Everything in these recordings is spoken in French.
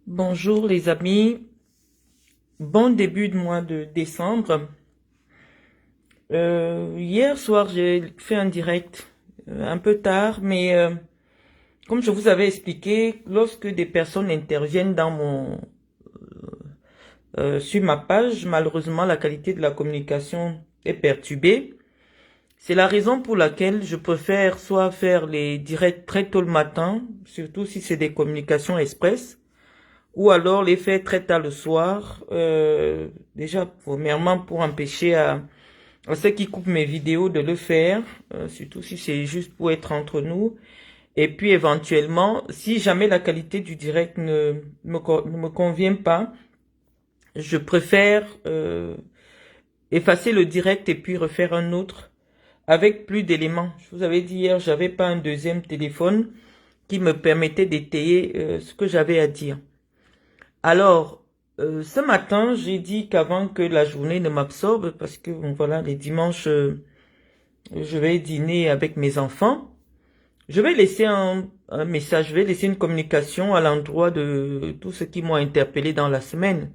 Bonjour les amis, bon début de mois de décembre. Hier soir j'ai fait un direct un peu tard, mais comme je vous avais expliqué, lorsque des personnes interviennent dans sur ma page, malheureusement la qualité de la communication est perturbée. C'est la raison pour laquelle je préfère soit faire les directs très tôt le matin, surtout si c'est des communications express, ou alors les faire très tard le soir, déjà premièrement pour empêcher à ceux qui coupent mes vidéos de le faire, surtout si c'est juste pour être entre nous, et puis éventuellement, si jamais la qualité du direct ne me convient pas, je préfère effacer le direct et puis refaire un autre avec plus d'éléments. Je vous avais dit hier, j'avais pas un deuxième téléphone qui me permettait d'étayer ce que j'avais à dire. Alors, ce matin, j'ai dit qu'avant que la journée ne m'absorbe, parce que bon, voilà, les dimanches, je vais dîner avec mes enfants, je vais laisser un message, je vais laisser une communication à l'endroit de tout ce qui m'ont interpellé dans la semaine.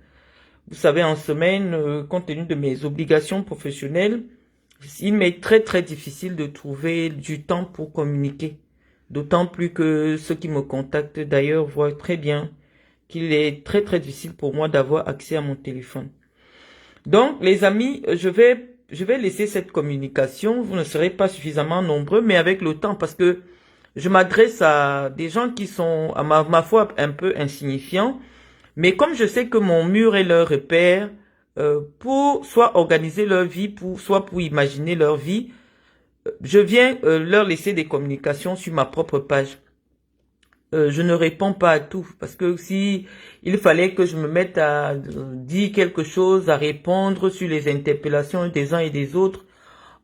Vous savez, en semaine, compte tenu de mes obligations professionnelles, il m'est très très difficile de trouver du temps pour communiquer. D'autant plus que ceux qui me contactent d'ailleurs voient très bien qu'il est très très difficile pour moi d'avoir accès à mon téléphone. Donc, les amis, je vais laisser cette communication. Vous ne serez pas suffisamment nombreux, mais avec le temps, parce que je m'adresse à des gens qui sont, à ma foi, un peu insignifiants. Mais comme je sais que mon mur est leur repère, pour soit organiser leur vie, soit pour imaginer leur vie, je viens leur laisser des communications sur ma propre page. Je ne réponds pas à tout parce que si il fallait que je me mette à dire quelque chose, à répondre sur les interpellations des uns et des autres,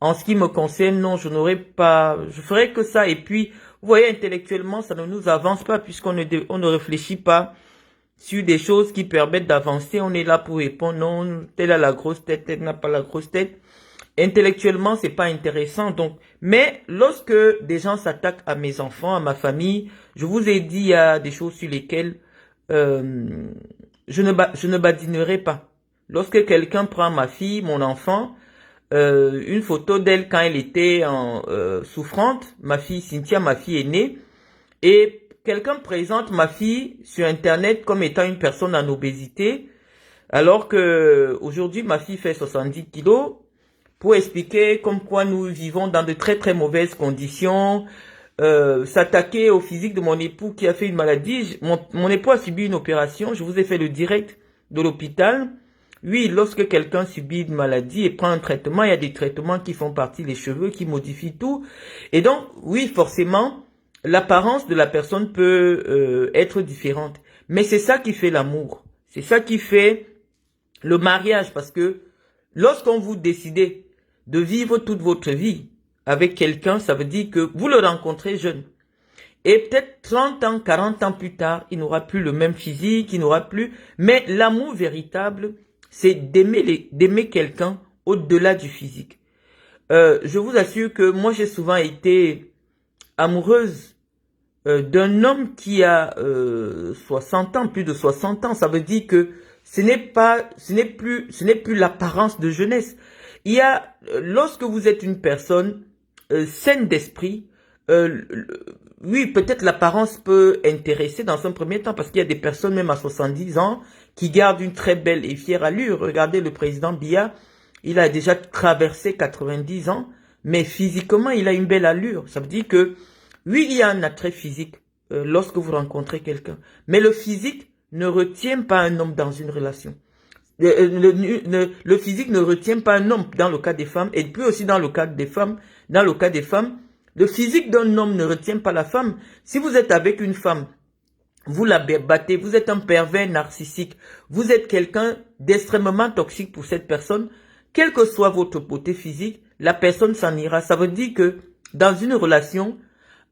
en ce qui me concerne, non, je n'aurais pas, je ferais que ça. Et puis, vous voyez, intellectuellement, ça ne nous avance pas on ne réfléchit pas sur des choses qui permettent d'avancer. On est là pour répondre, non, telle a la grosse tête, telle n'a pas la grosse tête. Intellectuellement, c'est pas intéressant. Donc, mais lorsque des gens s'attaquent à mes enfants, à ma famille, je vous ai dit, il y a des choses sur lesquelles je ne badinerai pas. Lorsque quelqu'un prend ma fille, mon enfant, une photo d'elle quand elle était souffrante, ma fille Cynthia, ma fille aînée, et quelqu'un présente ma fille sur Internet comme étant une personne en obésité, alors que aujourd'hui ma fille fait 70 kilos, pour expliquer comme quoi nous vivons dans de très très mauvaises conditions, s'attaquer au physique de mon époux qui a fait une maladie. Mon époux a subi une opération, je vous ai fait le direct de l'hôpital. Oui, lorsque quelqu'un subit une maladie et prend un traitement, il y a des traitements qui font partie des cheveux, qui modifient tout. Et donc, oui, forcément, l'apparence de la personne peut être différente. Mais c'est ça qui fait l'amour. C'est ça qui fait le mariage, parce que lorsqu'on vous décidez de vivre toute votre vie avec quelqu'un, ça veut dire que vous le rencontrez jeune. Et peut-être 30 ans, 40 ans plus tard, il n'aura plus le même physique, il n'aura plus... Mais l'amour véritable, c'est d'aimer quelqu'un au-delà du physique. Je vous assure que moi, j'ai souvent été amoureuse d'un homme qui a 60 ans, plus de 60 ans. Ça veut dire que ce n'est plus l'apparence de jeunesse. Il y a, lorsque vous êtes une personne saine d'esprit, oui, peut-être l'apparence peut intéresser dans un premier temps, parce qu'il y a des personnes même à 70 ans qui gardent une très belle et fière allure. Regardez le président Biya, il a déjà traversé 90 ans, mais physiquement, il a une belle allure. Ça veut dire que, oui, il y a un attrait physique lorsque vous rencontrez quelqu'un, mais le physique ne retient pas un homme dans une relation. Le physique ne retient pas un homme dans le cas des femmes, et puis aussi dans le cas des femmes. Dans le cas des femmes, le physique d'un homme ne retient pas la femme. Si vous êtes avec une femme, vous la battez, vous êtes un pervers narcissique, vous êtes quelqu'un d'extrêmement toxique pour cette personne, quelle que soit votre beauté physique, la personne s'en ira. Ça veut dire que dans une relation,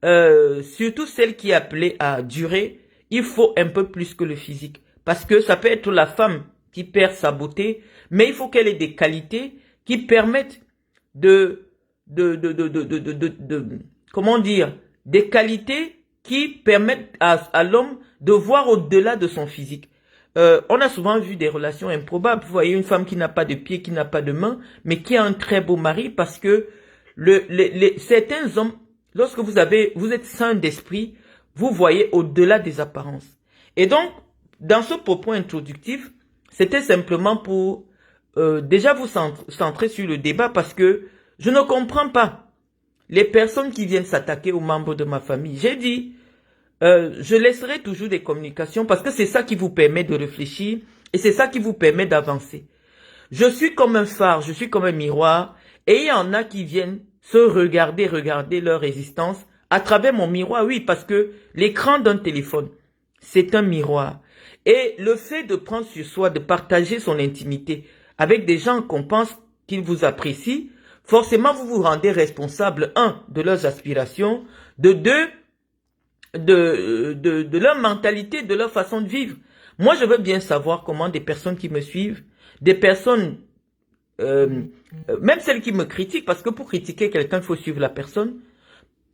surtout celle qui est appelée à durer, il faut un peu plus que le physique. Parce que ça peut être la femme qui perd sa beauté, mais il faut qu'elle ait des qualités qui permettent comment dire, des qualités qui permettent à l'homme de voir au-delà de son physique. On a souvent vu des relations improbables. Vous voyez une femme qui n'a pas de pieds, qui n'a pas de mains, mais qui a un très beau mari parce que certains hommes, lorsque vous êtes sain d'esprit, vous voyez au-delà des apparences. Et donc, dans ce propos introductif, c'était simplement pour déjà vous centrer sur le débat parce que je ne comprends pas les personnes qui viennent s'attaquer aux membres de ma famille. J'ai dit, je laisserai toujours des communications parce que c'est ça qui vous permet de réfléchir et c'est ça qui vous permet d'avancer. Je suis comme un phare, je suis comme un miroir et il y en a qui viennent se regarder leur résistance à travers mon miroir. Oui, parce que l'écran d'un téléphone, c'est un miroir. Et le fait de prendre sur soi, de partager son intimité avec des gens qu'on pense qu'ils vous apprécient, forcément vous vous rendez responsable, un, de leurs aspirations, de deux, de leur mentalité, de leur façon de vivre. Moi, je veux bien savoir comment des personnes qui me suivent, des personnes, même celles qui me critiquent, parce que pour critiquer quelqu'un, il faut suivre la personne,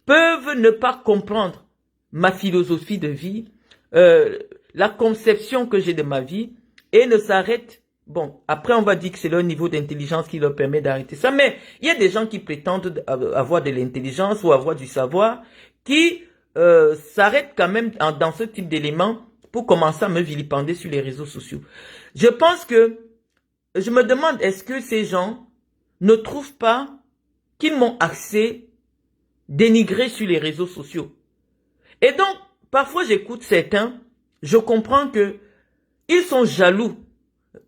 peuvent ne pas comprendre ma philosophie de vie, la conception que j'ai de ma vie, et ne s'arrêtent. Bon, après on va dire que c'est leur niveau d'intelligence qui leur permet d'arrêter ça, mais il y a des gens qui prétendent avoir de l'intelligence ou avoir du savoir, qui s'arrêtent quand même dans ce type d'éléments pour commencer à me vilipender sur les réseaux sociaux. Je pense que, je me demande, est-ce que ces gens ne trouvent pas qu'ils m'ont assez dénigré sur les réseaux sociaux? Et donc, parfois j'écoute certains, je comprends que ils sont jaloux.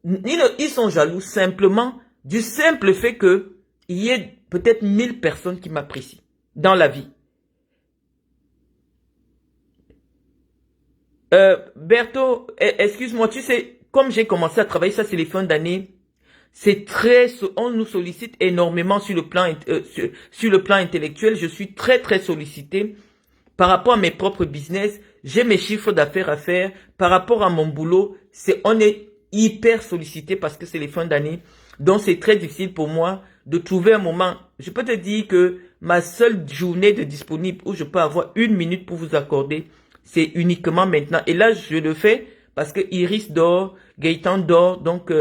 Ils sont jaloux simplement du simple fait que il y ait peut-être 1000 personnes qui m'apprécient dans la vie. Bertho, excuse-moi, tu sais, comme j'ai commencé à travailler, ça c'est les fins d'année, on nous sollicite énormément sur le plan, sur le plan intellectuel. Je suis très sollicité par rapport à mes propres business. J'ai mes chiffres d'affaires à faire. Par rapport à mon boulot, on est hyper sollicité parce que c'est les fins d'année. Donc c'est très difficile pour moi de trouver un moment. Je peux te dire que ma seule journée de disponible où je peux avoir 1 minute pour vous accorder, c'est uniquement maintenant. Et là, je le fais parce que Iris dort, Gaëtan dort. Donc,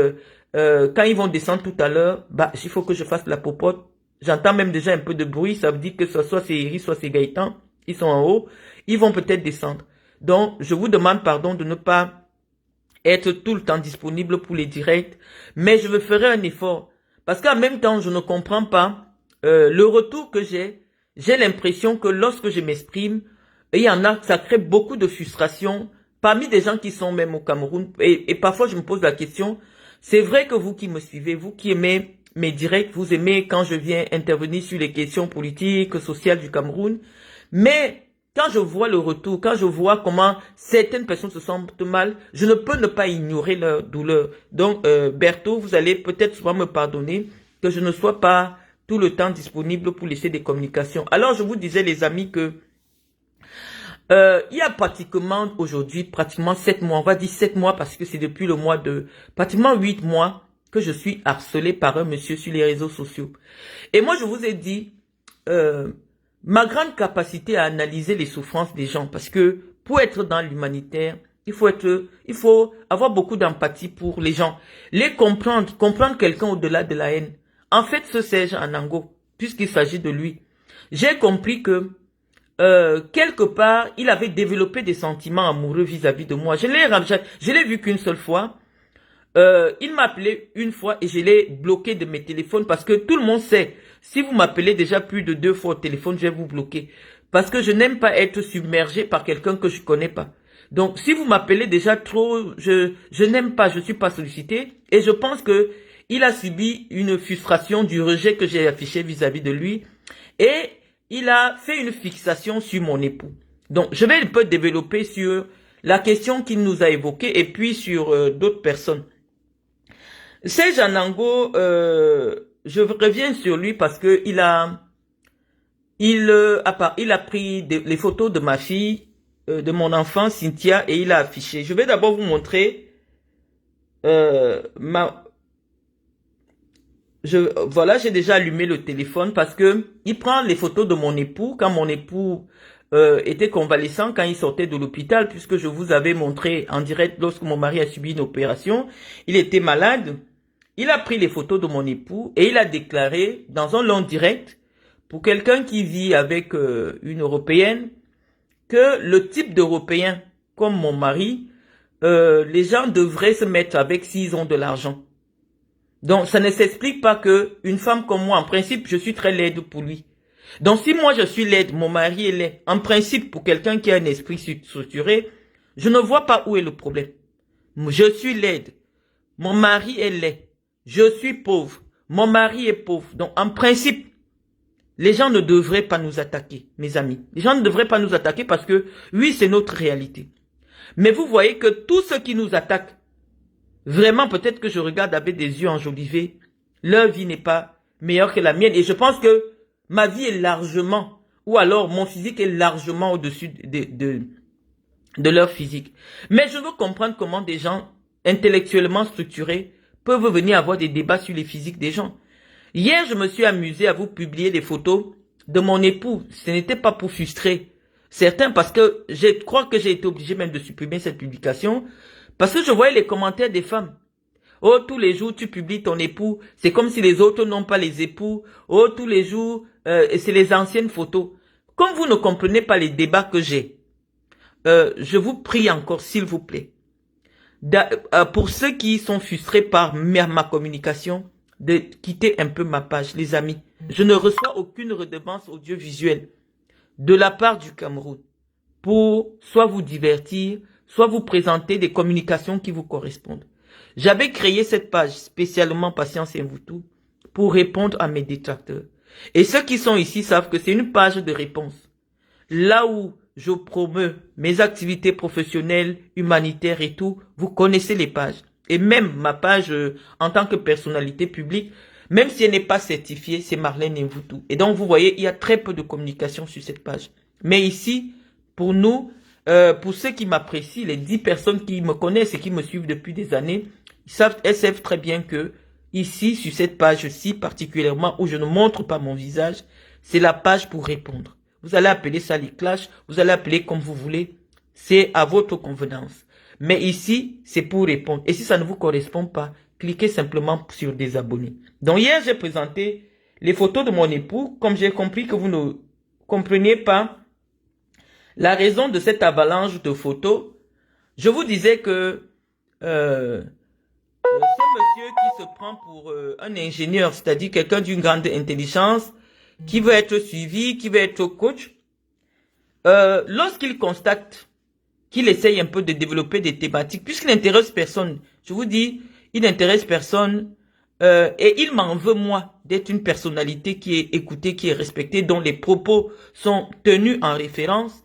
quand ils vont descendre tout à l'heure, bah, il faut que je fasse la popote. J'entends même déjà un peu de bruit. Ça veut dire que soit c'est Iris, soit c'est Gaëtan. Ils sont en haut. Ils vont peut-être descendre. Donc, je vous demande pardon de ne pas être tout le temps disponible pour les directs. Mais je ferai un effort. Parce qu'en même temps, je ne comprends pas le retour que j'ai. J'ai l'impression que lorsque je m'exprime, il y en a, ça crée beaucoup de frustration parmi des gens qui sont même au Cameroun. Et parfois, je me pose la question, c'est vrai que vous qui me suivez, vous qui aimez mes directs, vous aimez quand je viens intervenir sur les questions politiques, sociales du Cameroun. Mais quand je vois le retour, quand je vois comment certaines personnes se sentent mal, je ne peux ne pas ignorer leur douleur. Donc, Bertho, vous allez peut-être souvent me pardonner que je ne sois pas tout le temps disponible pour laisser des communications. Alors, je vous disais, les amis, que il y a pratiquement aujourd'hui, pratiquement 7 mois, on va dire 7 mois parce que c'est depuis le mois de, pratiquement 8 mois que je suis harcelé par un monsieur sur les réseaux sociaux. Et moi, je vous ai dit, ma grande capacité à analyser les souffrances des gens, parce que pour être dans l'humanitaire, il faut avoir beaucoup d'empathie pour les gens, les comprendre quelqu'un au-delà de la haine. En fait, ce Serge Anango, puisqu'il s'agit de lui, j'ai compris que quelque part, il avait développé des sentiments amoureux vis-à-vis de moi. Je l'ai vu qu'une seule fois. Il m'a appelé une fois et je l'ai bloqué de mes téléphones parce que tout le monde sait, si vous m'appelez déjà plus de 2 fois au téléphone, je vais vous bloquer. Parce que je n'aime pas être submergé par quelqu'un que je connais pas. Donc, si vous m'appelez déjà trop, je n'aime pas, je suis pas sollicité. Et je pense que il a subi une frustration du rejet que j'ai affiché vis-à-vis de lui. Et il a fait une fixation sur mon époux. Donc, je vais un peu développer sur la question qu'il nous a évoquée et puis sur d'autres personnes. Serge Anango, je reviens sur lui parce que il a pris les photos de ma fille, de mon enfant Cynthia, et il a affiché. Je vais d'abord vous montrer voilà, j'ai déjà allumé le téléphone parce que il prend les photos de mon époux quand mon époux était convalescent quand il sortait de l'hôpital, puisque je vous avais montré en direct lorsque mon mari a subi une opération. Il était malade. Il a pris les photos de mon époux et il a déclaré dans un long direct, pour quelqu'un qui vit avec une Européenne, que le type d'Européen comme mon mari, les gens devraient se mettre avec s'ils ont de l'argent. Donc, ça ne s'explique pas que une femme comme moi, en principe, je suis très laide pour lui. Donc, si moi je suis laide, mon mari est laid, en principe, pour quelqu'un qui a un esprit structuré, je ne vois pas où est le problème. Je suis laide, mon mari est laid, je suis pauvre, mon mari est pauvre. Donc, en principe, les gens ne devraient pas nous attaquer, mes amis. Les gens ne devraient pas nous attaquer parce que, oui, c'est notre réalité. Mais vous voyez que tous ceux qui nous attaquent, vraiment, peut-être que je regarde avec des yeux enjolivés, leur vie n'est pas meilleure que la mienne. Et je pense que ma vie est largement, ou alors mon physique est largement au-dessus de leur physique. Mais je veux comprendre comment des gens intellectuellement structurés peuvent venir avoir des débats sur les physiques des gens. Hier, je me suis amusé à vous publier des photos de mon époux. Ce n'était pas pour frustrer certains, parce que je crois que j'ai été obligé même de supprimer cette publication, parce que je voyais les commentaires des femmes. Oh, tous les jours, tu publies ton époux. C'est comme si les autres n'ont pas les époux. Oh, tous les jours, c'est les anciennes photos. Comme vous ne comprenez pas les débats que j'ai, je vous prie encore, s'il vous plaît, pour ceux qui sont frustrés par ma communication, de quitter un peu ma page, les amis. Je ne reçois aucune redevance audiovisuelle de la part du Cameroun pour soit vous divertir, soit vous présenter des communications qui vous correspondent. J'avais créé cette page spécialement Patience et Mvoutou pour répondre à mes détracteurs. Et ceux qui sont ici savent que c'est une page de réponse. Là où je promeux mes activités professionnelles, humanitaires et tout, vous connaissez les pages. Et même ma page en tant que personnalité publique, même si elle n'est pas certifiée, c'est Marlène Mvoutou. Et donc vous voyez, il y a très peu de communication sur cette page. Mais ici, pour nous, pour ceux qui m'apprécient, les 10 personnes qui me connaissent et qui me suivent depuis des années, elles savent très bien que ici, sur cette page-ci, particulièrement où je ne montre pas mon visage, c'est la page pour répondre. Vous allez appeler ça les clashs, vous allez appeler comme vous voulez, c'est à votre convenance. Mais ici, c'est pour répondre. Et si ça ne vous correspond pas, cliquez simplement sur désabonner. Donc hier, j'ai présenté les photos de mon époux, comme j'ai compris que vous ne compreniez pas la raison de cette avalanche de photos. Je vous disais que ce monsieur qui se prend pour un ingénieur, c'est-à-dire quelqu'un d'une grande intelligence, qui veut être suivi, qui veut être coach, lorsqu'il constate qu'il essaye un peu de développer des thématiques, puisqu'il n'intéresse personne, je vous dis, il n'intéresse personne, et il m'en veut moi d'être une personnalité qui est écoutée, qui est respectée, dont les propos sont tenus en référence.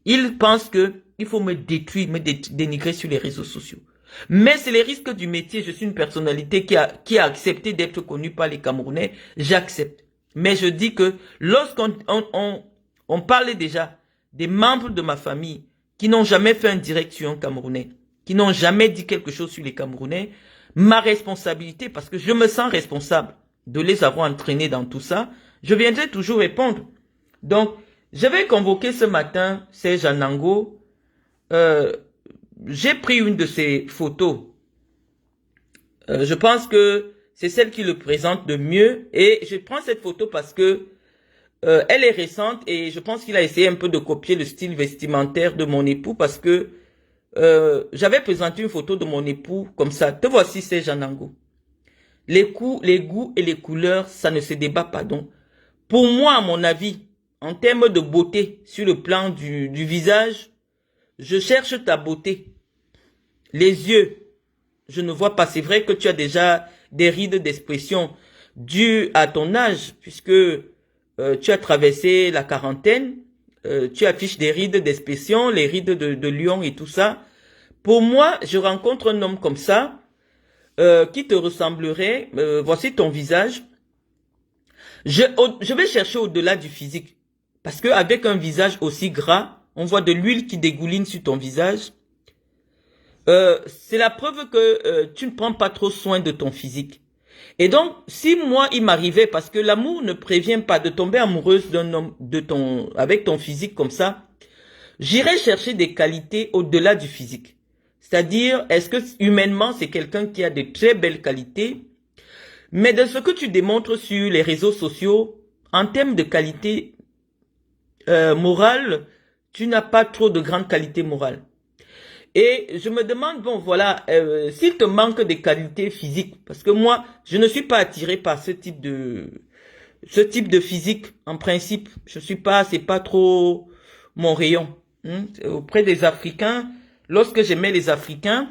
Il pense que il faut me détruire, me dénigrer sur les réseaux sociaux. Mais c'est les risques du métier. Je suis une personnalité qui a accepté d'être connue par les Camerounais. J'accepte. Mais je dis que lorsqu'on on parlait déjà des membres de ma famille qui n'ont jamais fait un direct sur un Camerounais, qui n'ont jamais dit quelque chose sur les Camerounais, ma responsabilité, parce que je me sens responsable de les avoir entraînés dans tout ça, je viendrai toujours répondre. Donc, j'avais convoqué ce matin Serge Anango. J'ai pris une de ses photos. Je pense que c'est celle qui le présente de mieux. Et je prends cette photo parce que elle est récente et je pense qu'il a essayé un peu de copier le style vestimentaire de mon époux parce que j'avais présenté une photo de mon époux comme ça. Te voici Serge Anango. Les goûts et les couleurs, ça ne se débat pas. Donc, pour moi, à mon avis, en termes de beauté, sur le plan du visage, je cherche ta beauté. Les yeux, je ne vois pas. C'est vrai que tu as déjà des rides d'expression dues à ton âge, puisque tu as traversé la quarantaine, tu affiches des rides d'expression, les rides de lion et tout ça. Pour moi, je rencontre un homme comme ça, qui te ressemblerait, voici ton visage. Je vais chercher au-delà du physique. Parce qu'avec un visage aussi gras, on voit de l'huile qui dégouline sur ton visage. C'est la preuve que tu ne prends pas trop soin de ton physique. Et donc, si moi, il m'arrivait, parce que l'amour ne prévient pas de tomber amoureuse d'un homme avec ton physique comme ça, J'irai chercher des qualités au-delà du physique. C'est-à-dire, est-ce que humainement, c'est quelqu'un qui a de très belles qualités, mais de ce que tu démontres sur les réseaux sociaux, en termes de qualité morale, tu n'as pas trop de grande qualité morale. Et je me demande, bon voilà, s'il te manque des qualités physiques, parce que moi, je ne suis pas attiré par ce type de physique, en principe. C'est pas trop mon rayon. Auprès des Africains, lorsque j'aimais les Africains,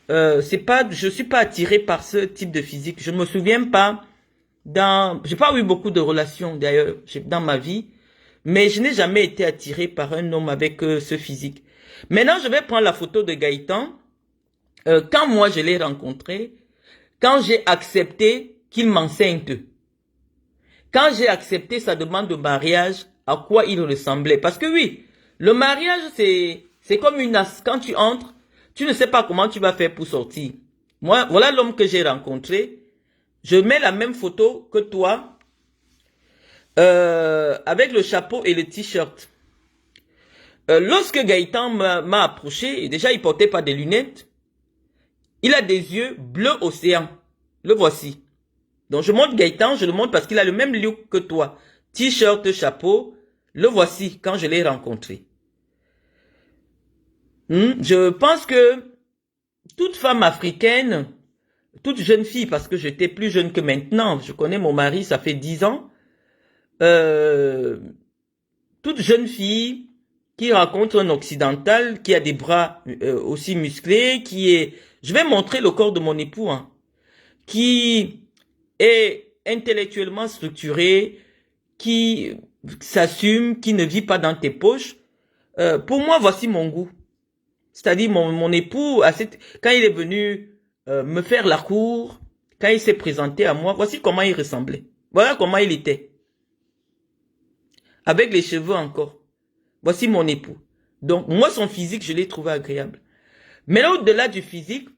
je suis pas attiré par ce type de physique. Je me souviens pas j'ai pas eu beaucoup de relations d'ailleurs dans ma vie, mais je n'ai jamais été attiré par un homme avec ce physique. Maintenant, je vais prendre la photo de Gaëtan. Quand moi je l'ai rencontré, quand j'ai accepté qu'il m'enseigne, quand j'ai accepté sa demande de mariage, à quoi il ressemblait. Parce que oui, le mariage, c'est comme une as. Quand tu entres, tu ne sais pas comment tu vas faire pour sortir. Moi, voilà l'homme que j'ai rencontré. Je mets la même photo que toi, avec le chapeau et le t-shirt. Lorsque Gaëtan m'a approché, et déjà il portait pas des lunettes, il a des yeux bleu océan. Le voici. Donc je montre Gaëtan, je le montre parce qu'il a le même look que toi. T-shirt, chapeau, le voici quand je l'ai rencontré. Je pense que toute femme africaine, toute jeune fille, parce que j'étais plus jeune que maintenant, je connais mon mari, ça fait 10 ans, toute jeune fille qui rencontre un occidental, qui a des bras aussi musclés, je vais montrer le corps de mon époux, qui est intellectuellement structuré, qui s'assume, qui ne vit pas dans tes poches. Pour moi, voici mon goût. C'est-à-dire mon époux, quand il est venu me faire la cour, quand il s'est présenté à moi, voici comment il ressemblait. Voilà comment il était. Avec les cheveux encore. Voici mon époux. Donc, moi, son physique, je l'ai trouvé agréable. Mais là, au-delà du physique,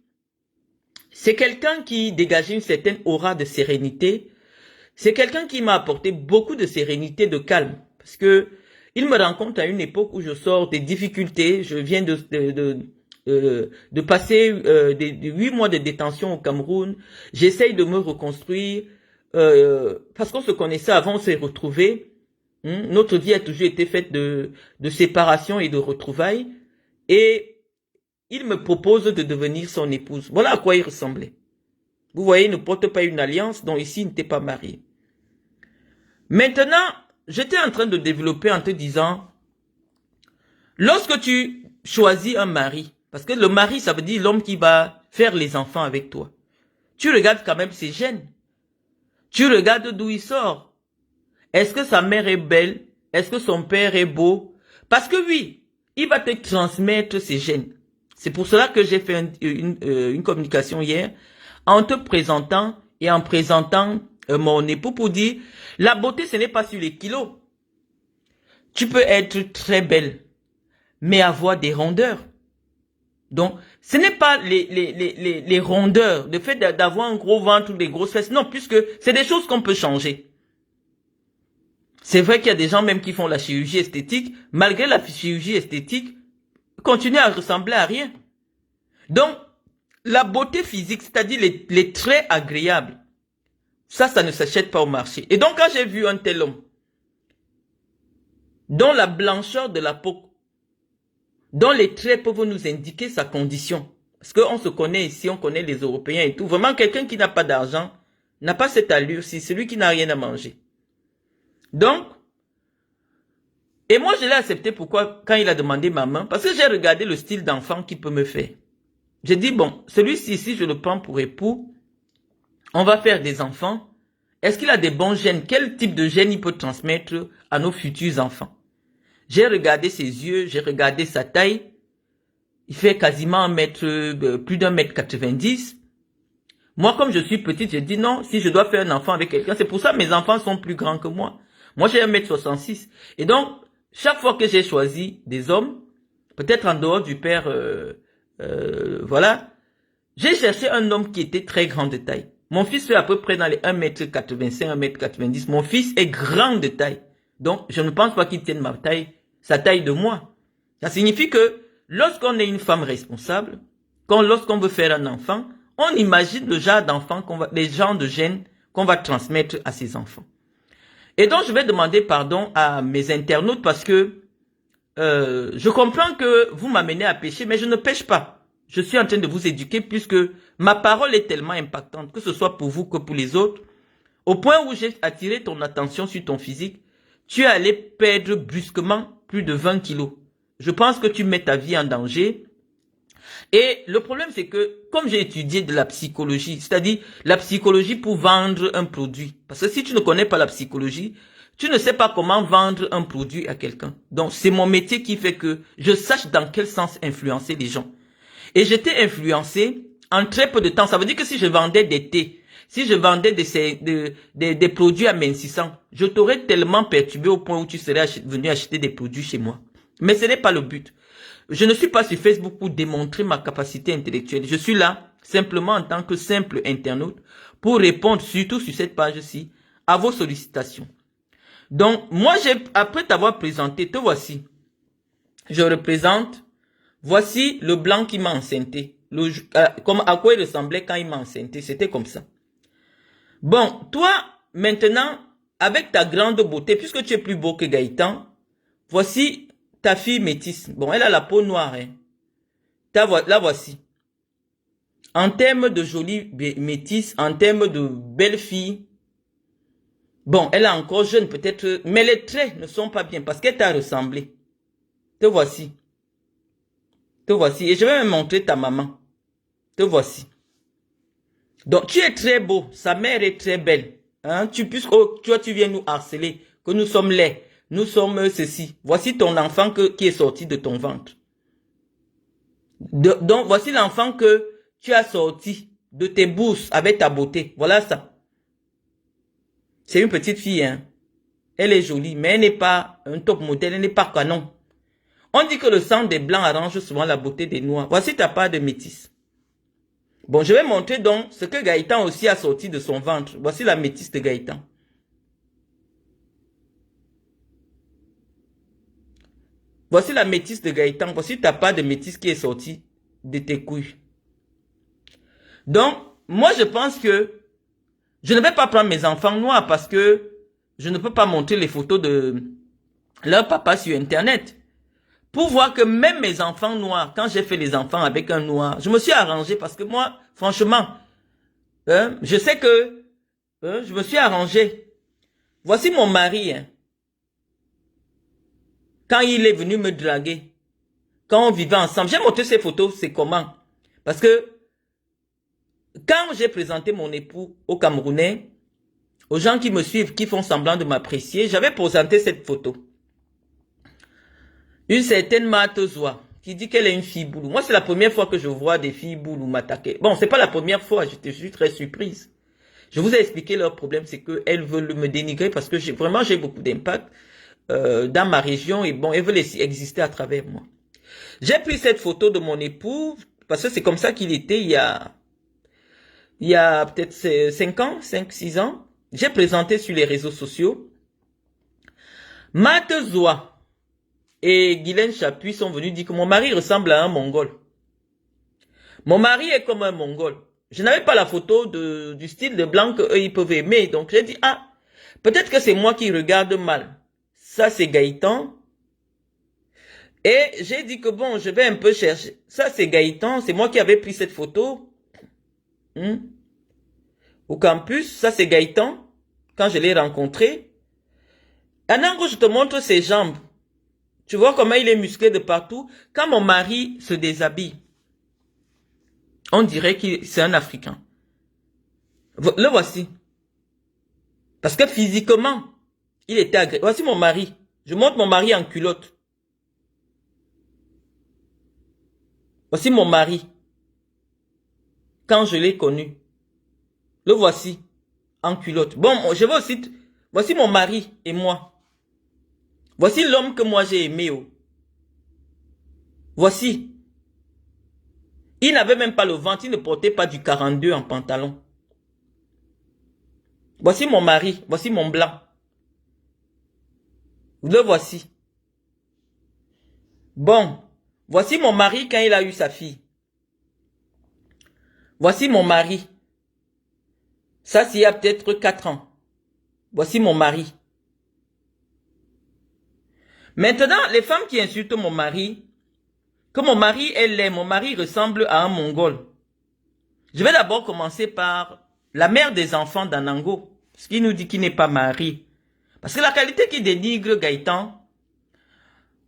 c'est quelqu'un qui dégageait une certaine aura de sérénité. C'est quelqu'un qui m'a apporté beaucoup de sérénité, de calme. Parce que il me rencontre à une époque où je sors des difficultés. Je viens de passer des 8 mois de détention au Cameroun. J'essaye de me reconstruire. Parce qu'on se connaissait avant, on s'est retrouvés. Notre vie a toujours été faite de séparation et de retrouvailles. Et il me propose de devenir son épouse. Voilà à quoi il ressemblait. Vous voyez, il ne porte pas une alliance, donc ici, il n'était pas marié. Maintenant, j'étais en train de développer en te disant, lorsque tu choisis un mari, parce que le mari, ça veut dire l'homme qui va faire les enfants avec toi, tu regardes quand même ses gènes. Tu regardes d'où il sort. Est-ce que sa mère est belle? Est-ce que son père est beau? Parce que oui, il va te transmettre ses gènes. C'est pour cela que j'ai fait une communication hier en te présentant et en présentant mon époux pour dire, la beauté ce n'est pas sur les kilos. Tu peux être très belle, mais avoir des rondeurs. Donc, ce n'est pas les rondeurs, le fait d'avoir un gros ventre ou des grosses fesses. Non, puisque c'est des choses qu'on peut changer. C'est vrai qu'il y a des gens même qui font la chirurgie esthétique, malgré la chirurgie esthétique, continuent à ressembler à rien. Donc, la beauté physique, c'est-à-dire les traits agréables, ça ne s'achète pas au marché. Et donc, quand j'ai vu un tel homme, dont la blancheur de la peau, dont les traits peuvent nous indiquer sa condition, parce qu'on se connaît ici, on connaît les Européens et tout, vraiment quelqu'un qui n'a pas d'argent, n'a pas cette allure, c'est celui qui n'a rien à manger. Donc, et moi je l'ai accepté pourquoi quand il a demandé ma main, parce que j'ai regardé le style d'enfant qu'il peut me faire. J'ai dit bon, celui-ci si je le prends pour époux, on va faire des enfants. Est-ce qu'il a des bons gènes? Quel type de gènes il peut transmettre à nos futurs enfants? J'ai regardé ses yeux, j'ai regardé sa taille. Il fait quasiment plus d'un mètre 90. Moi comme je suis petite, j'ai dit non, si je dois faire un enfant avec quelqu'un, c'est pour ça que mes enfants sont plus grands que moi. Moi, j'ai 1m66. Et donc, chaque fois que j'ai choisi des hommes, peut-être en dehors du père, voilà, j'ai cherché un homme qui était très grand de taille. Mon fils fait à peu près dans les 1m85, 1m90. Mon fils est grand de taille. Donc, je ne pense pas qu'il tienne sa taille de moi. Ça signifie que lorsqu'on est une femme responsable, lorsqu'on veut faire un enfant, on imagine le genre d'enfant les genres de gènes qu'on va transmettre à ses enfants. Et donc, je vais demander pardon à mes internautes parce que je comprends que vous m'amenez à pécher, mais je ne pêche pas. Je suis en train de vous éduquer puisque ma parole est tellement impactante, que ce soit pour vous que pour les autres, au point où j'ai attiré ton attention sur ton physique, tu es allé perdre brusquement plus de 20 kilos. Je pense que tu mets ta vie en danger. Et le problème, c'est que, comme j'ai étudié de la psychologie, c'est-à-dire la psychologie pour vendre un produit, parce que si tu ne connais pas la psychologie, tu ne sais pas comment vendre un produit à quelqu'un. Donc, c'est mon métier qui fait que je sache dans quel sens influencer les gens. Et j'étais influencé en très peu de temps. Ça veut dire que si je vendais des thés, si je vendais des produits amincissants, je t'aurais tellement perturbé au point où tu serais venu acheter des produits chez moi. Mais ce n'est pas le but. Je ne suis pas sur Facebook pour démontrer ma capacité intellectuelle. Je suis là simplement en tant que simple internaute pour répondre surtout sur cette page-ci à vos sollicitations. Donc, moi, après t'avoir présenté, te voici. Je représente, voici le blanc qui m'a enceinté. Comme à quoi il ressemblait quand il m'a enceinté. C'était comme ça. Bon, toi, maintenant, avec ta grande beauté, puisque tu es plus beau que Gaëtan, voici ta fille métisse. Bon, elle a la peau noire. Hein. La voici. En termes de jolie métisse, en termes de belle fille, bon, elle est encore jeune peut-être, mais les traits ne sont pas bien parce qu'elle t'a ressemblé. Te voici. Te voici. Et je vais même montrer ta maman. Te voici. Donc, tu es très beau. Sa mère est très belle. Hein? Tu viens nous harceler, que nous sommes laids. Nous sommes ceci. Voici ton enfant qui est sorti de ton ventre. Donc, voici l'enfant que tu as sorti de tes bourses avec ta beauté. Voilà ça. C'est une petite fille, hein. Elle est jolie, mais elle n'est pas un top modèle, elle n'est pas canon. On dit que le sang des blancs arrange souvent la beauté des noirs. Voici ta part de métisse. Bon, je vais montrer donc ce que Gaëtan aussi a sorti de son ventre. Voici la métisse de Gaëtan. Voici la métisse de Gaëtan. Voici ta part de métisse qui est sortie de tes couilles. Donc, moi je pense que je ne vais pas prendre mes enfants noirs parce que je ne peux pas montrer les photos de leur papa sur Internet. Pour voir que même mes enfants noirs, quand j'ai fait les enfants avec un noir, je me suis arrangé parce que moi, franchement, je sais que je me suis arrangé. Voici mon mari. Hein. Quand il est venu me draguer, quand on vivait ensemble, j'ai montré ces photos, c'est comment? Parce que quand j'ai présenté mon époux aux Camerounais, aux gens qui me suivent, qui font semblant de m'apprécier, j'avais présenté cette photo. Une certaine Matozoa qui dit qu'elle est une fille boulou. Moi, c'est la première fois que je vois des filles boulou m'attaquer. Bon, c'est pas la première fois, je suis très surprise. Je vous ai expliqué leur problème, c'est qu'elles veulent me dénigrer parce que j'ai beaucoup d'impact dans ma région et bon, elles veulent exister à travers moi. J'ai pris cette photo de mon époux parce que c'est comme ça qu'il était il y a peut-être 5, 6 ans. J'ai présenté sur les réseaux sociaux. Matozoa et Guylaine Chapuis sont venus dire que mon mari ressemble à un Mongol. Mon mari est comme un Mongol. Je n'avais pas la photo du style de blanc qu'eux ils peuvent aimer. Donc j'ai dit, ah, peut-être que c'est moi qui regarde mal. Ça c'est Gaëtan. Et j'ai dit que bon, je vais un peu chercher. Ça c'est Gaëtan, c'est moi qui avais pris cette photo. Au campus, ça c'est Gaëtan. Quand je l'ai rencontré. Anango, je te montre ses jambes. Tu vois comment il est musclé de partout. Quand mon mari se déshabille, on dirait que c'est un Africain. Le voici. Parce que physiquement, il était agréable. Voici mon mari. Je montre mon mari en culotte. Voici mon mari. Quand je l'ai connu. Le voici. En culotte. Bon, je vais aussi... Voici mon mari et moi. Voici l'homme que moi j'ai aimé. Oh. Voici. Il n'avait même pas le ventre. Il ne portait pas du 42 en pantalon. Voici mon mari. Voici mon blanc. Le voici. Bon, voici mon mari quand il a eu sa fille. Voici mon mari. Ça, c'est il y a peut-être 4 ans. Voici mon mari. Maintenant, les femmes qui insultent mon mari, que mon mari est laid, mon mari ressemble à un Mongol. Je vais d'abord commencer par la mère des enfants d'Anango, ce qui nous dit qu'il n'est pas marié. Parce que la qualité qui dénigre Gaëtan,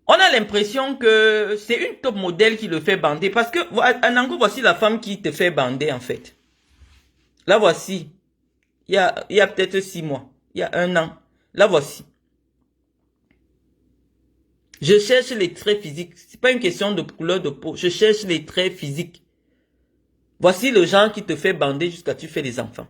on a l'impression que c'est une top modèle qui le fait bander. Parce que Anango, voici la femme qui te fait bander en fait. La voici. Il y a peut-être 6 mois. Il y a 1 an. La voici. Je cherche les traits physiques. C'est pas une question de couleur de peau. Je cherche les traits physiques. Voici le genre qui te fait bander jusqu'à tu fais des enfants.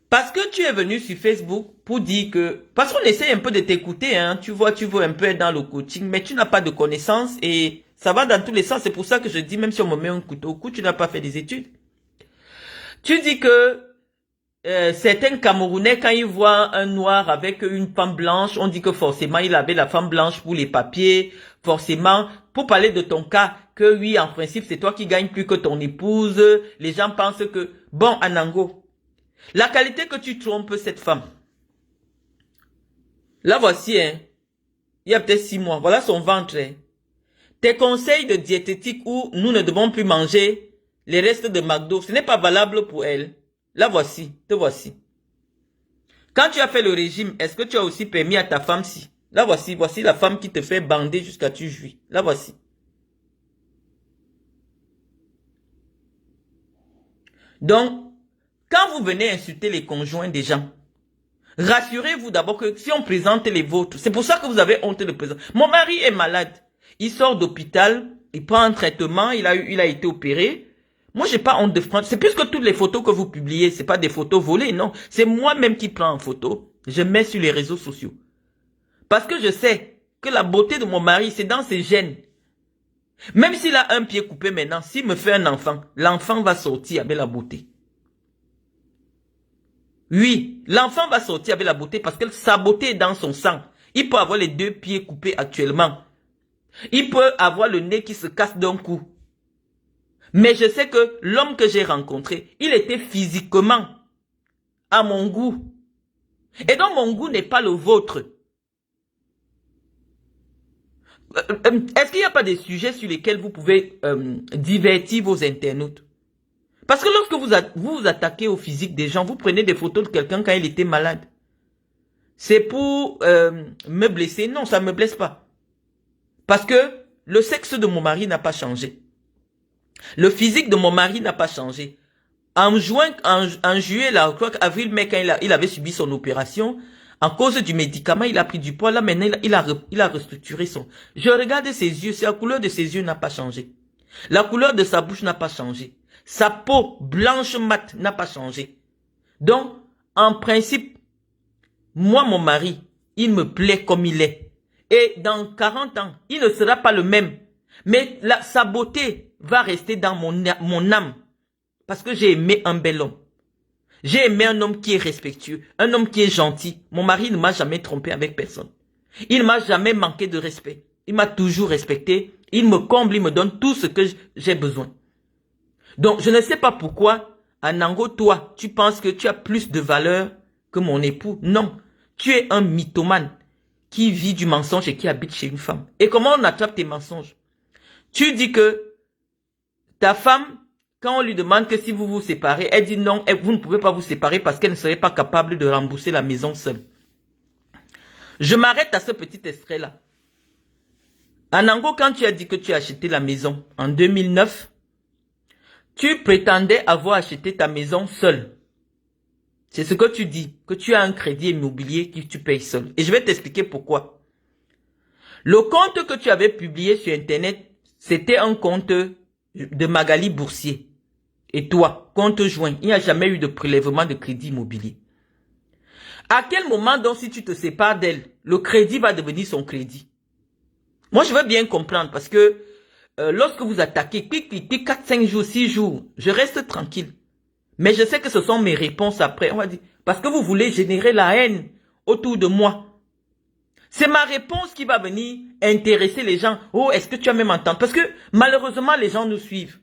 Parce que tu es venu sur Facebook pour dire que... Parce qu'on essaie un peu de t'écouter, hein. Tu vois, tu veux un peu être dans le coaching, mais tu n'as pas de connaissances et ça va dans tous les sens. C'est pour ça que je dis, même si on me met un couteau au cou, tu n'as pas fait des études. Tu dis que certains Camerounais, quand ils voient un noir avec une femme blanche, on dit que forcément, il avait la femme blanche pour les papiers. Forcément, pour parler de ton cas, que oui, en principe, c'est toi qui gagnes plus que ton épouse. Les gens pensent que... Bon, Anango, la qualité que tu trompes cette femme. La voici, hein. Il y a peut-être 6 mois. Voilà son ventre. Hein. Tes conseils de diététique où nous ne devons plus manger les restes de McDo, ce n'est pas valable pour elle. La voici, te voici. Quand tu as fait le régime, est-ce que tu as aussi permis à ta femme si? La voici, voici la femme qui te fait bander jusqu'à tu jouis. La voici. Donc, quand vous venez insulter les conjoints des gens, rassurez-vous d'abord que si on présente les vôtres, c'est pour ça que vous avez honte de présenter. Mon mari est malade. Il sort d'hôpital, il prend un traitement, il a été opéré. Moi, j'ai pas honte de prendre. C'est plus que toutes les photos que vous publiez, c'est pas des photos volées, non. C'est moi-même qui prends en photo. Je mets sur les réseaux sociaux. Parce que je sais que la beauté de mon mari, c'est dans ses gènes. Même s'il a un pied coupé maintenant, s'il me fait un enfant, l'enfant va sortir avec la beauté. Oui, l'enfant va sortir avec la beauté parce que sa beauté est dans son sang. Il peut avoir les 2 pieds coupés actuellement. Il peut avoir le nez qui se casse d'un coup. Mais je sais que l'homme que j'ai rencontré, il était physiquement à mon goût. Et donc mon goût n'est pas le vôtre. Est-ce qu'il n'y a pas des sujets sur lesquels vous pouvez divertir vos internautes? Parce que lorsque vous attaquez au physique des gens, vous prenez des photos de quelqu'un quand il était malade. C'est pour me blesser? Non, ça ne me blesse pas. Parce que le sexe de mon mari n'a pas changé. Le physique de mon mari n'a pas changé. En juillet, là, je crois qu'avril, mai, quand il avait subi son opération, en cause du médicament, il a pris du poids. Là, maintenant, il a restructuré son... Je regarde ses yeux, la couleur de ses yeux n'a pas changé. La couleur de sa bouche n'a pas changé. Sa peau blanche mat n'a pas changé. Donc, en principe, moi, mon mari, il me plaît comme il est. Et dans 40 ans, il ne sera pas le même. Mais sa beauté va rester dans mon âme. Parce que j'ai aimé un bel homme. J'ai aimé un homme qui est respectueux, un homme qui est gentil. Mon mari ne m'a jamais trompé avec personne. Il ne m'a jamais manqué de respect. Il m'a toujours respecté. Il me comble, il me donne tout ce que j'ai besoin. Donc, je ne sais pas pourquoi, Anango, toi, tu penses que tu as plus de valeur que mon époux. Non, tu es un mythomane qui vit du mensonge et qui habite chez une femme. Et comment on attrape tes mensonges? Tu dis que ta femme, quand on lui demande que si vous vous séparez, elle dit non, vous ne pouvez pas vous séparer parce qu'elle ne serait pas capable de rembourser la maison seule. Je m'arrête à ce petit extrait-là. Anango, quand tu as dit que tu as acheté la maison en 2009, tu prétendais avoir acheté ta maison seule. C'est ce que tu dis, que tu as un crédit immobilier que tu payes seul. Et je vais t'expliquer pourquoi. Le compte que tu avais publié sur Internet, c'était un compte de Magali Boursier. Et toi, compte joint, il n'y a jamais eu de prélèvement de crédit immobilier. À quel moment donc si tu te sépares d'elle, le crédit va devenir son crédit? Moi je veux bien comprendre parce que lorsque vous attaquez, 4, 5 jours, 6 jours, je reste tranquille. Mais je sais que ce sont mes réponses après. On va dire, parce que vous voulez générer la haine autour de moi. C'est ma réponse qui va venir intéresser les gens. Oh, est-ce que tu as même entendu? Parce que malheureusement, les gens nous suivent.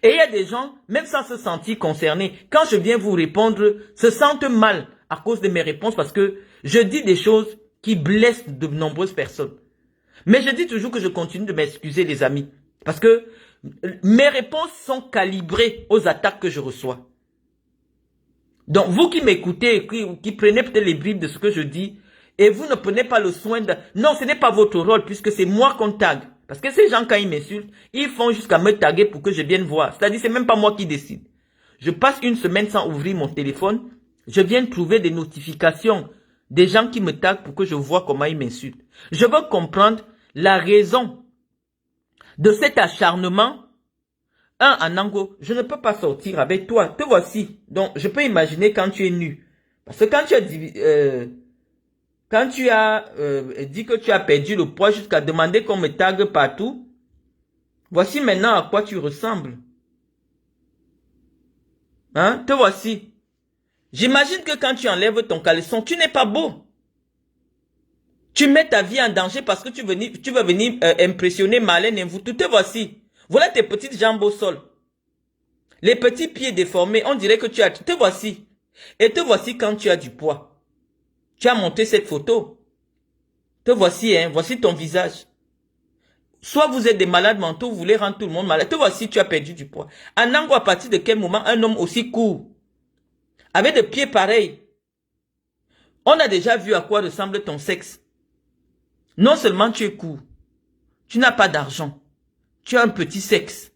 Et il y a des gens, même sans se sentir concernés, quand je viens vous répondre, se sentent mal à cause de mes réponses parce que je dis des choses qui blessent de nombreuses personnes. Mais je dis toujours que je continue de m'excuser, les amis. Parce que mes réponses sont calibrées aux attaques que je reçois. Donc, vous qui m'écoutez, qui prenez peut-être les bribes de ce que je dis, et vous ne prenez pas le soin de... Non, ce n'est pas votre rôle, puisque c'est moi qu'on tague. Parce que ces gens, quand ils m'insultent, ils font jusqu'à me taguer pour que je vienne voir. C'est-à-dire, c'est même pas moi qui décide. Je passe une semaine sans ouvrir mon téléphone. Je viens trouver des notifications des gens qui me taguent pour que je vois comment ils m'insultent. Je veux comprendre la raison de cet acharnement. Anango, je ne peux pas sortir avec toi. Te voici. Donc, je peux imaginer quand tu es nu. Parce que quand tu as dit que tu as perdu le poids jusqu'à demander qu'on me tague partout, voici maintenant à quoi tu ressembles. Hein? Te voici. J'imagine que quand tu enlèves ton caleçon, tu n'es pas beau. Tu mets ta vie en danger parce que tu veux venir impressionner Marlène et vous. Te voici. Voilà tes petites jambes au sol. Les petits pieds déformés, on dirait que tu as... Te voici. Et te voici quand tu as du poids. Tu as monté cette photo. Te voici, hein. Voici ton visage. Soit vous êtes des malades mentaux, vous voulez rendre tout le monde malade. Te voici, tu as perdu du poids. Anango, à partir de quel moment un homme aussi court, avec des pieds pareils, on a déjà vu à quoi ressemble ton sexe. Non seulement tu es court, tu n'as pas d'argent, tu as un petit sexe.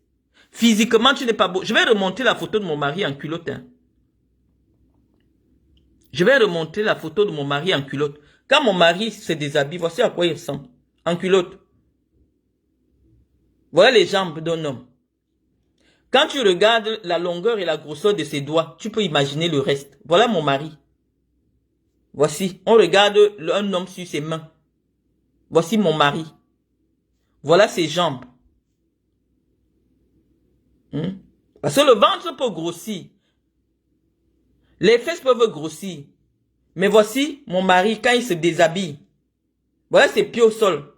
Physiquement, tu n'es pas beau. Je vais remonter la photo de mon mari en culotte. Hein. Je vais remonter la photo de mon mari en culotte. Quand mon mari se déshabille, voici à quoi il ressemble. En culotte. Voilà les jambes d'un homme. Quand tu regardes la longueur et la grosseur de ses doigts, tu peux imaginer le reste. Voilà mon mari. Voici. On regarde un homme sur ses mains. Voici mon mari. Voilà ses jambes. Parce que le ventre peut grossir. Les fesses peuvent grossir. Mais voici mon mari quand il se déshabille. Voilà ses pieds au sol.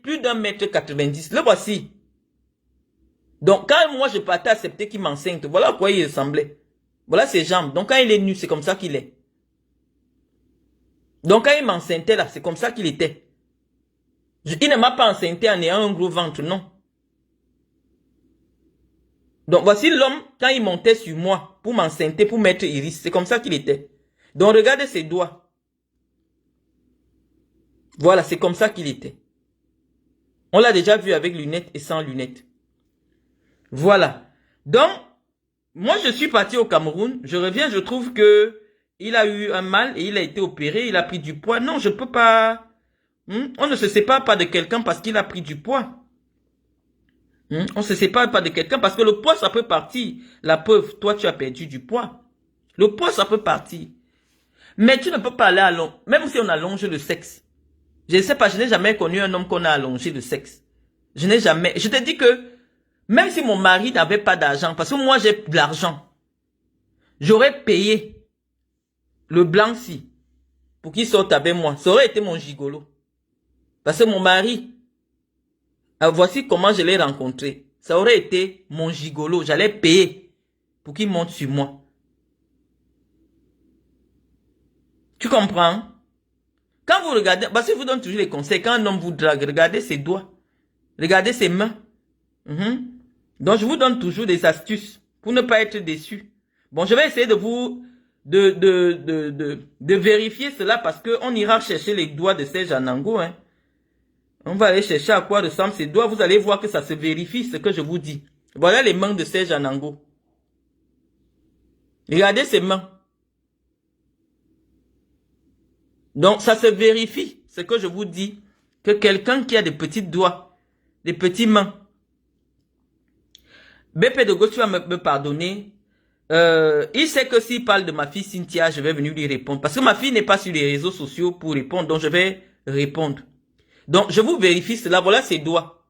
Plus d'un mètre 90. Le voici. Donc quand moi je partais accepter qu'il m'enceinte, voilà à quoi il ressemblait. Voilà ses jambes. Donc quand il est nu, c'est comme ça qu'il est. Donc quand il m'enceintait là, c'est comme ça qu'il était. Il ne m'a pas enceinté en ayant un gros ventre, non. Donc voici l'homme, quand il montait sur moi pour m'enceinter, pour mettre Iris, c'est comme ça qu'il était. Donc regardez ses doigts. Voilà, c'est comme ça qu'il était. On l'a déjà vu avec lunettes et sans lunettes. Voilà. Donc, moi je suis parti au Cameroun, je reviens, je trouve que il a eu un mal et il a été opéré, il a pris du poids. Non, je peux pas. On ne se sépare pas de quelqu'un parce qu'il a pris du poids. On ne se sépare pas de quelqu'un parce que le poids, ça peut partir. La preuve, toi, tu as perdu du poids. Le poids, ça peut partir. Mais tu ne peux pas aller à long. Même si on allonge le sexe. Je ne sais pas, je n'ai jamais connu un homme qu'on a allongé le sexe. Je n'ai jamais. Je te dis que, même si mon mari n'avait pas d'argent, parce que moi, j'ai de l'argent, j'aurais payé le blanc-ci pour qu'il sorte avec moi. Ça aurait été mon gigolo. Parce que mon mari... voici comment je l'ai rencontré. Ça aurait été mon gigolo. J'allais payer pour qu'il monte sur moi. Tu comprends? Quand vous regardez, parce que je vous donne toujours les conseils. Quand un homme vous drague, regardez ses doigts. Regardez ses mains. Donc je vous donne toujours des astuces pour ne pas être déçu. Bon, je vais essayer de vous... de vérifier cela parce qu'on ira chercher les doigts de Serge Anango, hein. On va aller chercher à quoi ressemblent ses doigts. Vous allez voir que ça se vérifie ce que je vous dis. Voilà les mains de Serge Anango. Regardez ses mains. Donc ça se vérifie ce que je vous dis. Que quelqu'un qui a des petits doigts, des petites mains. BP de Gauche, tu vas me pardonner. Il sait que s'il parle de ma fille Cynthia, je vais venir lui répondre. Parce que ma fille n'est pas sur les réseaux sociaux pour répondre. Donc je vais répondre. Donc, je vous vérifie cela. Voilà ses doigts.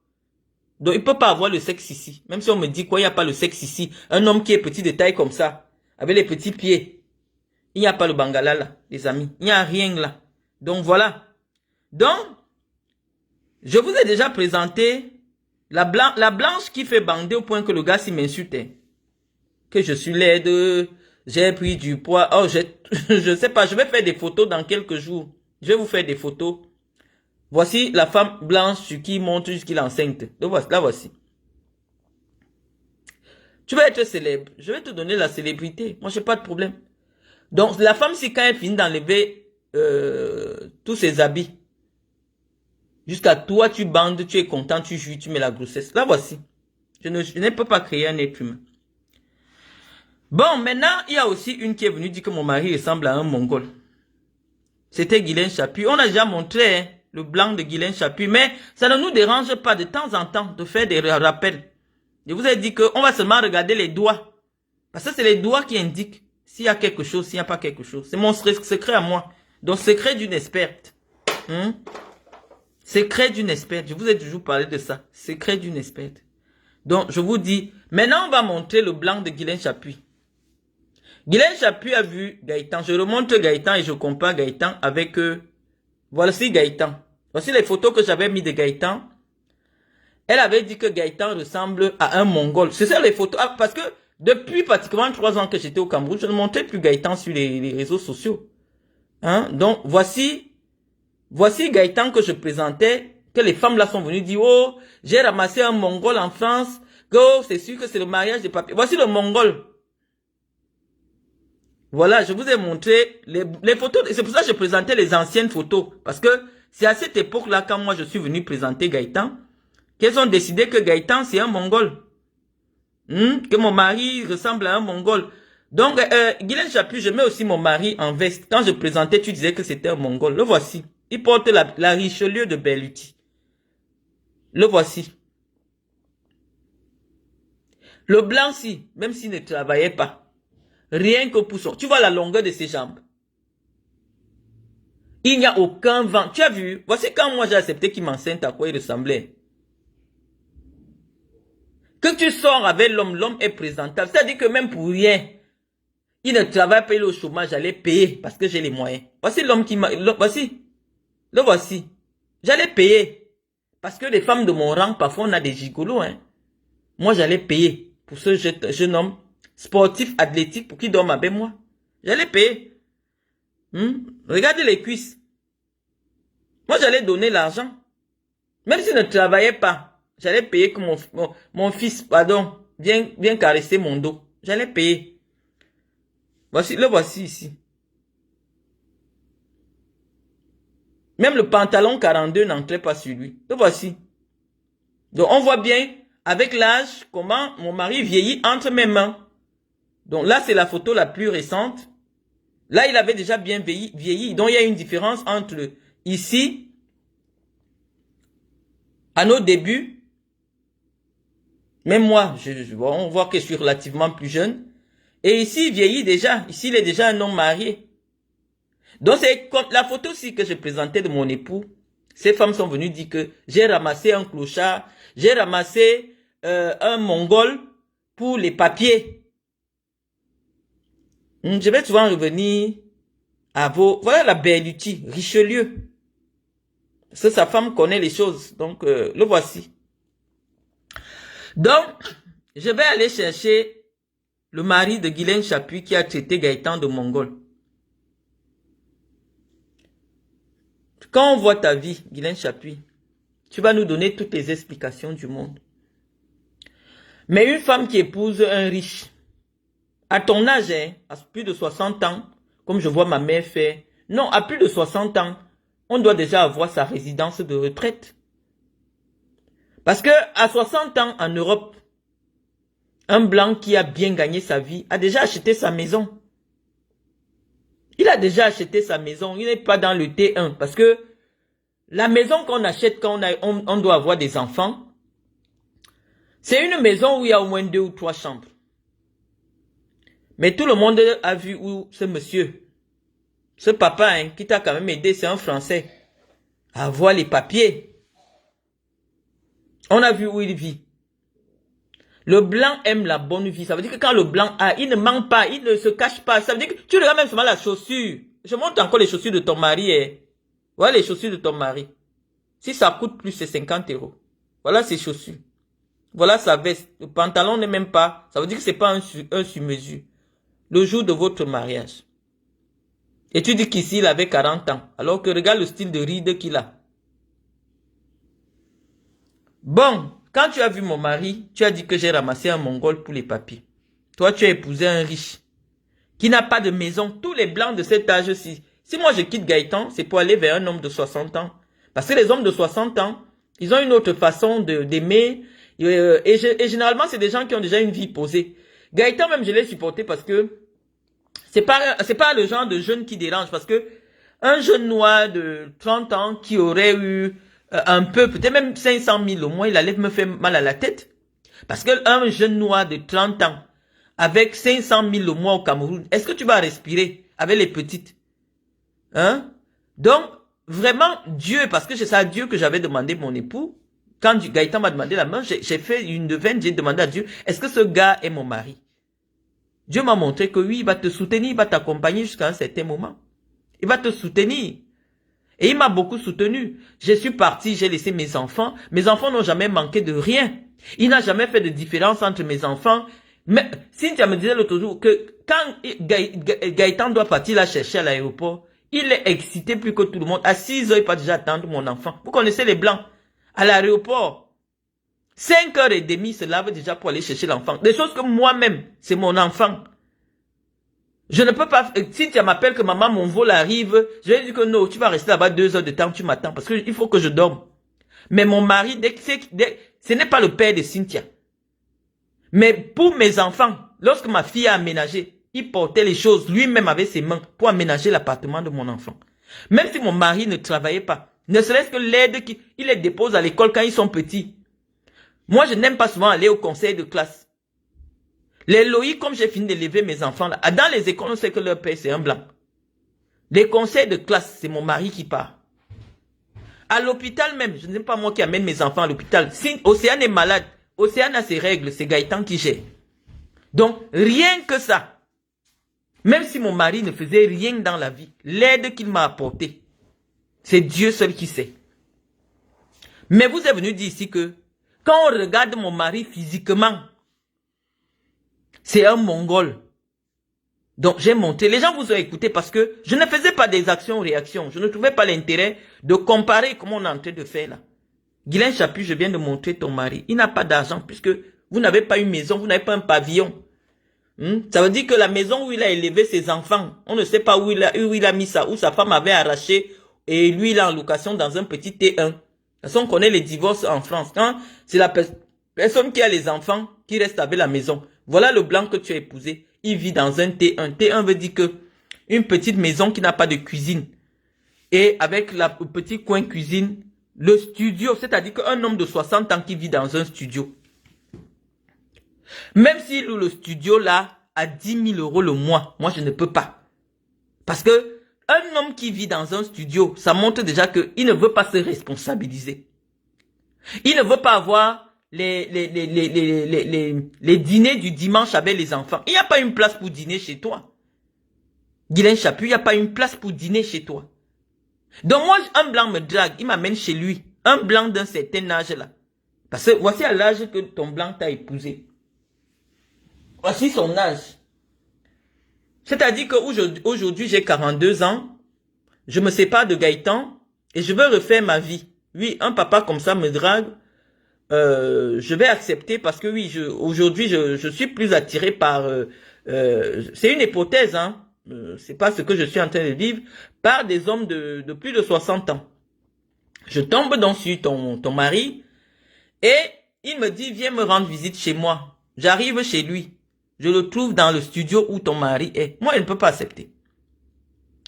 Donc, il ne peut pas avoir le sexe ici. Même si on me dit quoi, il n'y a pas le sexe ici. Un homme qui est petit de taille comme ça, avec les petits pieds. Il n'y a pas le bangala là, les amis. Il n'y a rien là. Donc voilà. Donc, je vous ai déjà présenté la blanche qui fait bander au point que le gars s'y m'insulte. Que je suis laide, j'ai pris du poids. Oh, je sais pas, je vais faire des photos dans quelques jours. Je vais vous faire des photos. Voici la femme blanche sur qui monte jusqu'il est enceinte. Donc la voici. Tu vas être célèbre. Je vais te donner la célébrité. Moi, j'ai pas de problème. Donc, la femme, c'est quand elle finit d'enlever tous ses habits. Jusqu'à toi, tu bandes, tu es content, tu jouis, tu mets la grossesse. La voici. Je ne peux pas créer un être humain. Bon, maintenant, il y a aussi une qui est venue dire que mon mari ressemble à un Mongol. C'était Guylaine Chapuis. On a déjà montré hein, le blanc de Guylaine Chapuis, mais ça ne nous dérange pas de temps en temps de faire des rappels. Je vous ai dit qu'on va seulement regarder les doigts. Parce que c'est les doigts qui indiquent s'il y a quelque chose, s'il n'y a pas quelque chose. C'est mon secret à moi. Donc, secret d'une experte. Secret d'une experte. Je vous ai toujours parlé de ça. Secret d'une experte. Donc, je vous dis, maintenant, on va montrer le blanc de Guylaine Chapuis. Guylaine Chapuis a vu Gaëtan. Je remonte Gaëtan et je compare Gaëtan avec... voici Gaëtan. Voici les photos que j'avais mis de Gaëtan. Elle avait dit que Gaëtan ressemble à un Mongol. C'est ça les photos. Ah, parce que depuis pratiquement 3 ans que j'étais au Cameroun, je ne montrais plus Gaëtan sur les réseaux sociaux. Hein? Donc, voici Gaëtan que je présentais, que les femmes là sont venues dire, oh, j'ai ramassé un Mongol en France, oh, c'est sûr que c'est le mariage des papiers. Voici le Mongol. Voilà, je vous ai montré les photos. C'est pour ça que je présentais les anciennes photos. Parce que c'est à cette époque-là, quand moi je suis venu présenter Gaëtan, qu'elles ont décidé que Gaëtan, c'est un Mongol. Que mon mari ressemble à un Mongol. Donc, Guylaine Chapuis, je mets aussi mon mari en veste. Quand je présentais, tu disais que c'était un Mongol. Le voici. Il porte la Richelieu de Berluti. Le voici. Le blanc-ci, même s'il ne travaillait pas. Rien que pour son... Tu vois la longueur de ses jambes. Il n'y a aucun vent. Tu as vu? Voici quand moi j'ai accepté qu'il m'enseigne à quoi il ressemblait. Que tu sors avec l'homme, l'homme est présentable. C'est-à-dire que même pour rien, il ne travaille pas, il est au chômage, j'allais payer parce que j'ai les moyens. Voici l'homme qui m'a... Voici. Le voici. J'allais payer. Parce que les femmes de mon rang, parfois on a des gigolos. Hein. Moi j'allais payer pour ce jeune homme sportif, athlétique, pour qu'il dorme avec moi. J'allais payer. Regardez les cuisses. Moi j'allais donner l'argent. Même s'il ne travaillait pas, j'allais payer que mon fils, pardon, viens caresser mon dos. J'allais payer. Le voici ici. Même le pantalon 42 n'entrait pas sur lui. Le voici. Donc on voit bien, avec l'âge, comment mon mari vieillit entre mes mains. Donc là, c'est la photo la plus récente. Là, il avait déjà bien vieilli. Donc il y a une différence entre ici, à nos débuts. Même moi, on voit que je suis relativement plus jeune. Et ici, il vieillit déjà. Ici, il est déjà un homme marié. Donc, c'est comme la photo aussi que je présentais de mon époux. Ces femmes sont venues dire que j'ai ramassé un clochard, j'ai ramassé un Mongol pour les papiers. Je vais souvent revenir à vos... Voilà la Berluti, Richelieu. Parce que sa femme connaît les choses. Donc, le voici. Donc, je vais aller chercher le mari de Guylaine Chapuis qui a traité Gaëtan de Mongol. Quand on voit ta vie, Guylaine Chapuis, tu vas nous donner toutes les explications du monde. Mais une femme qui épouse un riche, à ton âge, hein, à plus de 60 ans, comme je vois ma mère faire, non, à plus de 60 ans, on doit déjà avoir sa résidence de retraite. Parce que à 60 ans en Europe, un blanc qui a bien gagné sa vie a déjà acheté sa maison. Il a déjà acheté sa maison, il n'est pas dans le T1. Parce que la maison qu'on achète quand on doit avoir des enfants, c'est une maison où il y a au moins 2 ou 3 chambres. Mais tout le monde a vu où ce monsieur, ce papa hein, qui t'a quand même aidé, c'est un Français, à avoir les papiers. On a vu où il vit. Le blanc aime la bonne vie. Ça veut dire que quand le blanc a, il ne ment pas, il ne se cache pas. Ça veut dire que tu regardes même seulement la chaussure. Je montre encore les chaussures de ton mari. Eh. Voilà les chaussures de ton mari. Si ça coûte plus, c'est 50 euros. Voilà ses chaussures. Voilà sa veste. Le pantalon n'est même pas. Ça veut dire que c'est pas un sur-mesure. Le jour de votre mariage. Et tu dis qu'ici, il avait 40 ans. Alors que regarde le style de ride qu'il a. Bon, quand tu as vu mon mari, tu as dit que j'ai ramassé un Mongol pour les papiers. Toi, tu as épousé un riche qui n'a pas de maison. Tous les blancs de cet âge-ci. Si moi je quitte Gaëtan, c'est pour aller vers un homme de 60 ans. Parce que les hommes de 60 ans, ils ont une autre façon d'aimer. Et généralement, c'est des gens qui ont déjà une vie posée. Gaëtan, même, je l'ai supporté parce que c'est pas le genre de jeune qui dérange. Parce que un jeune noir de 30 ans qui aurait eu un peu, peut-être même 500 000 au moins, il allait me faire mal à la tête. Parce que un jeune noir de 30 ans, avec 500 000 au mois au Cameroun, est-ce que tu vas respirer avec les petites? Hein? Donc, vraiment, Dieu, parce que c'est à Dieu que j'avais demandé mon époux. Quand Gaëtan m'a demandé la main, j'ai fait une devine, j'ai demandé à Dieu, est-ce que ce gars est mon mari? Dieu m'a montré que oui, il va te soutenir, il va t'accompagner jusqu'à un certain moment. Il va te soutenir. Et il m'a beaucoup soutenu. Je suis parti, j'ai laissé mes enfants. Mes enfants n'ont jamais manqué de rien. Il n'a jamais fait de différence entre mes enfants. Mais Cynthia me disait l'autre jour que quand Gaëtan doit partir la chercher à l'aéroport, il est excité plus que tout le monde. À 6 heures, il peut déjà attendre mon enfant. Vous connaissez les blancs. À l'aéroport, 5h30, il se lave déjà pour aller chercher l'enfant. Des choses que moi-même, c'est mon enfant. Je ne peux pas, si tu m'appelles que maman, mon vol arrive, je vais dire que non, tu vas rester là-bas 2 heures de temps, tu m'attends, parce qu'il faut que je dorme. Mais mon mari, ce n'est pas le père de Cynthia. Mais pour mes enfants, lorsque ma fille a aménagé, il portait les choses lui-même avec ses mains pour aménager l'appartement de mon enfant. Même si mon mari ne travaillait pas, ne serait-ce que l'aide qu'il les dépose à l'école quand ils sont petits. Moi, je n'aime pas souvent aller au conseil de classe. Les Loïc, comme j'ai fini d'élever mes enfants là, dans les écoles, on sait que leur père c'est un blanc. Les conseils de classe, c'est mon mari qui part. À l'hôpital même, je n'aime pas moi qui amène mes enfants à l'hôpital. Si Océane est malade, Océane a ses règles, c'est Gaëtan qui gère. Donc, rien que ça. Même si mon mari ne faisait rien dans la vie, l'aide qu'il m'a apportée, c'est Dieu seul qui sait. Mais vous êtes venu dire ici que, quand on regarde mon mari physiquement, c'est un Mongol. Donc, j'ai monté. Les gens vous ont écouté parce que je ne faisais pas des actions-réactions. Je ne trouvais pas l'intérêt de comparer comme on est en train de faire là. Guylaine Chapuis, je viens de montrer ton mari. Il n'a pas d'argent puisque vous n'avez pas une maison, vous n'avez pas un pavillon. Ça veut dire que la maison où il a élevé ses enfants, on ne sait pas où il a mis ça, où sa femme avait arraché et lui il est en location dans un petit T1. De toute façon, on connaît les divorces en France. Quand c'est la personne qui a les enfants qui reste avec la maison. Voilà le blanc que tu as épousé. Il vit dans un T1. T1 veut dire que une petite maison qui n'a pas de cuisine. Et avec le petit coin cuisine, le studio, c'est-à-dire qu'un homme de 60 ans qui vit dans un studio. Même s'il loue le studio là à 10 000 € le mois, moi je ne peux pas. Parce que un homme qui vit dans un studio, ça montre déjà qu'il ne veut pas se responsabiliser. Il ne veut pas avoir les dîners du dimanche avec les enfants. Il n'y a pas une place pour dîner chez toi. Guylaine Chapuis, il n'y a pas une place pour dîner chez toi. Donc moi, un blanc me drague, il m'amène chez lui. Un blanc d'un certain âge là. Parce que voici à l'âge que ton blanc t'a épousé. Voici son âge. C'est-à-dire qu'aujourd'hui, j'ai 42 ans. Je me sépare de Gaëtan et je veux refaire ma vie. Oui, un papa comme ça me drague. Je vais accepter parce que oui, aujourd'hui, je suis plus attiré par... c'est une hypothèse, hein. C'est pas ce que je suis en train de vivre. Par des hommes de plus de 60 ans. Je tombe donc sur ton mari et il me dit, viens me rendre visite chez moi. J'arrive chez lui. Je le trouve dans le studio où ton mari est. Moi, je ne peux pas accepter.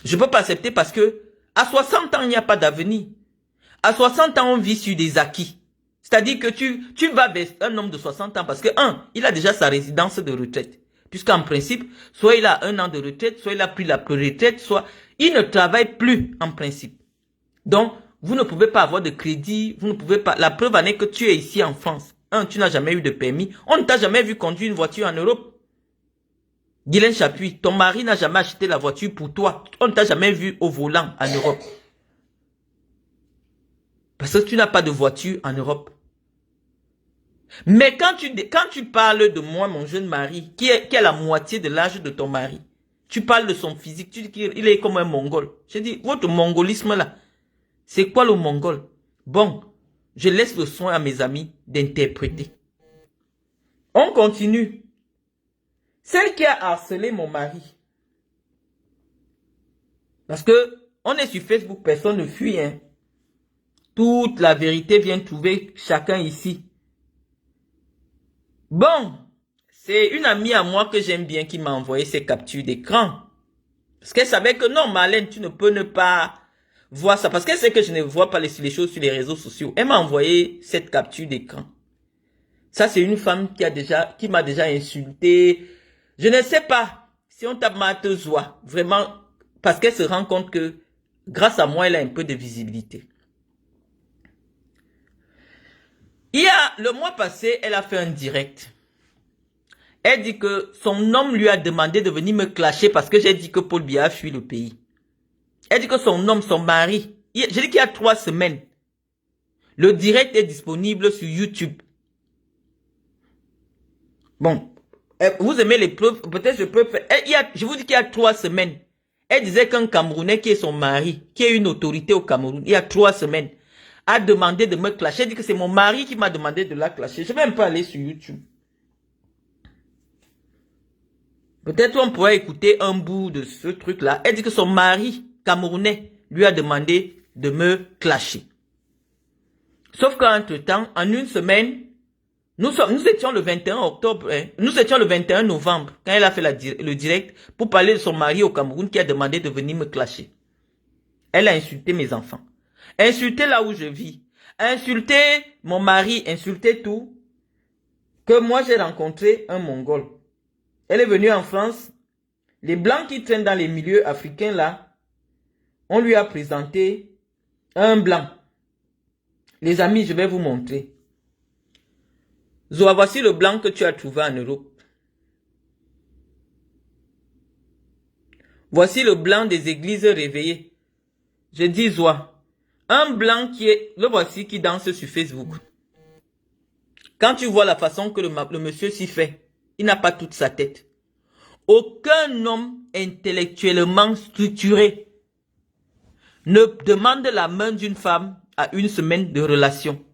Je ne peux pas accepter parce que à 60 ans, il n'y a pas d'avenir. À 60 ans, on vit sur des acquis. C'est-à-dire que tu vas vers un homme de 60 ans parce que, il a déjà sa résidence de retraite. Puisqu'en principe, soit il a 1 an de retraite, soit il a pris la retraite, soit il ne travaille plus en principe. Donc, vous ne pouvez pas avoir de crédit, vous ne pouvez pas... La preuve en est que tu es ici en France. Tu n'as jamais eu de permis. On ne t'a jamais vu conduire une voiture en Europe. Guylaine Chapuis, ton mari n'a jamais acheté la voiture pour toi. On ne t'a jamais vu au volant en Europe. Parce que tu n'as pas de voiture en Europe. Mais quand tu parles de moi, mon jeune mari, qui a la moitié de l'âge de ton mari, tu parles de son physique, tu dis qu'il est comme un mongol. Je dis, votre mongolisme là, c'est quoi le mongol? Bon, je laisse le soin à mes amis d'interpréter. On continue. Celle qui a harcelé mon mari. Parce que on est sur Facebook, personne ne fuit. Hein. Toute la vérité vient trouver chacun ici. Bon, c'est une amie à moi que j'aime bien qui m'a envoyé ses captures d'écran. Parce qu'elle savait que non, Marlène, tu ne peux ne pas voir ça. Parce qu'elle sait que je ne vois pas les choses sur les réseaux sociaux. Elle m'a envoyé cette capture d'écran. Ça, c'est une femme qui m'a déjà insulté. Je ne sais pas si on tape Matezoa, vraiment, parce qu'elle se rend compte que grâce à moi, elle a un peu de visibilité. Le mois passé, elle a fait un direct. Elle dit que son homme lui a demandé de venir me clasher parce que j'ai dit que Paul Biya a fui le pays. Elle dit que son homme, son mari, j'ai dit qu'il y a 3 semaines, le direct est disponible sur YouTube. Bon, vous aimez les preuves, peut-être je peux faire. Je vous dis qu'il y a 3 semaines, elle disait qu'un Camerounais qui est son mari, qui est une autorité au Cameroun, il y a 3 semaines, a demandé de me clasher. Elle dit que c'est mon mari qui m'a demandé de la clasher. Je ne vais même pas aller sur YouTube. Peut-être on pourrait écouter un bout de ce truc-là. Elle dit que son mari camerounais lui a demandé de me clasher. Sauf qu'entre-temps, en une semaine, nous étions le 21 octobre, hein, nous étions le 21 novembre, quand elle a fait le direct pour parler de son mari au Cameroun qui a demandé de venir me clasher. Elle a insulté mes enfants. Insulté là où je vis. Insulté mon mari, insulté tout. Que moi j'ai rencontré un Mongol. Elle est venue en France. Les Blancs qui traînent dans les milieux africains là, on lui a présenté un Blanc. Les amis, je vais vous montrer. Zoa, voici le Blanc que tu as trouvé en Europe. Voici le Blanc des églises réveillées. Je dis Zoa. Un Blanc le voici qui danse sur Facebook. Quand tu vois la façon que le monsieur s'y fait, il n'a pas toute sa tête. Aucun homme intellectuellement structuré ne demande la main d'une femme à une semaine de relation.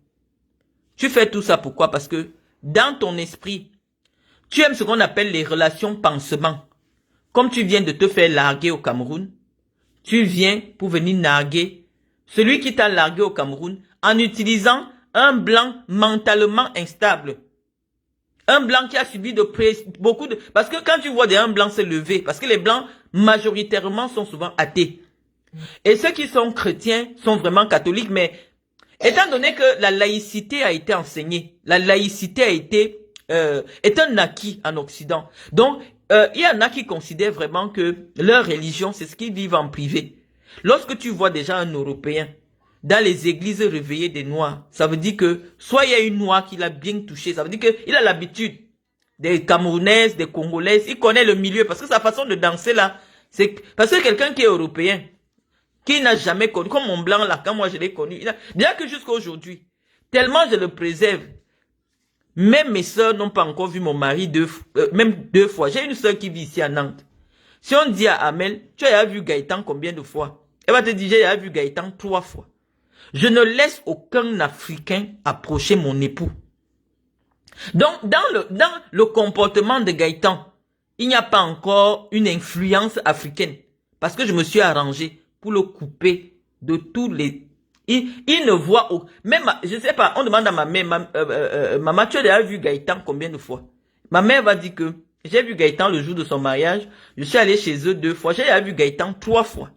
Tu fais tout ça pourquoi? Parce que dans ton esprit, tu aimes ce qu'on appelle les relations pansement. Comme tu viens de te faire larguer au Cameroun, tu viens pour venir narguer celui qui t'a largué au Cameroun en utilisant un Blanc mentalement instable. Un Blanc qui a subi beaucoup de... Parce que quand tu vois un Blanc se lever, parce que les Blancs majoritairement sont souvent athées. Et ceux qui sont chrétiens sont vraiment catholiques, mais étant donné que la laïcité a été enseignée, la laïcité est un acquis en Occident. Donc, il y en a qui considèrent vraiment que leur religion, c'est ce qu'ils vivent en privé. Lorsque tu vois déjà un Européen dans les églises réveillées des Noirs, ça veut dire que soit il y a une Noire qui l'a bien touché, ça veut dire qu'il a l'habitude des Camerounaises, des Congolaises, il connaît le milieu, parce que sa façon de danser là, c'est parce que quelqu'un qui est européen, qui n'a jamais connu, comme mon Blanc là, quand moi je l'ai connu, bien que jusqu'à aujourd'hui, tellement je le préserve, même mes soeurs n'ont pas encore vu mon mari même 2 fois. J'ai une soeur qui vit ici à Nantes. Si on dit à Amel, tu as vu Gaëtan combien de fois? Elle va te dire, j'ai vu Gaëtan 3 fois. Je ne laisse aucun Africain approcher mon époux. Donc, dans le comportement de Gaëtan, il n'y a pas encore une influence africaine. Parce que je me suis arrangé pour le couper de tous les... Il ne voit... Même, je ne sais pas, on demande à ma mère, maman, tu as vu Gaëtan combien de fois? Ma mère va dire que j'ai vu Gaëtan le jour de son mariage. Je suis allé chez eux 2 fois. J'ai vu Gaëtan 3 fois.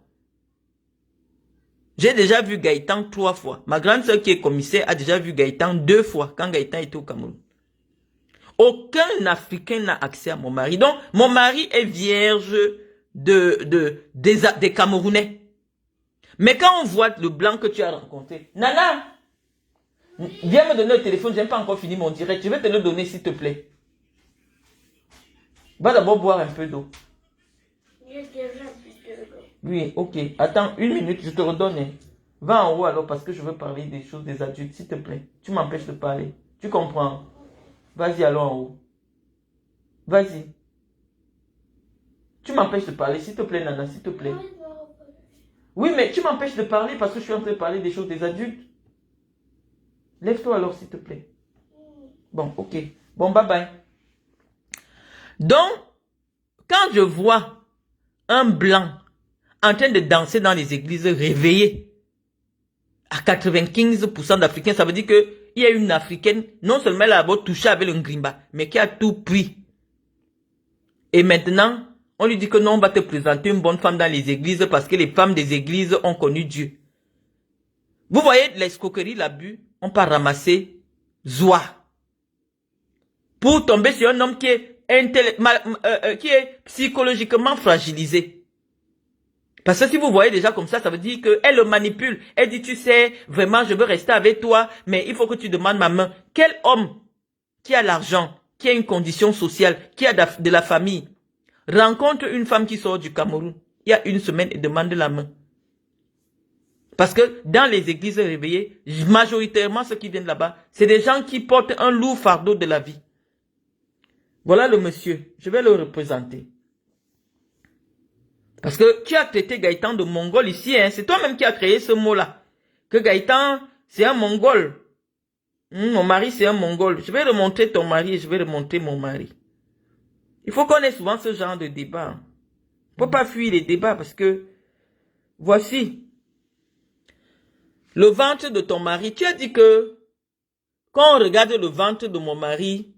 J'ai déjà vu Gaëtan 3 fois. Ma grande soeur qui est commissaire a déjà vu Gaëtan 2 fois quand Gaëtan était au Cameroun. Aucun Africain n'a accès à mon mari. Donc, mon mari est vierge des Camerounais. Mais quand on voit le Blanc que tu as rencontré, Nana, viens me donner le téléphone, je n'ai pas encore fini mon direct. Je vais te le donner s'il te plaît. Va d'abord boire un peu d'eau. Oui, ok. Attends 1 minute, je te redonne. Va en haut alors parce que je veux parler des choses des adultes, s'il te plaît. Tu m'empêches de parler. Tu comprends? Vas-y, allons en haut. Vas-y. Tu m'empêches de parler, s'il te plaît, Nana, s'il te plaît. Oui, mais tu m'empêches de parler parce que je suis en train de parler des choses des adultes. Lève-toi alors, s'il te plaît. Bon, ok. Bon, bye bye. Donc, quand je vois un blanc en train de danser dans les églises réveillées, à 95% d'Africains, ça veut dire qu'il y a une Africaine, non seulement elle a beau toucher avec le ngrimba, mais qui a tout pris. Et maintenant, on lui dit que non, on va te présenter une bonne femme dans les églises parce que les femmes des églises ont connu Dieu. Vous voyez l'escroquerie, l'abus, on peut ramasser Zoua. Pour tomber sur un homme qui est psychologiquement fragilisé. Parce que si vous voyez déjà comme ça veut dire qu'elle le manipule. Elle dit, tu sais, vraiment, je veux rester avec toi, mais il faut que tu demandes ma main. Quel homme qui a l'argent, qui a une condition sociale, qui a de la famille, rencontre une femme qui sort du Cameroun, il y a une semaine et demande la main? Parce que dans les églises réveillées, majoritairement ceux qui viennent là-bas, c'est des gens qui portent un lourd fardeau de la vie. Voilà le monsieur, je vais le représenter. Parce que tu as traité Gaëtan de mongol ici, hein? C'est toi-même qui as créé ce mot-là. Que Gaëtan, c'est un mongol. Mon mari, c'est un mongol. Je vais remontrer ton mari et je vais remontrer mon mari. Il faut qu'on ait souvent ce genre de débat. Il ne faut pas fuir les débats parce que, voici, le ventre de ton mari. Tu as dit que, quand on regarde le ventre de mon mari,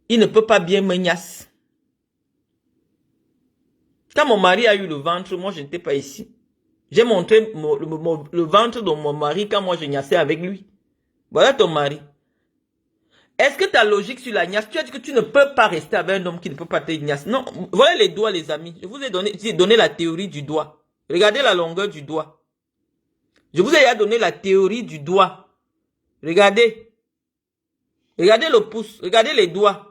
il ne peut pas bien me gnasse. Quand mon mari a eu le ventre, moi je n'étais pas ici. J'ai montré le ventre de mon mari quand moi je gnassais avec lui. Voilà ton mari. Est-ce que ta logique sur la gnasse, tu as dit que tu ne peux pas rester avec un homme qui ne peut pas te gnasse? Non, voilà les doigts les amis. Je vous ai donné la théorie du doigt. Regardez la longueur du doigt. Je vous ai donné la théorie du doigt. Regardez. Regardez le pouce. Regardez les doigts.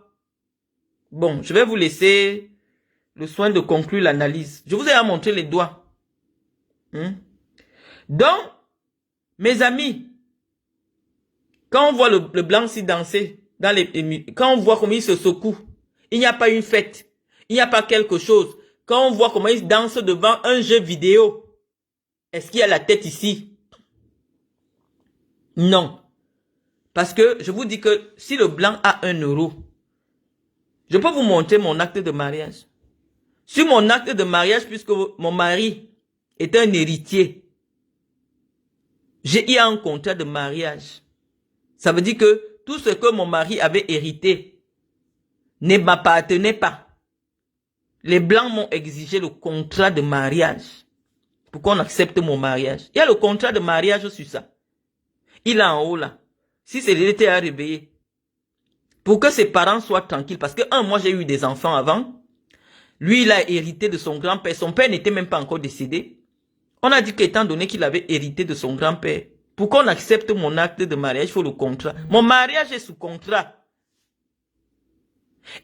Bon, je vais vous laisser le soin de conclure l'analyse. Je vous ai montré les doigts. Donc, mes amis, quand on voit le blanc s'y danser, quand on voit comment il se secoue, il n'y a pas une fête, il n'y a pas quelque chose. Quand on voit comment il danse devant un jeu vidéo, est-ce qu'il y a la tête ici? Non. Parce que je vous dis que si le blanc a 1 euro, je peux vous montrer mon acte de mariage. Sur mon acte de mariage, puisque mon mari est un héritier, il y a un contrat de mariage. Ça veut dire que tout ce que mon mari avait hérité ne m'appartenait pas. Les Blancs m'ont exigé le contrat de mariage pour qu'on accepte mon mariage. Il y a le contrat de mariage sur ça. Il est en haut là. Si c'est l'été à réveiller, pour que ses parents soient tranquilles, parce que moi j'ai eu des enfants avant. Lui, il a hérité de son grand-père. Son père n'était même pas encore décédé. On a dit qu'étant donné qu'il avait hérité de son grand-père, pour qu'on accepte mon acte de mariage, il faut le contrat. Mon mariage est sous contrat.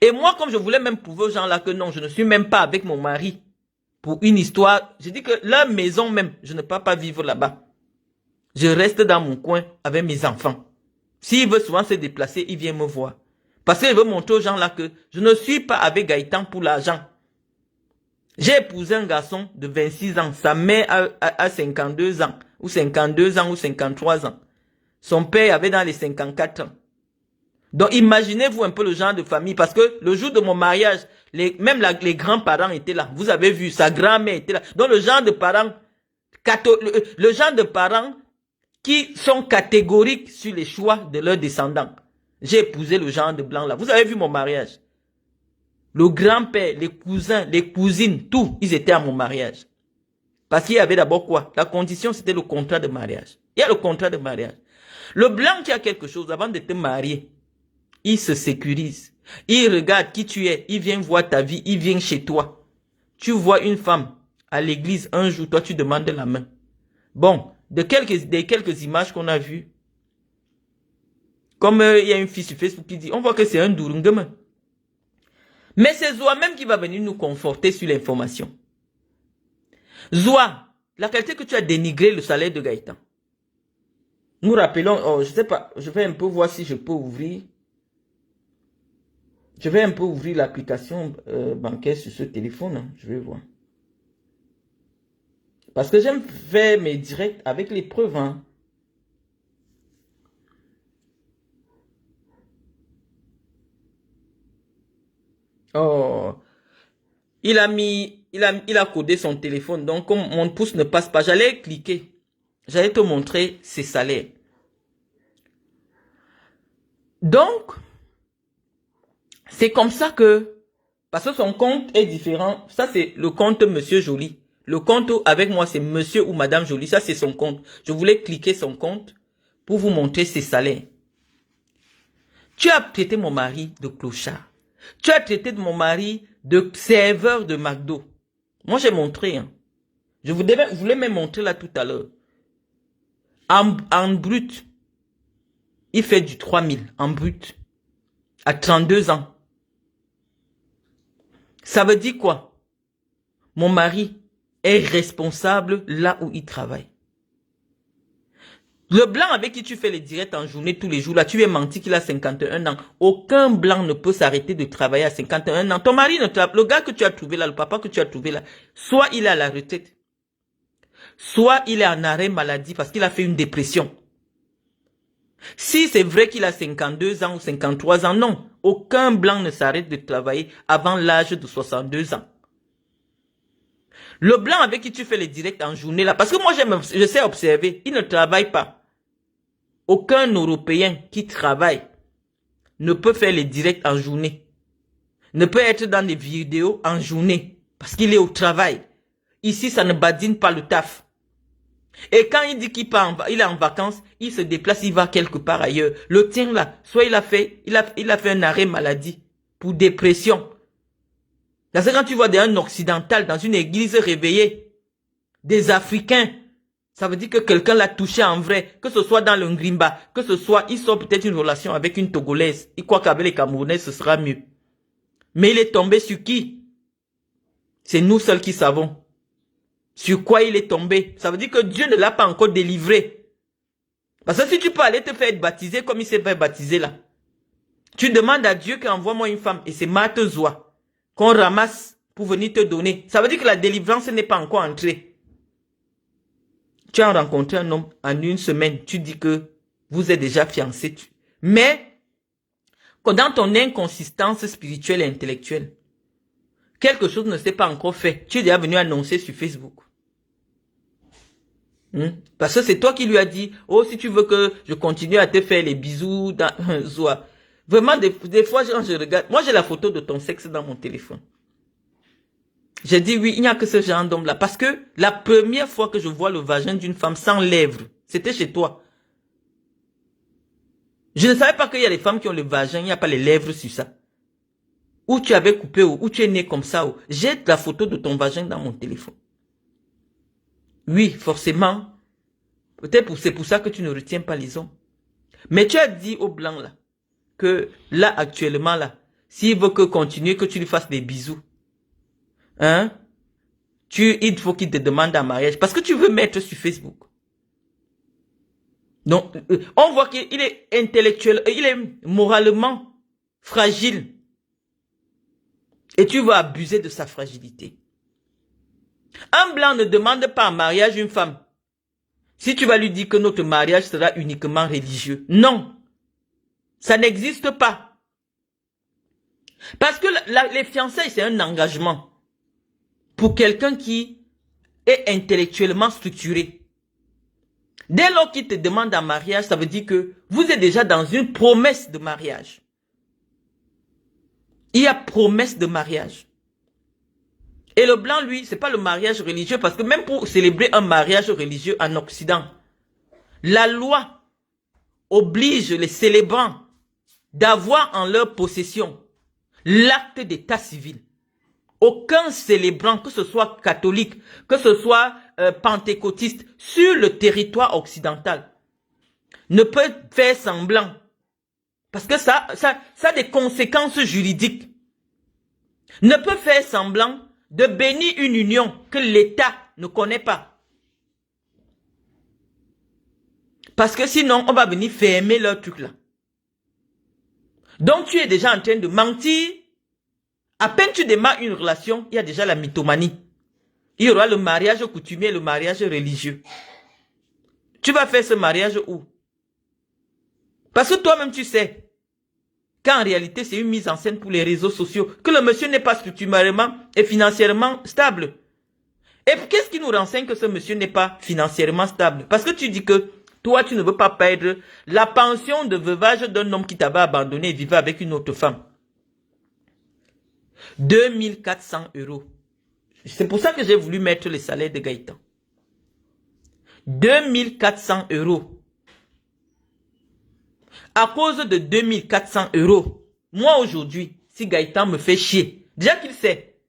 Et moi, comme je voulais même prouver aux gens là que non, je ne suis même pas avec mon mari pour une histoire, j'ai dit que leur maison même, je ne peux pas vivre là-bas. Je reste dans mon coin avec mes enfants. S'il veut souvent se déplacer, il vient me voir. Parce qu'il veut montrer aux gens là que je ne suis pas avec Gaëtan pour l'argent. J'ai épousé un garçon de 26 ans. Sa mère a 52 ans. Ou 52 ans ou 53 ans. Son père avait dans les 54 ans. Donc imaginez-vous un peu le genre de famille. Parce que le jour de mon mariage, même les grands-parents étaient là. Vous avez vu, sa grand-mère était là. Donc le genre de parents, le genre de parents qui sont catégoriques sur les choix de leurs descendants. J'ai épousé le genre de blanc là. Vous avez vu mon mariage. Le grand-père, les cousins, les cousines, tout, ils étaient à mon mariage. Parce qu'il y avait d'abord quoi? La condition, c'était le contrat de mariage. Il y a le contrat de mariage. Le blanc qui a quelque chose, avant de te marier, il se sécurise. Il regarde qui tu es. Il vient voir ta vie. Il vient chez toi. Tu vois une femme à l'église un jour, toi tu demandes la main. Bon, des quelques images qu'on a vues, comme il y a une fille sur Facebook qui dit, on voit que c'est un Dourungama. Mais c'est Zoua même qui va venir nous conforter sur l'information. Zoua, La qualité que tu as dénigré le salaire de Gaëtan. Nous rappelons, oh, je sais pas, je vais un peu voir si je peux ouvrir. Je vais un peu ouvrir l'application bancaire sur ce téléphone. Hein, je vais voir. Parce que j'aime faire mes directs avec les preuves. Hein. Oh, il a codé son téléphone. Donc, comme mon pouce ne passe pas, j'allais cliquer. J'allais te montrer ses salaires. Donc, c'est comme ça que, parce que son compte est différent. Ça, c'est le compte Monsieur Joly. Le compte avec moi, c'est Monsieur ou Madame Joly. Ça, c'est son compte. Je voulais cliquer son compte pour vous montrer ses salaires. Tu as traité mon mari de clochard. Tu as traité de mon mari de serveur de McDo. Moi, j'ai montré. Hein. Je voulais même montrer là tout à l'heure. En brut, il fait du 3000 en brut. À 32 ans. Ça veut dire quoi? Mon mari est responsable là où il travaille. Le blanc avec qui tu fais les directs en journée tous les jours, là, tu lui as menti qu'il a 51 ans. Aucun blanc ne peut s'arrêter de travailler à 51 ans. Ton mari ne travaille. Le gars que tu as trouvé là, le papa que tu as trouvé là, soit il est à la retraite, soit il est en arrêt maladie parce qu'il a fait une dépression. Si c'est vrai qu'il a 52 ans ou 53 ans, non. Aucun blanc ne s'arrête de travailler avant l'âge de 62 ans. Le blanc avec qui tu fais les directs en journée là, parce que moi je sais observer, il ne travaille pas. Aucun Européen qui travaille ne peut faire les directs en journée. Ne peut être dans des vidéos en journée parce qu'il est au travail. Ici, ça ne badine pas le taf. Et quand il dit qu'il est en vacances, il se déplace, il va quelque part ailleurs. Le tien là, soit il a fait un arrêt maladie pour dépression. Parce que quand tu vois un occidental dans une église réveillée, des Africains, ça veut dire que quelqu'un l'a touché en vrai, que ce soit dans le Ngrimba, que ce soit, il sort peut-être une relation avec une Togolaise. Il croit qu'avec les Camerounais, ce sera mieux. Mais il est tombé sur qui? C'est nous seuls qui savons. Sur quoi il est tombé? Ça veut dire que Dieu ne l'a pas encore délivré. Parce que si tu peux aller te faire baptiser comme il s'est fait baptiser là, tu demandes à Dieu qu'il envoie-moi une femme, et c'est Marthe Zoua, qu'on ramasse pour venir te donner. Ça veut dire que la délivrance n'est pas encore entrée. Tu as rencontré un homme en une semaine, tu dis que vous êtes déjà fiancés. Mais, dans ton inconsistance spirituelle et intellectuelle, quelque chose ne s'est pas encore fait. Tu es déjà venu annoncer sur Facebook. Parce que c'est toi qui lui as dit, oh, si tu veux que je continue à te faire les bisous dans Zoa. Vraiment, des fois, je regarde. Moi, j'ai la photo de ton sexe dans mon téléphone. J'ai dit oui, il n'y a que ce genre d'homme-là. Parce que la première fois que je vois le vagin d'une femme sans lèvres, c'était chez toi. Je ne savais pas qu'il y a des femmes qui ont le vagin, il n'y a pas les lèvres sur ça. Ou tu avais coupé, ou tu es né comme ça. J'ai la photo de ton vagin dans mon téléphone. Oui, forcément. Peut-être c'est pour ça que tu ne retiens pas les hommes. Mais tu as dit aux blancs là, que là, actuellement là, s'il veut que continuer, que tu lui fasses des bisous. Hein? Il faut qu'il te demande en mariage. Parce que tu veux mettre sur Facebook. Donc, on voit qu'il est intellectuel, il est moralement fragile. Et tu veux abuser de sa fragilité. Un blanc ne demande pas en mariage une femme. Si tu vas lui dire que notre mariage sera uniquement religieux. Non. Ça n'existe pas. Parce que les fiançailles, c'est un engagement. Pour quelqu'un qui est intellectuellement structuré. Dès lors qu'il te demande en mariage, ça veut dire que vous êtes déjà dans une promesse de mariage. Il y a promesse de mariage. Et le blanc, lui, c'est pas le mariage religieux, parce que même pour célébrer un mariage religieux en Occident, la loi oblige les célébrants d'avoir en leur possession l'acte d'état civil. Aucun célébrant, que ce soit catholique, que ce soit pentecôtiste, sur le territoire occidental, ne peut faire semblant. Parce que ça a des conséquences juridiques. Ne peut faire semblant de bénir une union que l'État ne connaît pas. Parce que sinon, on va venir fermer leur truc là. Donc, tu es déjà en train de mentir. À peine tu démarres une relation, il y a déjà la mythomanie. Il y aura le mariage coutumier et le mariage religieux. Tu vas faire ce mariage où? Parce que toi-même, tu sais qu'en réalité, c'est une mise en scène pour les réseaux sociaux, que le monsieur n'est pas structurellement et financièrement stable. Et qu'est-ce qui nous renseigne que ce monsieur n'est pas financièrement stable? Parce que tu dis que toi, tu ne veux pas perdre la pension de veuvage d'un homme qui t'avait abandonné et vivait avec une autre femme. 2400 €. C'est pour ça que j'ai voulu mettre le salaire de Gaëtan. 2400 €. À cause de 2400 €, moi aujourd'hui, si Gaëtan me fait chier, déjà qu'il sait,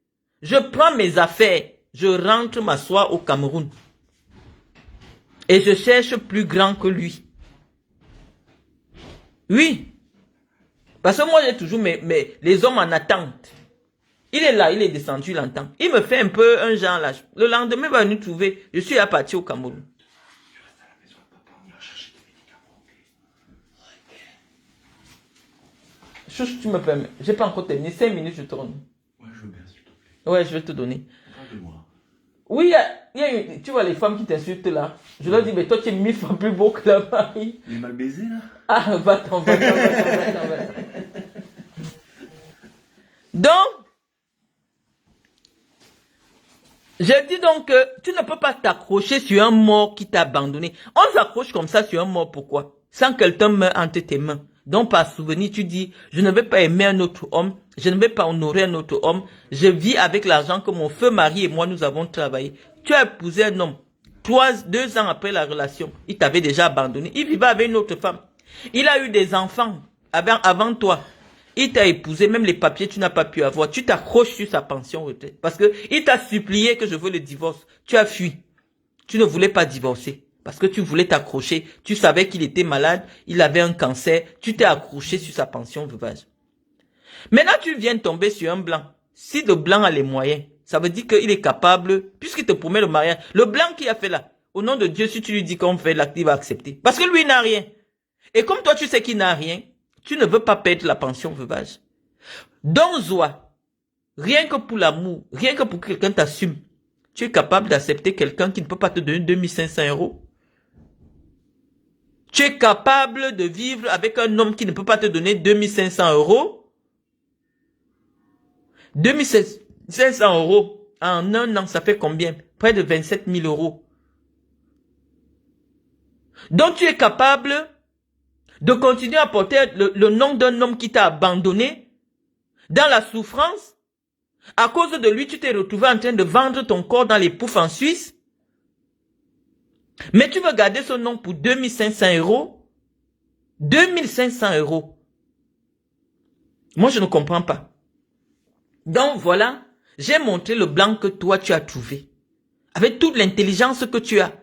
je prends mes affaires, je rentre m'asseoir au Cameroun. Et je cherche plus grand que lui. Oui. Parce que moi, j'ai toujours les hommes en attente. Il est là, il est descendu, il l'entend. Il me fait un peu un genre là. Le lendemain, il va nous trouver. Je suis à partir au Cameroun. Chouch, tu me permets. J'ai pas encore terminé. 5 minutes, je tourne. Ouais, je veux bien, s'il te plaît. Ouais, je vais te donner. Parle de moi. Oui, tu vois les femmes qui t'insultent là. Je leur dis, mais toi, tu es 1000 fois plus beau que la Marie. Il est mal baisé, là? Ah, va-t'en. Donc, je dis donc que tu ne peux pas t'accrocher sur un mort qui t'a abandonné. On s'accroche comme ça sur un mort, pourquoi? Sans quelqu'un meurt entre tes mains. Donc, par souvenir, tu dis, je ne vais pas aimer un autre homme, je ne vais pas honorer un autre homme, je vis avec l'argent que mon feu mari et moi, nous avons travaillé. Tu as épousé un homme, 2 ans après la relation, il t'avait déjà abandonné, il vivait avec une autre femme. Il a eu des enfants avant toi. Il t'a épousé, même les papiers, tu n'as pas pu avoir. Tu t'accroches sur sa pension retraite. Parce que il t'a supplié que je veux le divorce. Tu as fui. Tu ne voulais pas divorcer. Parce que tu voulais t'accrocher. Tu savais qu'il était malade. Il avait un cancer. Tu t'es accroché sur sa pension veuvage. Maintenant, tu viens tomber sur un blanc. Si le blanc a les moyens, ça veut dire qu'il est capable, puisqu'il te promet le mariage. Le blanc qui a fait là, au nom de Dieu, si tu lui dis qu'on fait l'acte, il va accepter. Parce que lui, il n'a rien. Et comme toi, tu sais qu'il n'a rien, tu ne veux pas perdre la pension veuvage. Donc, Zoa, rien que pour l'amour, rien que pour que quelqu'un t'assume, tu es capable d'accepter quelqu'un qui ne peut pas te donner 2500 €. Tu es capable de vivre avec un homme qui ne peut pas te donner 2500 €. 2500 € en un an, ça fait combien? Près de 27 000 €. Donc, tu es capable de continuer à porter le nom d'un homme qui t'a abandonné dans la souffrance. À cause de lui, tu t'es retrouvé en train de vendre ton corps dans les poufs en Suisse. Mais tu veux garder ce nom pour 2500 €. 2500 €. Moi, je ne comprends pas. Donc, voilà, j'ai montré le blanc que toi, tu as trouvé. Avec toute l'intelligence que tu as.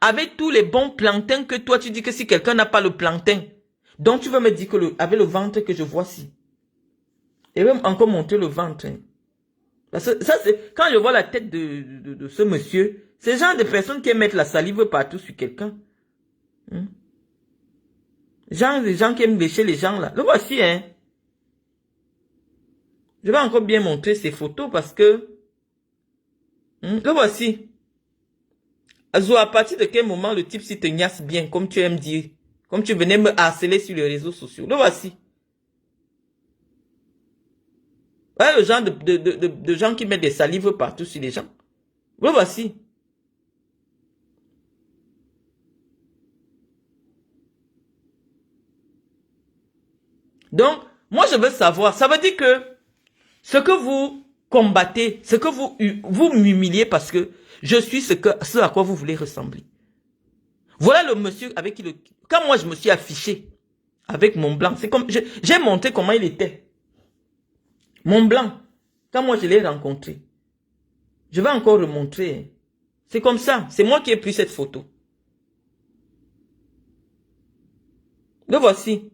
Avec tous les bons plantains que toi, tu dis que si quelqu'un n'a pas le plantain, donc tu veux me dire que avec le ventre que je vois ci. Et même encore montrer le ventre. Hein. Parce que ça, c'est quand je vois la tête de ce monsieur, c'est le genre de personnes qui aiment mettre la salive partout sur quelqu'un. Hein? Les gens qui aiment lécher les gens là. Le voici, hein. Je vais encore bien montrer ces photos parce que... le voici. À partir de quel moment le type s'y te niasse bien, comme tu aimes dire, comme tu venais me harceler sur les réseaux sociaux. Le voici. Ouais, le genre de gens qui mettent des salives partout sur les gens. Le voici. Donc, moi je veux savoir, ça veut dire que ce que vous combattez, ce que vous m'humiliez parce que je suis ce à quoi vous voulez ressembler. Voilà le monsieur avec qui quand moi je me suis affiché avec mon blanc, c'est comme j'ai montré comment il était. Mon blanc, quand moi je l'ai rencontré, je vais encore remontrer. C'est comme ça, c'est moi qui ai pris cette photo. Le voici.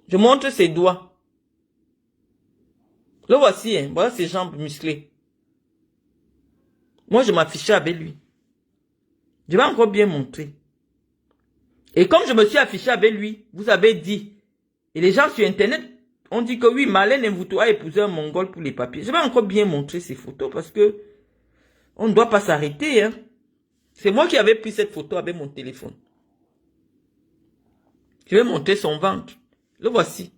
Je montre ses doigts. Le voici, hein. Voilà ses jambes musclées. Moi, je m'affichais avec lui. Je vais encore bien montrer. Et comme je me suis affiché avec lui, vous avez dit, et les gens sur Internet ont dit que oui, Marlène Mvuto a épousé un Mongol pour les papiers. Je vais encore bien montrer ces photos parce que on ne doit pas s'arrêter. Hein. C'est moi qui avais pris cette photo avec mon téléphone. Je vais montrer son ventre. Le voici.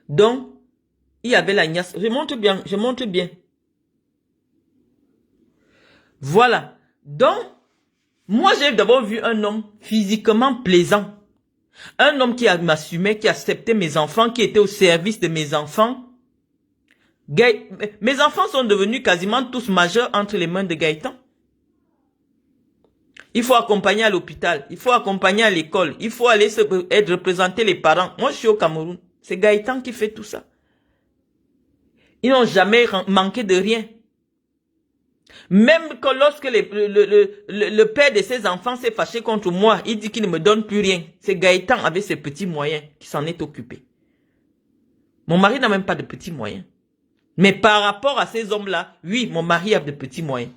Donc, il y avait la niasse. Je montre bien, je montre bien. Voilà. Donc, moi j'ai d'abord vu un homme physiquement plaisant. Un homme qui m'assumait, qui acceptait mes enfants, qui était au service de mes enfants. Mes enfants sont devenus quasiment tous majeurs entre les mains de Gaëtan. Il faut accompagner à l'hôpital, il faut accompagner à l'école, il faut aller représenter les parents. Moi, je suis au Cameroun. C'est Gaëtan qui fait tout ça. Ils n'ont jamais manqué de rien. Même que lorsque le père de ses enfants s'est fâché contre moi, il dit qu'il ne me donne plus rien. C'est Gaëtan avec ses petits moyens qui s'en est occupé. Mon mari n'a même pas de petits moyens. Mais par rapport à ces hommes-là, oui, mon mari a de petits moyens.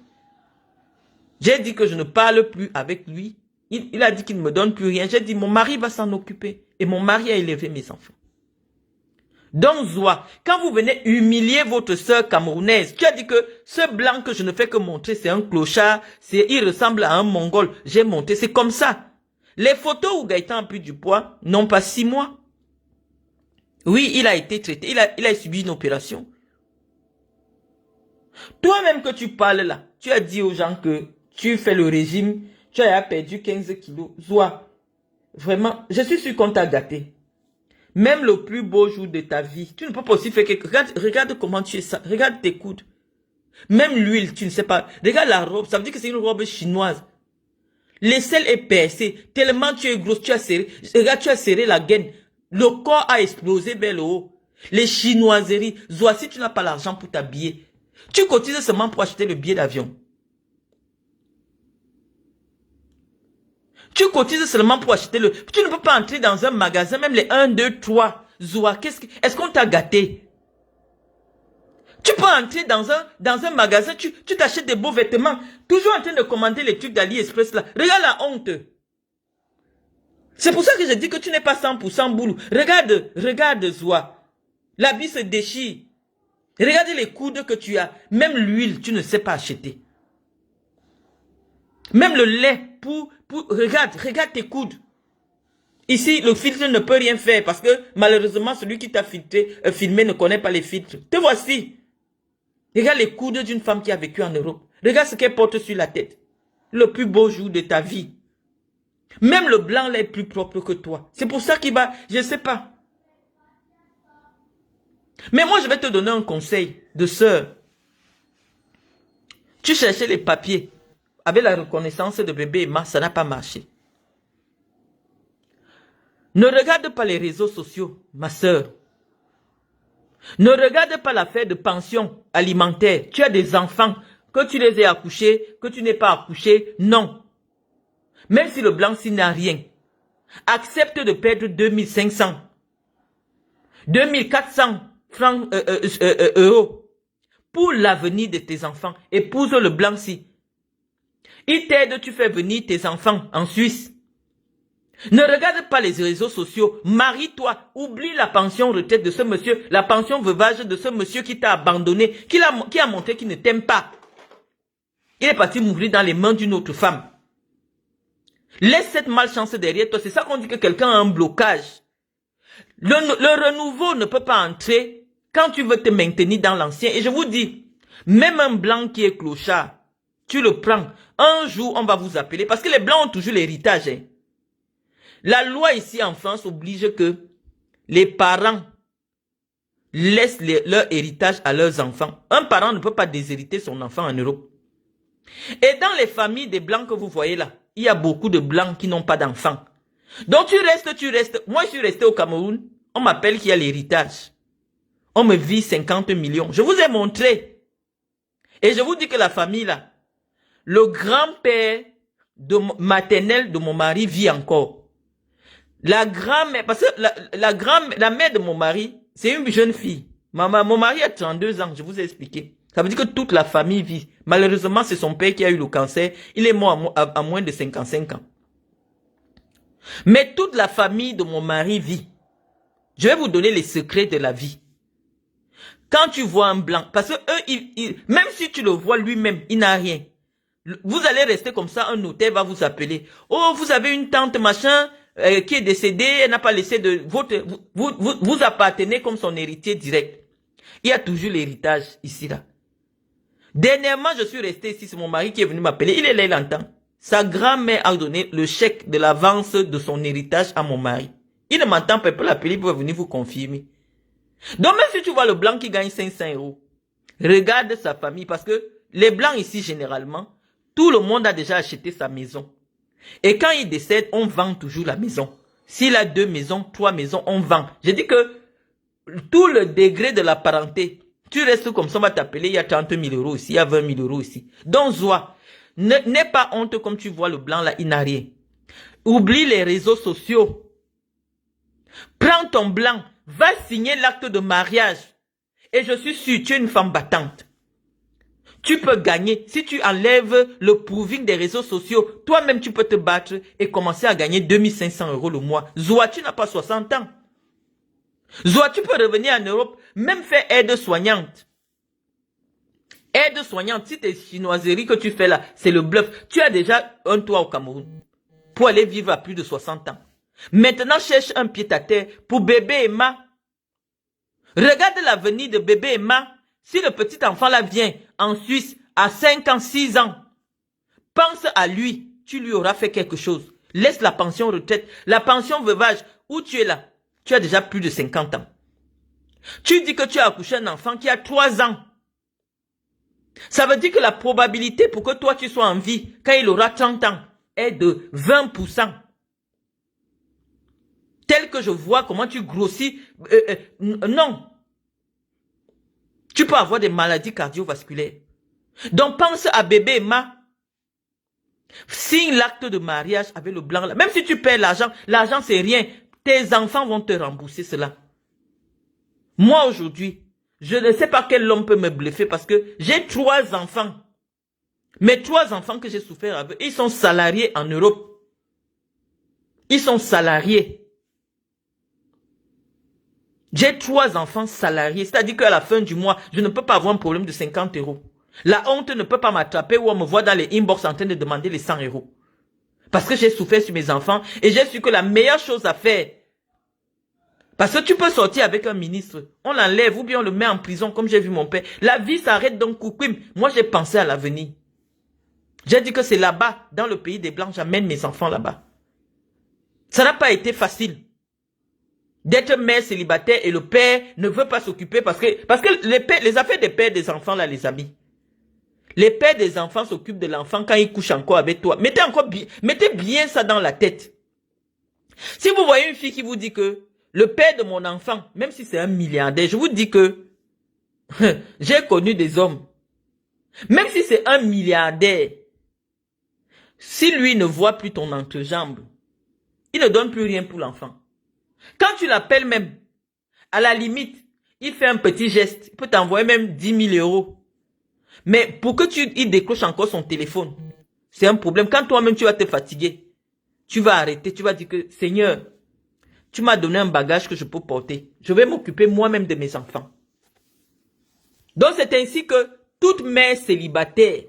J'ai dit que je ne parle plus avec lui. Il a dit qu'il ne me donne plus rien. J'ai dit, mon mari va s'en occuper. Et mon mari a élevé mes enfants. Donc, Zoua, quand vous venez humilier votre sœur camerounaise, tu as dit que ce blanc que je ne fais que montrer, c'est un clochard, il ressemble à un Mongol. J'ai monté, c'est comme ça. Les photos où Gaëtan a pris du poids n'ont pas 6 mois. Oui, il a été traité, il a subi une opération. Toi-même que tu parles là, tu as dit aux gens que tu fais le régime, tu as perdu 15 kilos. Zoua, vraiment, je suis sûr qu'on t'a gâté. Même le plus beau jour de ta vie, tu ne peux pas aussi faire quelque chose. Regarde comment tu es ça. Regarde tes coudes. Même l'huile, tu ne sais pas. Regarde la robe, ça veut dire que c'est une robe chinoise. L'aisselle est percée. Tellement tu es grosse, tu as serré. Regarde, tu as serré la gaine. Le corps a explosé vers le haut. Les chinoiseries. Zoua, si tu n'as pas l'argent pour t'habiller, tu cotises seulement pour acheter le billet d'avion. Tu cotises seulement pour acheter le... Tu ne peux pas entrer dans un magasin, même les 1, 2, 3. Zoua, est-ce qu'on t'a gâté? Tu peux entrer dans un magasin, tu t'achètes des beaux vêtements. Toujours en train de commander les trucs d'AliExpress là. Regarde la honte. C'est pour ça que je dis que tu n'es pas 100% boulot. Regarde Zoua. L'habit se déchire. Regarde les coudes que tu as. Même l'huile, tu ne sais pas acheter. Même le lait regarde tes coudes. Ici, le filtre ne peut rien faire parce que malheureusement, celui qui t'a filmé ne connaît pas les filtres. Te voici. Regarde les coudes d'une femme qui a vécu en Europe. Regarde ce qu'elle porte sur la tête. Le plus beau jour de ta vie. Même le blanc là est plus propre que toi. C'est pour ça qu'il va, je ne sais pas. Mais moi, je vais te donner un conseil de sœur. Tu cherchais les papiers. Avec la reconnaissance de bébé Emma, ça n'a pas marché. Ne regarde pas les réseaux sociaux, ma sœur. Ne regarde pas l'affaire de pension alimentaire. Tu as des enfants, que tu les aies accouchés, que tu n'aies pas accouchés, non. Même si le blanc n'a rien, accepte de perdre 2500, 2400 francs, euros pour l'avenir de tes enfants. Épouse le blanc-ci. Il t'aide, tu fais venir tes enfants en Suisse. Ne regarde pas les réseaux sociaux. Marie-toi. Oublie la pension retraite de ce monsieur, la pension veuvage de ce monsieur qui t'a abandonné, qui a montré qu'il ne t'aime pas. Il est parti mourir dans les mains d'une autre femme. Laisse cette malchance derrière toi. C'est ça qu'on dit que quelqu'un a un blocage. Le renouveau ne peut pas entrer quand tu veux te maintenir dans l'ancien. Et je vous dis, même un blanc qui est clochard, tu le prends. Un jour, on va vous appeler. Parce que les blancs ont toujours l'héritage. Hein. La loi ici en France oblige que les parents laissent leur héritage à leurs enfants. Un parent ne peut pas déshériter son enfant en Europe. Et dans les familles des blancs que vous voyez là, il y a beaucoup de blancs qui n'ont pas d'enfants. Donc tu restes. Moi, je suis resté au Cameroun. On m'appelle qu'il y a l'héritage. On me vit 50 millions. Je vous ai montré. Et je vous dis que la famille là, le grand-père maternel de mon mari vit encore. La grand-mère, parce que la mère de mon mari, c'est une jeune fille. Mon mari a 32 ans, je vous ai expliqué. Ça veut dire que toute la famille vit. Malheureusement, c'est son père qui a eu le cancer. Il est mort à moins de 55 ans. Mais toute la famille de mon mari vit. Je vais vous donner les secrets de la vie. Quand tu vois un blanc, parce que eux, même si tu le vois lui-même, il n'a rien. Vous allez rester comme ça, un notaire va vous appeler. Oh, vous avez une tante machin qui est décédée, elle n'a pas laissé de... Vous appartenez comme son héritier direct. Il y a toujours l'héritage ici, là. Dernièrement, je suis resté ici, c'est mon mari qui est venu m'appeler. Il est là, il entend. Sa grand-mère a donné le chèque de l'avance de son héritage à mon mari. Il ne m'entend pas, il peut l'appeler, il peut venir vous confirmer. Donc même si tu vois le blanc qui gagne 500 €, regarde sa famille, parce que les blancs ici, généralement, tout le monde a déjà acheté sa maison. Et quand il décède, on vend toujours la maison. S'il a 2 maisons, 3 maisons, on vend. Je dis que tout le degré de la parenté, tu restes comme ça, on va t'appeler, il y a 30 000 € ici, il y a 20 000 € ici. Donc, Zoa, n'aie pas honte comme tu vois le blanc là, il n'a rien. Oublie les réseaux sociaux. Prends ton blanc, va signer l'acte de mariage. Et je suis sûr, tu es une femme battante. Tu peux gagner. Si tu enlèves le proving des réseaux sociaux, toi-même tu peux te battre et commencer à gagner 2500 € le mois. Zoa, tu n'as pas 60 ans. Zoa, tu peux revenir en Europe, même faire aide soignante. Aide soignante, si tes chinoiseries que tu fais là, c'est le bluff. Tu as déjà un toit au Cameroun pour aller vivre à plus de 60 ans. Maintenant, cherche un pied-à-terre pour bébé Emma. Regarde l'avenir de bébé Emma. Si le petit enfant là vient en Suisse à 5 ans, 6 ans, pense à lui, tu lui auras fait quelque chose. Laisse la pension retraite, la pension veuvage, où tu es là, tu as déjà plus de 50 ans. Tu dis que tu as accouché un enfant qui a 3 ans. Ça veut dire que la probabilité pour que toi tu sois en vie quand il aura 30 ans est de 20%. Tel que je vois comment tu grossis. Non. Tu peux avoir des maladies cardiovasculaires. Donc pense à bébé Emma. Signe l'acte de mariage avec le blanc là. Même si tu perds l'argent c'est rien. Tes enfants vont te rembourser cela. Moi aujourd'hui, je ne sais pas quel homme peut me bluffer parce que j'ai 3 enfants. Mes 3 enfants que j'ai souffert avec, ils sont salariés en Europe. Ils sont salariés. J'ai 3 enfants salariés. C'est-à-dire qu'à la fin du mois, je ne peux pas avoir un problème de 50 €. La honte ne peut pas m'attraper ou on me voit dans les inbox en train de demander les 100 €. Parce que j'ai souffert sur mes enfants et j'ai su que la meilleure chose à faire, parce que tu peux sortir avec un ministre, on l'enlève ou bien on le met en prison comme j'ai vu mon père. La vie s'arrête donc coucouim. Moi j'ai pensé à l'avenir. J'ai dit que c'est là-bas, dans le pays des Blancs, j'amène mes enfants là-bas. Ça n'a pas été facile d'être mère célibataire et le père ne veut pas s'occuper parce que les affaires des pères des enfants là, les amis. Les pères des enfants s'occupent de l'enfant quand il couche encore avec toi. Mettez bien ça dans la tête. Si vous voyez une fille qui vous dit que le père de mon enfant, même si c'est un milliardaire, je vous dis que j'ai connu des hommes. Même si c'est un milliardaire, si lui ne voit plus ton entrejambe, il ne donne plus rien pour l'enfant. Quand tu l'appelles même, à la limite, il fait un petit geste, il peut t'envoyer même 10 000 €. Mais pour que il décroche encore son téléphone, c'est un problème. Quand toi-même tu vas te fatiguer, tu vas arrêter, tu vas dire que Seigneur, tu m'as donné un bagage que je peux porter. Je vais m'occuper moi-même de mes enfants. Donc c'est ainsi que toute mère célibataire,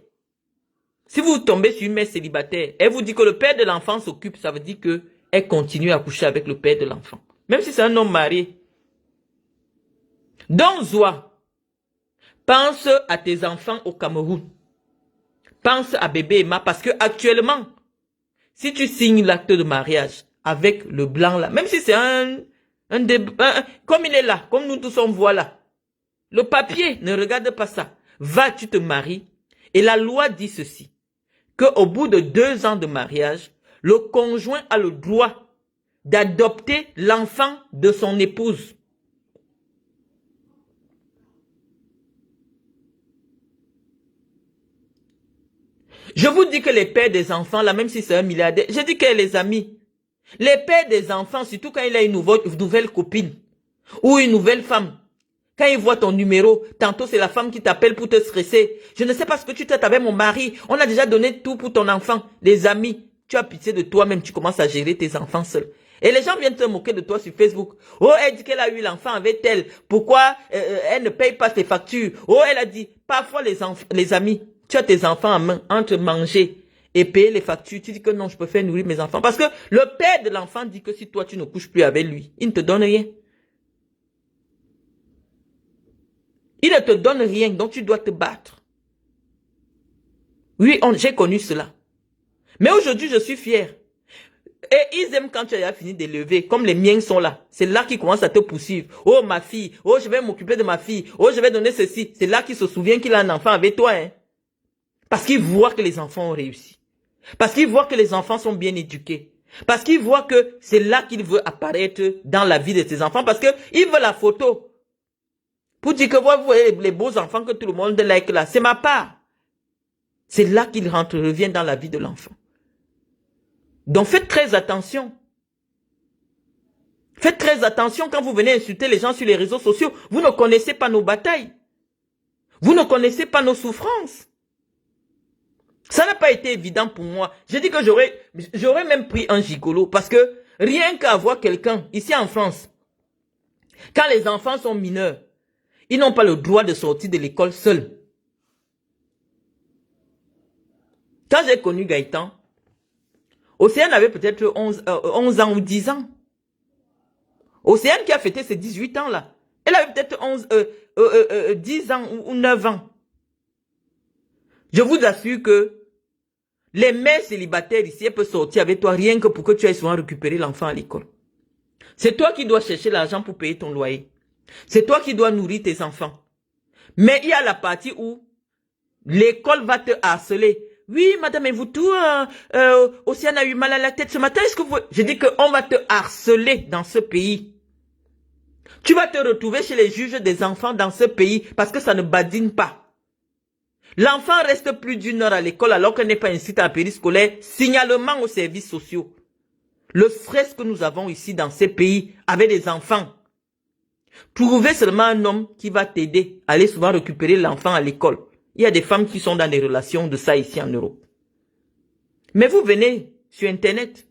si vous tombez sur une mère célibataire, elle vous dit que le père de l'enfant s'occupe, ça veut dire que elle continue à coucher avec le père de l'enfant. Même si c'est un homme marié. Donc, Zoa, pense à tes enfants au Cameroun. Pense à bébé Emma parce que actuellement, si tu signes l'acte de mariage avec le blanc là, même si c'est comme il est là, comme nous tous on voit là, le papier, ne regarde pas ça. Va, tu te maries. Et la loi dit ceci, qu'au bout de 2 ans de mariage, le conjoint a le droit d'adopter l'enfant de son épouse. Je vous dis que les pères des enfants, là, même si c'est un milliardaire, je dis que les amis, les pères des enfants, surtout quand il a une nouvelle copine ou une nouvelle femme, Quand il voit ton numéro, tantôt c'est la femme qui t'appelle pour te stresser. Je ne sais pas ce que tu traites avec mon mari. On a déjà donné tout pour ton enfant. Les amis, tu as pitié de toi-même, tu commences à gérer tes enfants seuls. Et les gens viennent te moquer de toi sur Facebook. Oh, elle dit qu'elle a eu l'enfant avec elle. Pourquoi elle ne paye pas ses factures? Oh, elle a dit, parfois les amis, tu as tes enfants en main, entre manger et payer les factures. Tu dis que non, je peux faire nourrir mes enfants. Parce que le père de l'enfant dit que si toi tu ne couches plus avec lui, il ne te donne rien. Il ne te donne rien, donc tu dois te battre. Oui, j'ai connu cela. Mais aujourd'hui, je suis fier. Et ils aiment quand tu as fini de lever, comme les miens sont là. C'est là qu'ils commencent à te poursuivre. Oh, ma fille. Oh, je vais m'occuper de ma fille. Oh, je vais donner ceci. C'est là qu'il se souvient qu'il a un enfant avec toi. Hein. Parce qu'il voit que les enfants ont réussi. Parce qu'il voit que les enfants sont bien éduqués. Parce qu'il voit que c'est là qu'il veut apparaître dans la vie de ses enfants. Parce qu'il veut la photo. Pour dire que vous voyez les beaux enfants que tout le monde like là. C'est ma part. C'est là qu'il revient dans la vie de l'enfant. Donc faites très attention. Faites très attention quand vous venez insulter les gens sur les réseaux sociaux. Vous ne connaissez pas nos batailles. Vous ne connaissez pas nos souffrances. Ça n'a pas été évident pour moi. J'ai dit que j'aurais même pris un gigolo. Parce que rien qu'à voir quelqu'un, ici en France, quand les enfants sont mineurs, ils n'ont pas le droit de sortir de l'école seuls. Quand j'ai connu Gaëtan, Océane avait peut-être 11 ans ou 10 ans. Océane qui a fêté ses 18 ans là. Elle avait peut-être 10 ans ou 9 ans. Je vous assure que les mères célibataires ici, elles peuvent sortir avec toi rien que pour que tu ailles souvent récupérer l'enfant à l'école. C'est toi qui dois chercher l'argent pour payer ton loyer. C'est toi qui dois nourrir tes enfants. Mais il y a la partie où l'école va te harceler. Oui, madame, et vous tout, Océane a eu mal à la tête ce matin. Est-ce que vous... Je dis qu'on va te harceler dans ce pays. Tu vas te retrouver chez les juges des enfants dans ce pays parce que ça ne badine pas. L'enfant reste plus d'une heure à l'école alors qu'elle n'est pas inscrite à la périscolaire. Signalement aux services sociaux. Le stress que nous avons ici dans ces pays avec les enfants. Trouvez seulement un homme qui va t'aider à aller souvent récupérer l'enfant à l'école. Il y a des femmes qui sont dans des relations de ça ici en Europe. Mais vous venez sur Internet,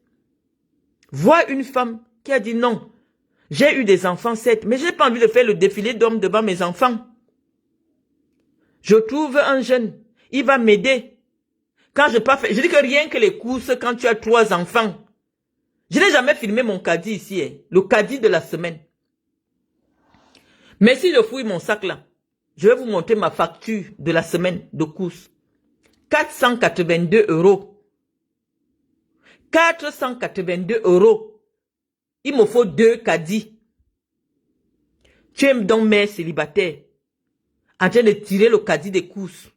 voir une femme qui a dit non, j'ai eu des enfants certes, mais je n'ai pas envie de faire le défilé d'hommes devant mes enfants. Je trouve un jeune, il va m'aider. Quand je dis que rien que les courses quand tu as 3 enfants. Je n'ai jamais filmé mon caddie ici, hein, le caddie de la semaine. Mais si je fouille mon sac là, je vais vous montrer ma facture de la semaine de course. 482 €. 482 €. Il me faut 2 caddies. Tu es donc mère célibataire, en train de tirer le caddie des courses.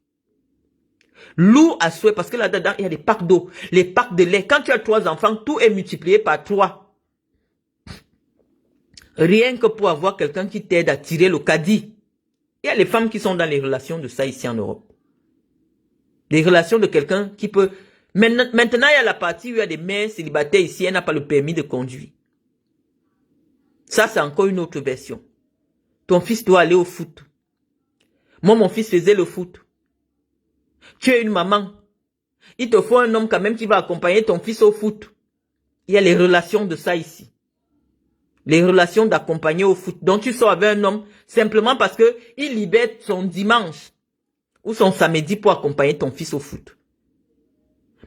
Lourd à souhait, parce que là-dedans, il y a des packs d'eau, les packs de lait. Quand tu as 3 enfants, tout est multiplié par 3. Rien que pour avoir quelqu'un qui t'aide à tirer le caddie. Il y a les femmes qui sont dans les relations de ça ici en Europe. Des relations de quelqu'un qui peut... Maintenant, il y a la partie où il y a des mères célibataires ici, elle n'a pas le permis de conduire. Ça, c'est encore une autre version. Ton fils doit aller au foot. Moi, mon fils faisait le foot. Tu es une maman. Il te faut un homme quand même qui va accompagner ton fils au foot. Il y a les relations de ça ici. Les relations d'accompagner au foot. Donc tu sors avec un homme simplement parce que il libère son dimanche ou son samedi pour accompagner ton fils au foot.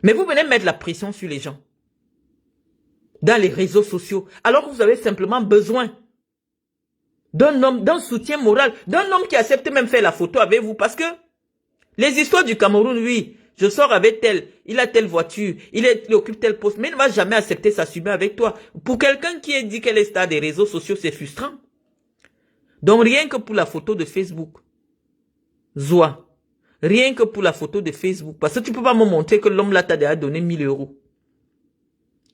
Mais vous venez mettre la pression sur les gens. Dans les réseaux sociaux. Alors que vous avez simplement besoin d'un homme, d'un soutien moral. D'un homme qui accepte même faire la photo avec vous. Parce que les histoires du Cameroun, oui, je sors avec tel, il a telle voiture, il occupe tel poste, mais il ne va jamais accepter s'assumer avec toi. Pour quelqu'un qui dit qu'elle est star des réseaux sociaux, c'est frustrant. Donc rien que pour la photo de Facebook, Zoa, rien que pour la photo de Facebook, parce que tu ne peux pas me montrer que l'homme là t'a déjà donné 1000 €.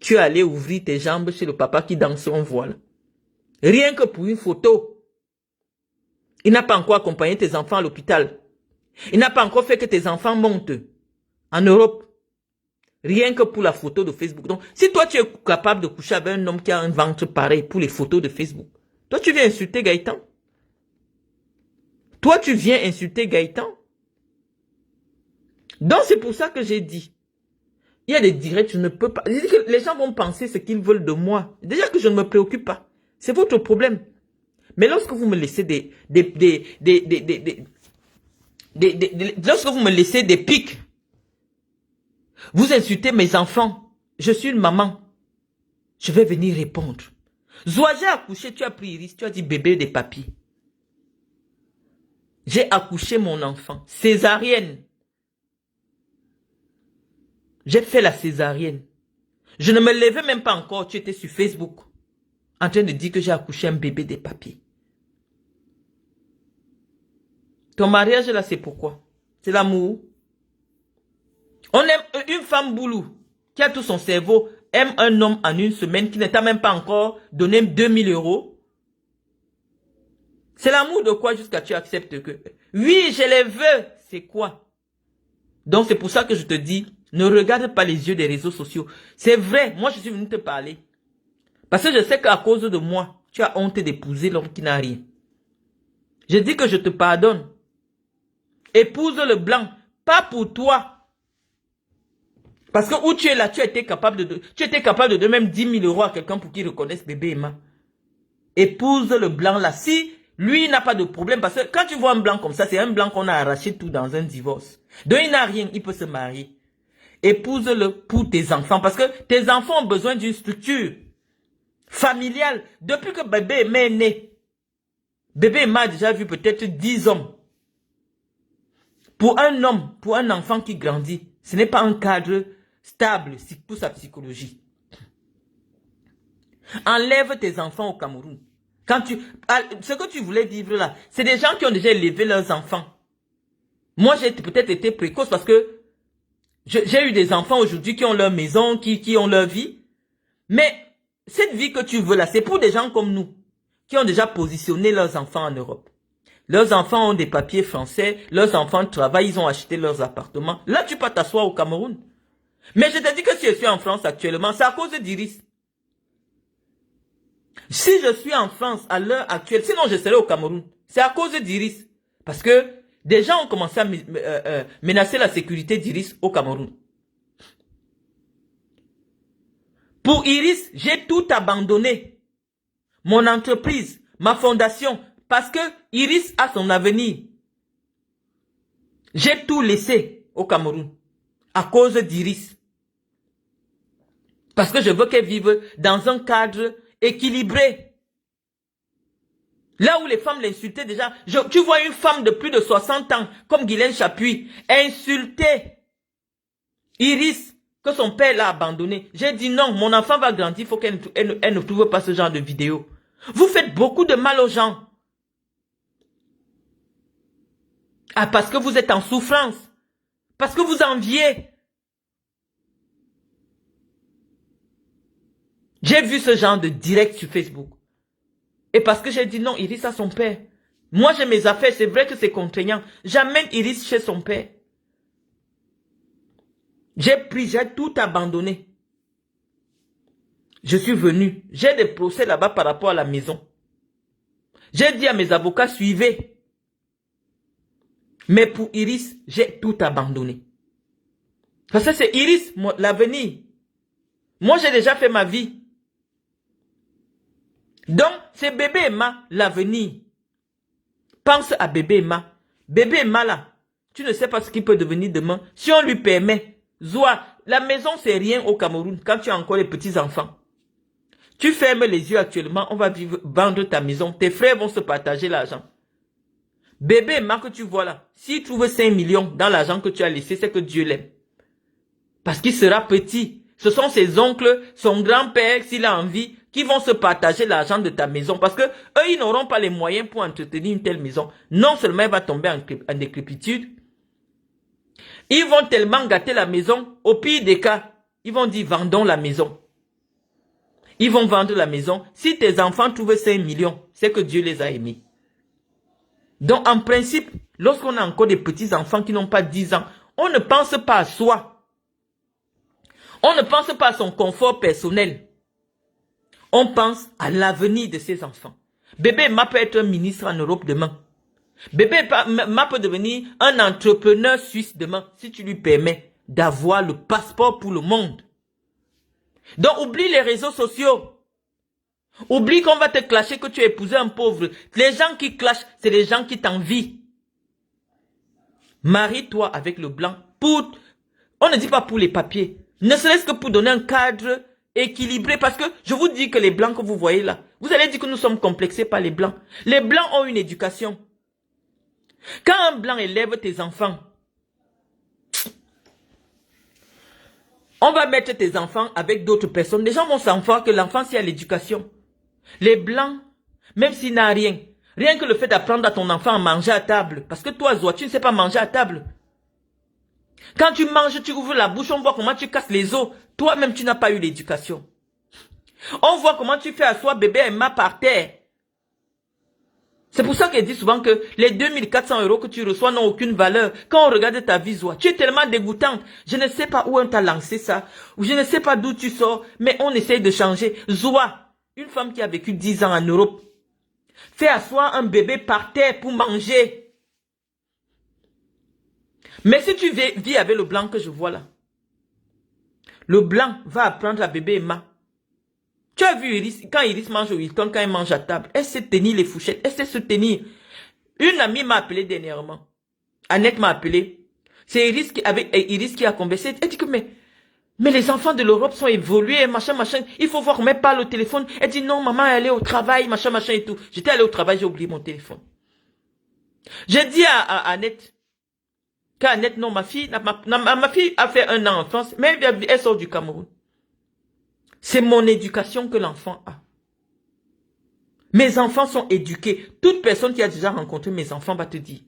Tu es allé ouvrir tes jambes chez le papa qui danse en voile. Rien que pour une photo. Il n'a pas encore accompagné tes enfants à l'hôpital. Il n'a pas encore fait que tes enfants montent en Europe. Rien que pour la photo de Facebook. Donc, si toi tu es capable de coucher avec un homme qui a un ventre pareil pour les photos de Facebook, toi tu viens insulter Gaëtan. Toi, tu viens insulter Gaëtan. Donc, c'est pour ça que j'ai dit. Il y a des directs, je ne peux pas. J'ai dit que les gens vont penser ce qu'ils veulent de moi. Déjà que je ne me préoccupe pas. C'est votre problème. Mais lorsque vous me laissez lorsque vous me laissez des pics, vous insultez mes enfants. Je suis une maman. Je vais venir répondre. Zouaja a accouché, tu as pris Iris, tu as dit bébé des papiers. J'ai accouché mon enfant. Césarienne. J'ai fait la césarienne. Je ne me levais même pas encore. Tu étais sur Facebook. En train de dire que j'ai accouché un bébé des papiers. Ton mariage là, c'est pourquoi? C'est l'amour. On aime une femme boulou qui a tout son cerveau, aime un homme en une semaine qui ne t'a même pas encore donné 2000 €. C'est l'amour de quoi jusqu'à tu acceptes que... Oui, je les veux. C'est quoi? Donc c'est pour ça que je te dis, ne regarde pas les yeux des réseaux sociaux. C'est vrai, moi je suis venu te parler. Parce que je sais qu'à cause de moi, tu as honte d'épouser l'homme qui n'a rien. Je dis que je te pardonne. Épouse le blanc, pas pour toi. Parce que où tu es là, tu étais capable de donner même 10 000 € à quelqu'un pour qu'il reconnaisse bébé Emma. Épouse le blanc là. Si lui n'a pas de problème, parce que quand tu vois un blanc comme ça, c'est un blanc qu'on a arraché tout dans un divorce. Donc il n'a rien, il peut se marier. Épouse-le pour tes enfants, parce que tes enfants ont besoin d'une structure familiale. Depuis que bébé Emma est né, bébé Emma a déjà vu peut-être 10 hommes. Pour un homme, pour un enfant qui grandit, ce n'est pas un cadre stable pour sa psychologie. Enlève tes enfants au Cameroun. Ce que tu voulais vivre là, c'est des gens qui ont déjà élevé leurs enfants. Moi, j'ai peut-être été précoce parce que j'ai eu des enfants aujourd'hui qui ont leur maison, qui ont leur vie. Mais cette vie que tu veux là, c'est pour des gens comme nous, qui ont déjà positionné leurs enfants en Europe. Leurs enfants ont des papiers français, leurs enfants travaillent, ils ont acheté leurs appartements. Là, tu peux t'asseoir au Cameroun. Mais je te dis que si je suis en France actuellement, c'est à cause d'Iris. Si je suis en France à l'heure actuelle, sinon je serai au Cameroun. C'est à cause d'Iris. Parce que des gens ont commencé à menacer la sécurité d'Iris au Cameroun. Pour Iris, j'ai tout abandonné. Mon entreprise, ma fondation, parce que Iris a son avenir. J'ai tout laissé au Cameroun à cause d'Iris. Parce que je veux qu'elle vive dans un cadre équilibré. Là où les femmes l'insultaient déjà. Tu vois une femme de plus de 60 ans, comme Guylaine Chapuis, insulter Iris, que son père l'a abandonné. J'ai dit non, mon enfant va grandir, il faut qu'elle ne trouve pas ce genre de vidéo. Vous faites beaucoup de mal aux gens. Ah, parce que vous êtes en souffrance. Parce que vous enviez. J'ai vu ce genre de direct sur Facebook. Et parce que j'ai dit non, Iris a son père. Moi j'ai mes affaires, c'est vrai que c'est contraignant. J'amène Iris chez son père. J'ai tout abandonné. Je suis venu. J'ai des procès là-bas par rapport à la maison. J'ai dit à mes avocats, suivez. Mais pour Iris, j'ai tout abandonné. Parce que c'est Iris, l'avenir. Moi, j'ai déjà fait ma vie. Donc, c'est bébé Emma, l'avenir. Pense à bébé Emma. Bébé Emma, là, tu ne sais pas ce qu'il peut devenir demain. Si on lui permet, Zoua, la maison, c'est rien au Cameroun quand tu as encore les petits-enfants. Tu fermes les yeux actuellement, on va vendre ta maison. Tes frères vont se partager l'argent. Bébé Emma que tu vois là, s'il trouve 5 millions dans l'argent que tu as laissé, c'est que Dieu l'aime. Parce qu'il sera petit. Ce sont ses oncles, son grand-père, s'il a envie, qui vont se partager l'argent de ta maison. Parce que eux, ils n'auront pas les moyens pour entretenir une telle maison. Non seulement elle va tomber en décrépitude, ils vont tellement gâter la maison, au pire des cas, ils vont dire vendons la maison. Ils vont vendre la maison. Si tes enfants trouvent 5 millions, c'est que Dieu les a aimés. Donc, en principe, lorsqu'on a encore des petits-enfants qui n'ont pas 10 ans, on ne pense pas à soi. On ne pense pas à son confort personnel. On pense à l'avenir de ses enfants. Bébé Emma peut être un ministre en Europe demain. Bébé Ma peut devenir un entrepreneur suisse demain si tu lui permets d'avoir le passeport pour le monde. Donc oublie les réseaux sociaux. Oublie qu'on va te clasher que tu as épousé un pauvre. Les gens qui clashent, c'est les gens qui t'envient. Marie-toi avec le blanc. On ne dit pas pour les papiers. Ne serait-ce que pour donner un cadre équilibré. Parce que je vous dis que les blancs que vous voyez là, vous allez dire que nous sommes complexés par les blancs. Les blancs ont une éducation. Quand un blanc élève tes enfants, on va mettre tes enfants avec d'autres personnes. Les gens vont savoir que l'enfant, c'est à l'éducation. Les blancs, même s'il n'a rien, rien que le fait d'apprendre à ton enfant à manger à table, parce que toi, Zoa, tu ne sais pas manger à table. Quand tu manges, tu ouvres la bouche, on voit comment tu casses les os. Toi-même, tu n'as pas eu l'éducation. On voit comment tu fais asseoir bébé Emma par terre. C'est pour ça qu'elle dit souvent que les 2400 € que tu reçois n'ont aucune valeur. Quand on regarde ta vie, Zoa, tu es tellement dégoûtante. Je ne sais pas où on t'a lancé ça, ou je ne sais pas d'où tu sors, mais on essaye de changer. Zoa, une femme qui a vécu 10 ans en Europe, fait asseoir un bébé par terre pour manger. Mais si tu vis avec le blanc que je vois là, le blanc va apprendre à bébé Emma. Tu as vu Iris, quand Iris mange au Hilton, quand elle mange à table, elle sait tenir les fourchettes, elle sait se tenir. Une amie m'a appelé dernièrement. Annette m'a appelé. C'est Iris qui a conversé. Elle dit que mais les enfants de l'Europe sont évolués, machin, machin. Il faut voir comment elle parle au téléphone. Elle dit non, maman est allée au travail, machin, machin et tout. J'étais allé au travail, j'ai oublié mon téléphone. J'ai dit à Annette, qu'Annette, non, ma fille a fait 1 an en France, mais elle sort du Cameroun. C'est mon éducation que l'enfant a. Mes enfants sont éduqués. Toute personne qui a déjà rencontré mes enfants va te dire.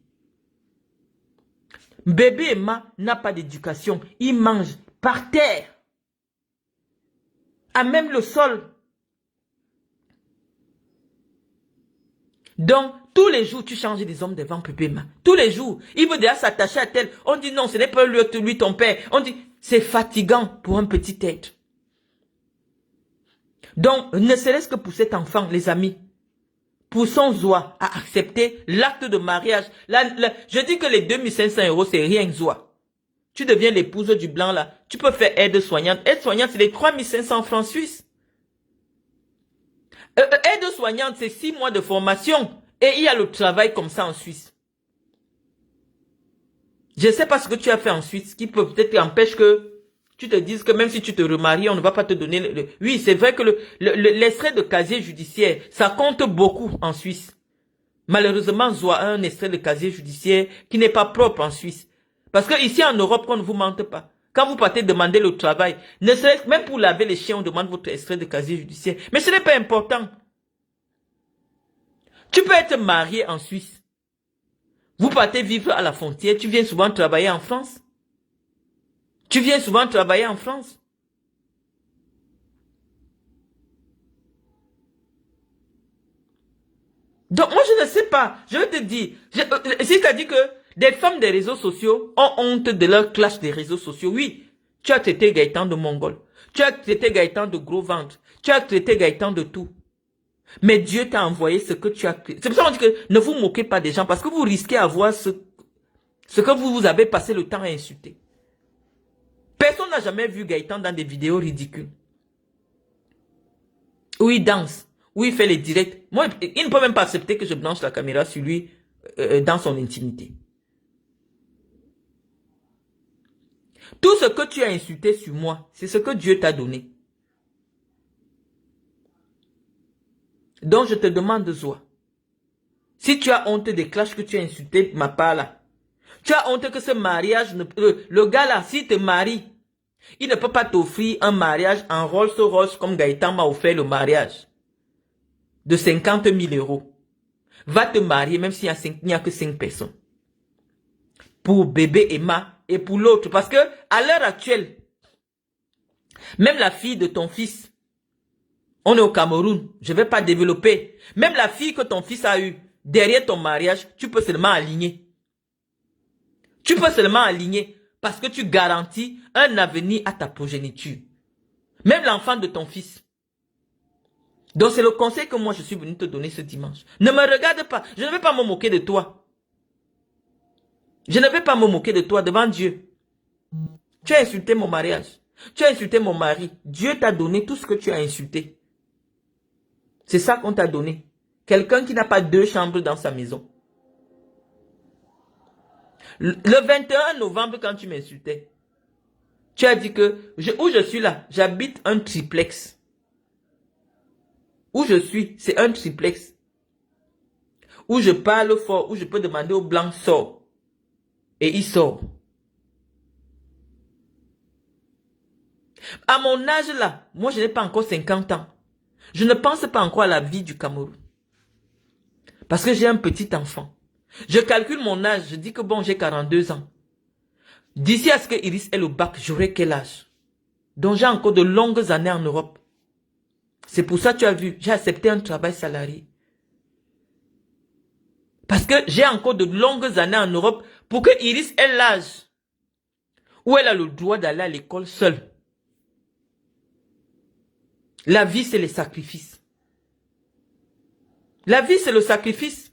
Bébé Emma n'a pas d'éducation. Il mange par terre. À même le sol. Donc, tous les jours, tu changes des hommes devant bébé Emma. Tous les jours. Il veut déjà s'attacher à tel. On dit non, ce n'est pas lui ton père. On dit, c'est fatigant pour un petit être. Donc, ne serait-ce que pour cet enfant, les amis, pour son Zoa à accepter l'acte de mariage. Je dis que les 2500 €, c'est rien, Zoa. Tu deviens l'épouse du blanc, là. Tu peux faire aide-soignante. Aide-soignante, c'est les 3500 francs suisses. Aide-soignante, c'est 6 mois de formation. Et il y a le travail comme ça en Suisse. Je ne sais pas ce que tu as fait en Suisse, qui peut-être empêche que tu te dises que même si tu te remaries, on ne va pas te donner... Oui, c'est vrai que l'extrait de casier judiciaire, ça compte beaucoup en Suisse. Malheureusement, Zoa a un extrait de casier judiciaire qui n'est pas propre en Suisse. Parce que ici en Europe, on ne vous mente pas. Quand vous partez demander le travail, ne serait-ce même pour laver les chiens, on demande votre extrait de casier judiciaire. Mais ce n'est pas important. Tu peux être marié en Suisse. Vous partez vivre à la frontière, tu viens souvent travailler en France. Tu viens souvent travailler en France. Donc moi je ne sais pas, je vais te dire, c'est-à-dire que des femmes des réseaux sociaux ont honte de leur clash des réseaux sociaux. Oui, tu as traité Gaëtan de Mongol, tu as traité Gaëtan de gros ventre, tu as traité Gaëtan de tout. Mais Dieu t'a envoyé ce que tu as... C'est pour ça qu'on dit que ne vous moquez pas des gens parce que vous risquez d'avoir ce que vous avez passé le temps à insulter. Personne n'a jamais vu Gaëtan dans des vidéos ridicules. Où il danse, où il fait les directs. Moi, il ne peut même pas accepter que je branche la caméra sur lui dans son intimité. Tout ce que tu as insulté sur moi, c'est ce que Dieu t'a donné. Donc je te demande, Zoa, si tu as honte des clashs que tu as insultés ma part là, tu as honte que ce mariage, le gars là, s'il te marie, il ne peut pas t'offrir un mariage en Rolls-Royce comme Gaëtan m'a offert le mariage de 50 000 €. Va te marier même s'il n'y a que 5 personnes. Pour bébé Emma et pour l'autre. Parce que à l'heure actuelle, même la fille de ton fils, on est au Cameroun, je ne vais pas développer. Même la fille que ton fils a eue, derrière ton mariage, tu peux seulement aligner. Tu peux seulement aligner parce que tu garantis un avenir à ta progéniture. Même l'enfant de ton fils. Donc c'est le conseil que moi je suis venu te donner ce dimanche. Ne me regarde pas, je ne vais pas me moquer de toi. Je ne vais pas me moquer de toi devant Dieu. Tu as insulté mon mariage. Tu as insulté mon mari. Dieu t'a donné tout ce que tu as insulté. C'est ça qu'on t'a donné. Quelqu'un qui n'a pas 2 chambres dans sa maison. Le 21 novembre, quand tu m'insultais, tu as dit que où je suis là, j'habite un triplex. Où je suis, c'est un triplex. Où je parle fort, où je peux demander au blanc, sort. Et il sort. À mon âge là, moi je n'ai pas encore 50 ans. Je ne pense pas encore à la vie du Cameroun. Parce que j'ai un petit enfant. Je calcule mon âge, je dis que bon, j'ai 42 ans. D'ici à ce que Iris ait le bac, j'aurai quel âge? Donc j'ai encore de longues années en Europe. C'est pour ça que tu as vu, j'ai accepté un travail salarié. Parce que j'ai encore de longues années en Europe pour que Iris ait l'âge où elle a le droit d'aller à l'école seule. La vie, c'est les sacrifices. La vie, c'est le sacrifice.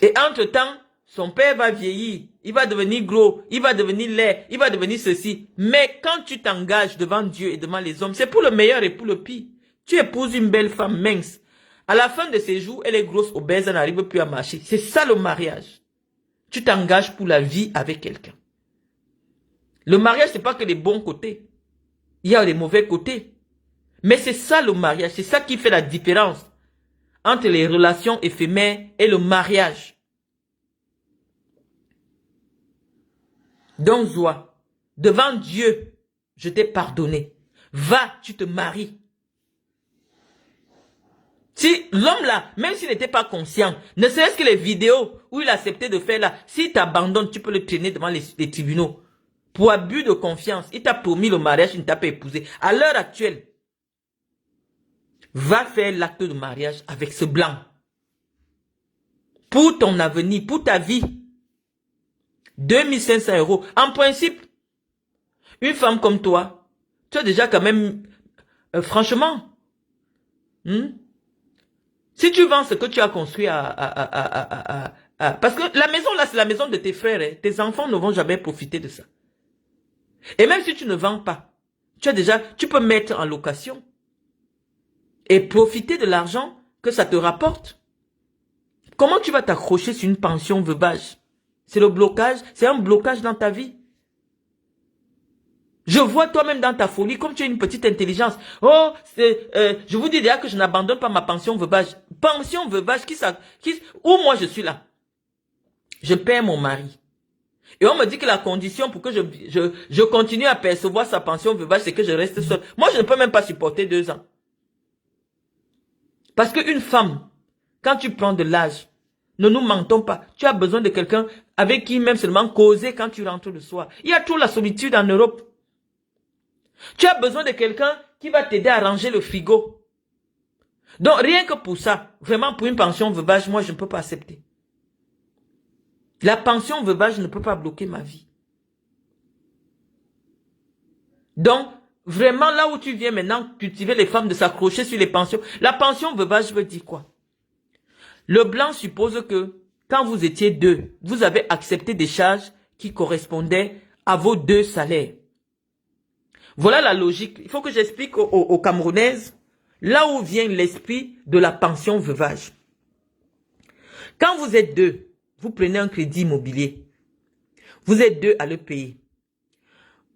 Et entre-temps, son père va vieillir, il va devenir gros, il va devenir laid, il va devenir ceci. Mais quand tu t'engages devant Dieu et devant les hommes, c'est pour le meilleur et pour le pire. Tu épouses une belle femme mince. À la fin de ses jours, elle est grosse, obèse, elle n'arrive plus à marcher. C'est ça le mariage. Tu t'engages pour la vie avec quelqu'un. Le mariage, c'est pas que les bons côtés. Il y a les mauvais côtés. Mais c'est ça le mariage. C'est ça qui fait la différence entre les relations éphémères et le mariage. Donc, Zoa, devant Dieu, je t'ai pardonné. Va, tu te maries. Si l'homme là, même s'il n'était pas conscient, ne serait-ce que les vidéos où il acceptait de faire là, s'il t'abandonne, tu peux le traîner devant les tribunaux. Pour abus de confiance, il t'a promis le mariage, il ne t'a pas épousé. À l'heure actuelle, va faire l'acte de mariage avec ce blanc. Pour ton avenir, pour ta vie. 2500 €. En principe, une femme comme toi, tu as déjà quand même, franchement, si tu vends ce que tu as construit parce que la maison là, c'est la maison de tes frères, hein. Tes enfants ne vont jamais profiter de ça. Et même si tu ne vends pas, tu peux mettre en location et profiter de l'argent que ça te rapporte. Comment tu vas t'accrocher sur une pension veuvage? C'est le blocage, c'est un blocage dans ta vie. Je vois toi-même dans ta folie, comme tu as une petite intelligence. Oh, je vous dis déjà que je n'abandonne pas ma pension veuvage. Pension veuvage, où moi je suis là? Je perds mon mari. Et on me dit que la condition pour que je continue à percevoir sa pension veuvage, c'est que je reste seule. Moi, je ne peux même pas supporter 2 ans. Parce qu'une femme, quand tu prends de l'âge, ne nous mentons pas, tu as besoin de quelqu'un avec qui même seulement causer quand tu rentres le soir. Il y a trop la solitude en Europe. Tu as besoin de quelqu'un qui va t'aider à ranger le frigo. Donc rien que pour ça, vraiment pour une pension veuvage, moi je ne peux pas accepter. La pension veuvage ne peut pas bloquer ma vie. Donc, vraiment là où tu viens maintenant cultiver les femmes de s'accrocher sur les pensions. La pension veuvage veut dire quoi? Le blanc suppose que quand vous étiez 2, vous avez accepté des charges qui correspondaient à vos 2 salaires. Voilà la logique. Il faut que j'explique aux Camerounaises là où vient l'esprit de la pension veuvage. Quand vous êtes 2, vous prenez un crédit immobilier. Vous êtes 2 à le payer.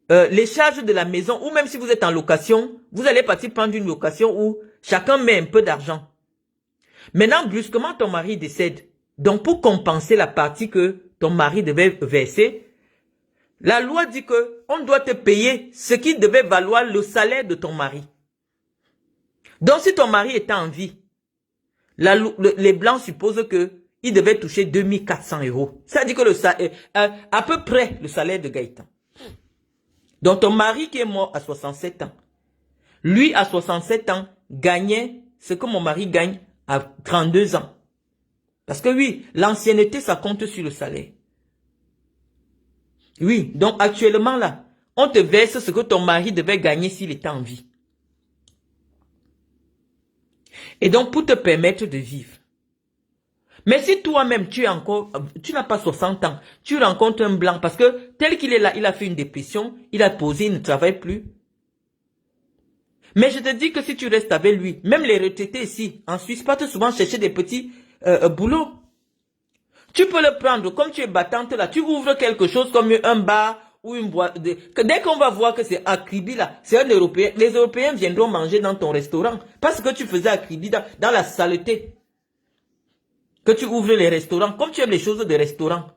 Les charges de la maison, ou même si vous êtes en location, vous allez partir prendre une location où chacun met un peu d'argent. Maintenant, brusquement, ton mari décède. Donc, pour compenser la partie que ton mari devait verser, la loi dit que on doit te payer ce qui devait valoir le salaire de ton mari. Donc, si ton mari était en vie, les blancs supposent que il devait toucher 2400 €. Ça dit que à peu près le salaire de Gaëtan. Donc, ton mari qui est mort à 67 ans, lui, à 67 ans, gagnait ce que mon mari gagne à 32 ans. Parce que oui, l'ancienneté, ça compte sur le salaire. Oui, donc actuellement là, on te verse ce que ton mari devait gagner s'il était en vie. Et donc, pour te permettre de vivre. Mais si toi-même, tu n'as pas 60 ans, tu rencontres un blanc, parce que tel qu'il est là, il a fait une dépression, il a posé, il ne travaille plus. Mais je te dis que si tu restes avec lui, même les retraités ici, en Suisse, partent souvent chercher des petits boulots. Tu peux le prendre, comme tu es battante là, tu ouvres quelque chose comme un bar ou une boîte. Dès qu'on va voir que c'est Acribi là, c'est un Européen, les Européens viendront manger dans ton restaurant. Parce que tu faisais Acribi dans la saleté. Que tu ouvres les restaurants, comme tu aimes les choses des restaurants.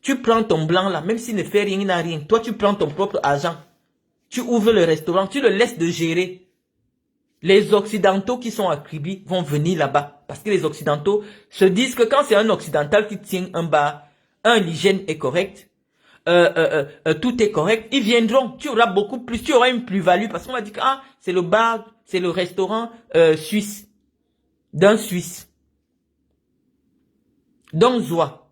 Tu prends ton blanc là, même s'il ne fait rien, il n'a rien. Toi, tu prends ton propre argent. Tu ouvres le restaurant, tu le laisses de gérer. Les Occidentaux qui sont à Kribi vont venir là-bas. Parce que les Occidentaux se disent que quand c'est un Occidental qui tient un bar, l'hygiène est correcte, tout est correct, ils viendront. Tu auras beaucoup plus, tu auras une plus-value. Parce qu'on va dire que c'est le bar, c'est le restaurant suisse. D'un Suisse. Donc, Zoa,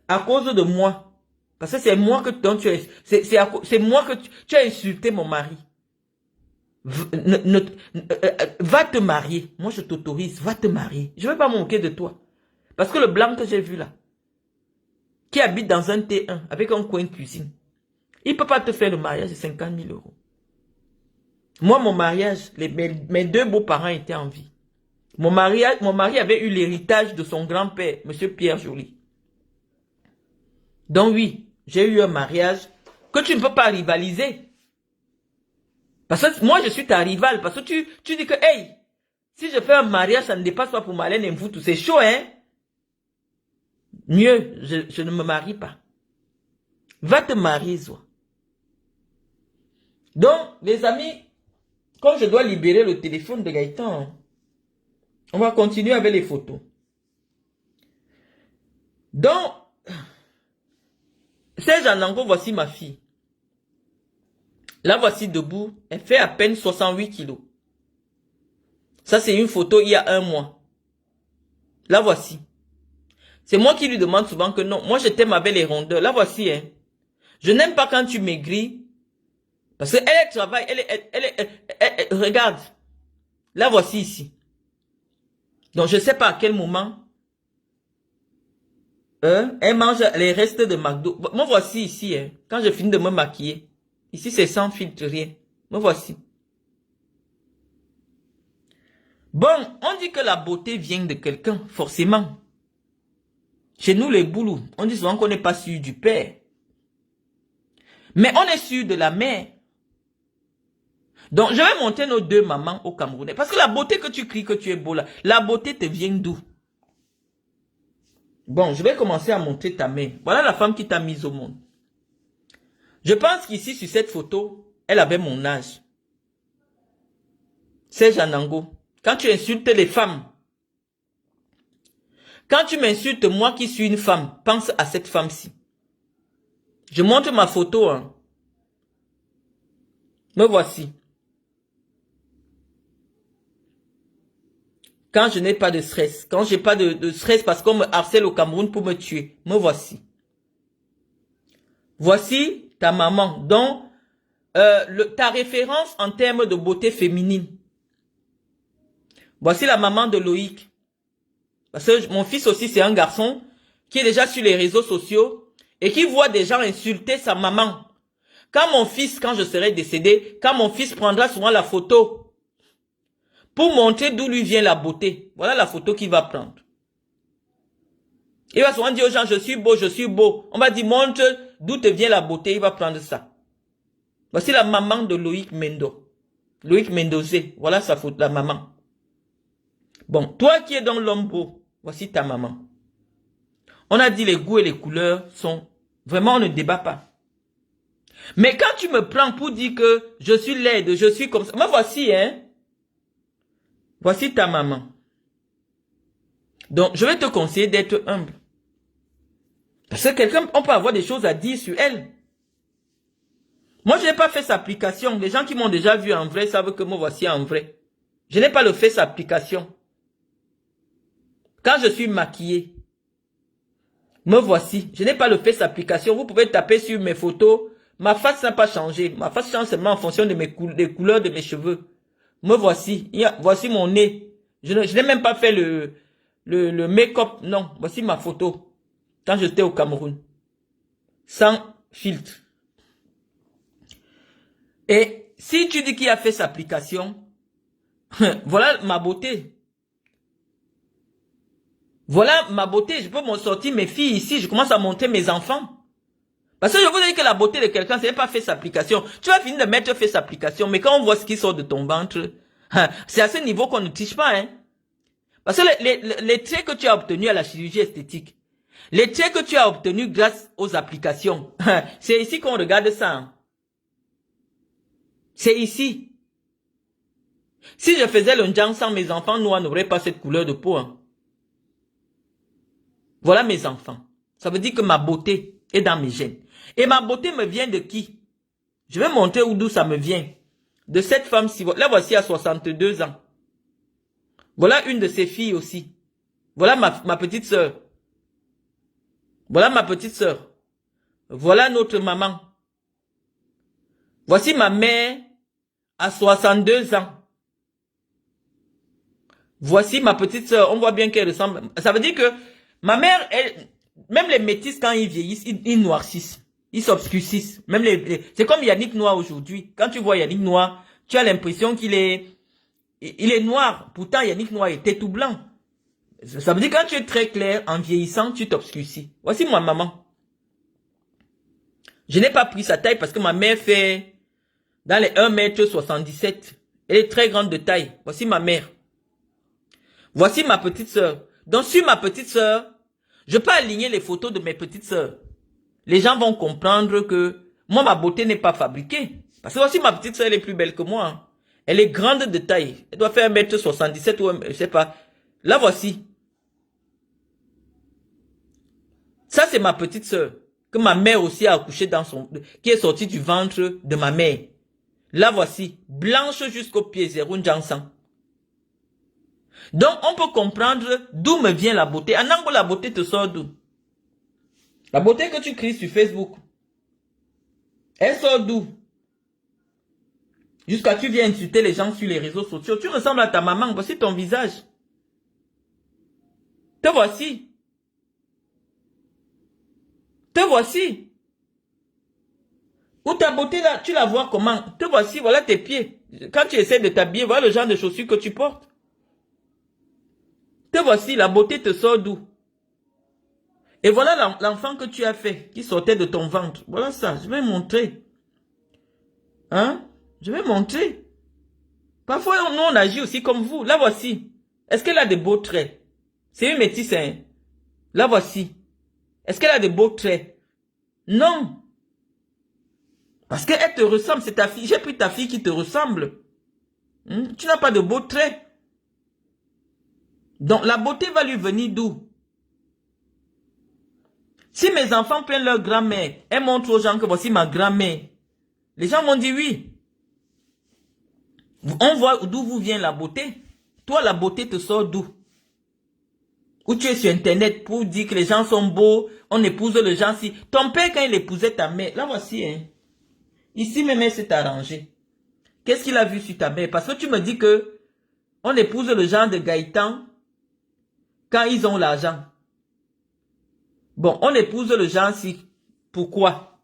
à cause de moi, parce que c'est moi que c'est moi que tu as insulté mon mari. Va te marier. Moi, je t'autorise, va te marier. Je ne vais pas me moquer de toi. Parce que le blanc que j'ai vu là, qui habite dans un T1 avec un coin de cuisine, il ne peut pas te faire le mariage de 50 000 euros. Moi, mon mariage, mes deux beaux-parents étaient en vie. Mon mari avait eu l'héritage de son grand-père, M. Pierre Joly. Donc oui, j'ai eu un mariage que tu ne peux pas rivaliser. Parce que moi, je suis ta rivale. Parce que tu dis que, hey, si je fais un mariage, ça ne dépasse pas pour Marlène et Mvoutou. C'est chaud, hein? Mieux, je ne me marie pas. Va te marier, Zoa. Donc, les amis, quand je dois libérer le téléphone de Gaëtan, on va continuer avec les photos. Donc, Serge Anango, voici ma fille. Là, voici debout. Elle fait à peine 68 kilos. Ça, c'est une photo il y a un mois. Là, voici. C'est moi qui lui demande souvent que non. Moi, je t'aime avec les rondeurs. Là, voici. Hein. Je n'aime pas quand tu maigris. Parce qu'elle travaille. Regarde. Là, voici ici. Donc, je ne sais pas à quel moment. Elle mange les restes de McDo. Moi, voici ici. Hein, quand je finis de me maquiller. Ici, c'est sans filtre, rien. Me voici. Bon, on dit que la beauté vient de quelqu'un, forcément. Chez nous, les boulous, on dit souvent qu'on n'est pas sûr du père. Mais on est sûr de la mère. Donc, je vais montrer nos deux mamans au Camerounais. Parce que la beauté que tu cries que tu es beau là, la beauté te vient d'où? Bon, je vais commencer à montrer ta mère. Voilà la femme qui t'a mise au monde. Je pense qu'ici, sur cette photo, elle avait mon âge. C'est Janango. Quand tu insultes les femmes, quand tu m'insultes moi qui suis une femme, pense à cette femme-ci. Je montre ma photo. Hein. Me voici. Quand je n'ai pas de stress, quand j'ai pas de stress parce qu'on me harcèle au Cameroun pour me tuer, me voici. Voici ta maman, donc ta référence en termes de beauté féminine. Voici la maman de Loïc. Parce que mon fils aussi, c'est un garçon qui est déjà sur les réseaux sociaux et qui voit des gens insulter sa maman. Quand mon fils, quand je serai décédé, quand mon fils prendra souvent la photo pour montrer d'où lui vient la beauté, voilà la photo qu'il va prendre. Il va souvent dire aux gens, je suis beau, je suis beau. On va dire, montre d'où te vient la beauté, il va prendre ça. Voici la maman de Loïc Mendo. Loïc Mendozé, voilà sa photo, la maman. Bon, toi qui es dans l'homme beau, voici ta maman. On a dit les goûts et les couleurs sont... Vraiment, on ne débat pas. Mais quand tu me prends pour dire que je suis laide, je suis comme ça... Moi, voici, hein. Voici ta maman. Donc, je vais te conseiller d'être humble. Parce que quelqu'un, on peut avoir des choses à dire sur elle. Moi, je n'ai pas fait sa application. Les gens qui m'ont déjà vu en vrai savent que moi, voici en vrai. Je n'ai pas le fait sa application. Quand je suis maquillée, me voici. Je n'ai pas le face application. Vous pouvez taper sur mes photos. Ma face n'a pas changé. Ma face change seulement en fonction de des couleurs de mes cheveux. Me voici. Voici mon nez. Je n'ai même pas fait le make-up. Non, voici ma photo. Quand j'étais au Cameroun. Sans filtre. Et si tu dis qui a fait cette application, voilà ma beauté. Voilà ma beauté. Je peux m'en sortir mes filles ici. Je commence à monter mes enfants. Parce que je vous dis que la beauté de quelqu'un, c'est pas fait sa application. Tu vas finir de mettre fait sa application, mais quand on voit ce qui sort de ton ventre, c'est à ce niveau qu'on ne triche pas, hein. Parce que les traits que tu as obtenus à la chirurgie esthétique, les traits que tu as obtenus grâce aux applications, c'est ici qu'on regarde ça, hein. C'est ici. Si je faisais le njang sans mes enfants noirs n'auraient pas cette couleur de peau, hein. Voilà mes enfants. Ça veut dire que ma beauté est dans mes gènes. Et ma beauté me vient de qui? Je vais montrer d'où ça me vient. De cette femme-ci. Là, voici à 62 ans. Voilà une de ses filles aussi. Voilà ma petite sœur. Voilà ma petite sœur. Voilà notre maman. Voici ma mère à 62 ans. Voici ma petite sœur. On voit bien qu'elle ressemble. Ça veut dire que ma mère, même les métis, quand ils vieillissent, ils noircissent. Ils s'obscurcissent. Même c'est comme Yannick Noir aujourd'hui. Quand tu vois Yannick Noir, tu as l'impression qu'il est noir. Pourtant, Yannick Noir était tout blanc. Ça veut dire que quand tu es très clair, en vieillissant, tu t'obscurcis. Voici ma maman. Je n'ai pas pris sa taille parce que ma mère fait dans les 1,77 m. Elle est très grande de taille. Voici ma mère. Voici ma petite sœur. Donc sur ma petite sœur, je peux aligner les photos de mes petites sœurs. Les gens vont comprendre que moi, ma beauté n'est pas fabriquée. Parce que voici ma petite sœur, elle est plus belle que moi, hein. Elle est grande de taille. Elle doit faire 1,77 m ou je sais pas. Là, voici. Ça, c'est ma petite sœur. Que ma mère aussi a accouché qui est sortie du ventre de ma mère. Là, voici. Blanche jusqu'aux pieds, zéro njang. Donc, on peut comprendre d'où me vient la beauté. En anglais, la beauté te sort d'où? La beauté que tu crées sur Facebook, elle sort d'où? Jusqu'à tu viens insulter les gens sur les réseaux sociaux. Tu ressembles à ta maman. Voici ton visage. Te voici. Te voici. Ou ta beauté là, tu la vois comment? Te voici, voilà tes pieds. Quand tu essaies de t'habiller, voilà le genre de chaussures que tu portes. Te voici, la beauté te sort d'où? Et voilà l'enfant que tu as fait, qui sortait de ton ventre. Voilà ça, je vais montrer. Hein? Je vais montrer. Parfois, nous, on agit aussi comme vous. Là, voici. Est-ce qu'elle a de beaux traits? C'est une métisse, hein? Là, voici. Est-ce qu'elle a de beaux traits? Non. Parce qu'elle te ressemble, c'est ta fille. J'ai pris ta fille qui te ressemble. Tu n'as pas de beaux traits. Donc, la beauté va lui venir d'où? Si mes enfants prennent leur grand-mère, elles montrent aux gens que voici ma grand-mère. Les gens vont dire oui. On voit d'où vous vient la beauté. Toi, la beauté te sort d'où? Ou tu es sur Internet pour dire que les gens sont beaux, on épouse le gens si. Ton père, quand il épousait ta mère, là voici, hein. Ici, même elle s'est arrangée. Qu'est-ce qu'il a vu sur ta mère? Parce que tu me dis que on épouse le genre de Gaëtan quand ils ont l'argent. Bon, on épouse le genre si. Pourquoi?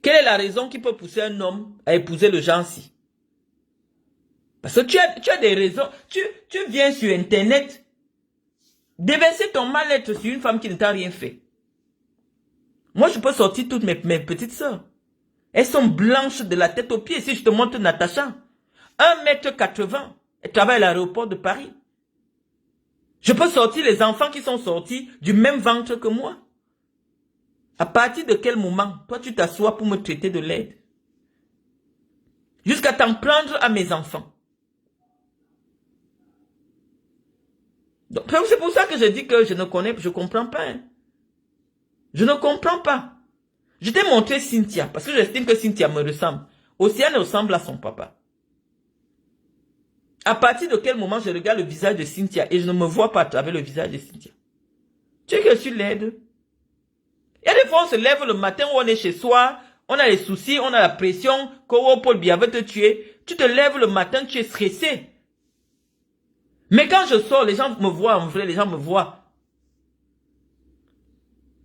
Quelle est la raison qui peut pousser un homme à épouser le genre si? Parce que tu as des raisons. Tu viens sur Internet déverser ton mal-être sur une femme qui ne t'a rien fait. Moi, je peux sortir toutes mes petites sœurs. Elles sont blanches de la tête aux pieds. Si je te montre Natacha, 1,80 m, elle travaille à l'aéroport de Paris. Je peux sortir les enfants qui sont sortis du même ventre que moi. À partir de quel moment, toi, tu t'assois pour me traiter de laide? Jusqu'à t'en prendre à mes enfants. C'est pour ça que je dis que je comprends pas. Hein. Je ne comprends pas. Je t'ai montré Cynthia, parce que j'estime que Cynthia me ressemble. Océane ressemble à son papa. À partir de quel moment je regarde le visage de Cynthia et je ne me vois pas à travers le visage de Cynthia? Tu sais que je suis laide. Il y a des fois on se lève le matin où on est chez soi, on a les soucis, on a la pression, Paul Biya veut te tuer. Tu te lèves le matin, tu es stressé. Mais quand je sors, les gens me voient en vrai, les gens me voient.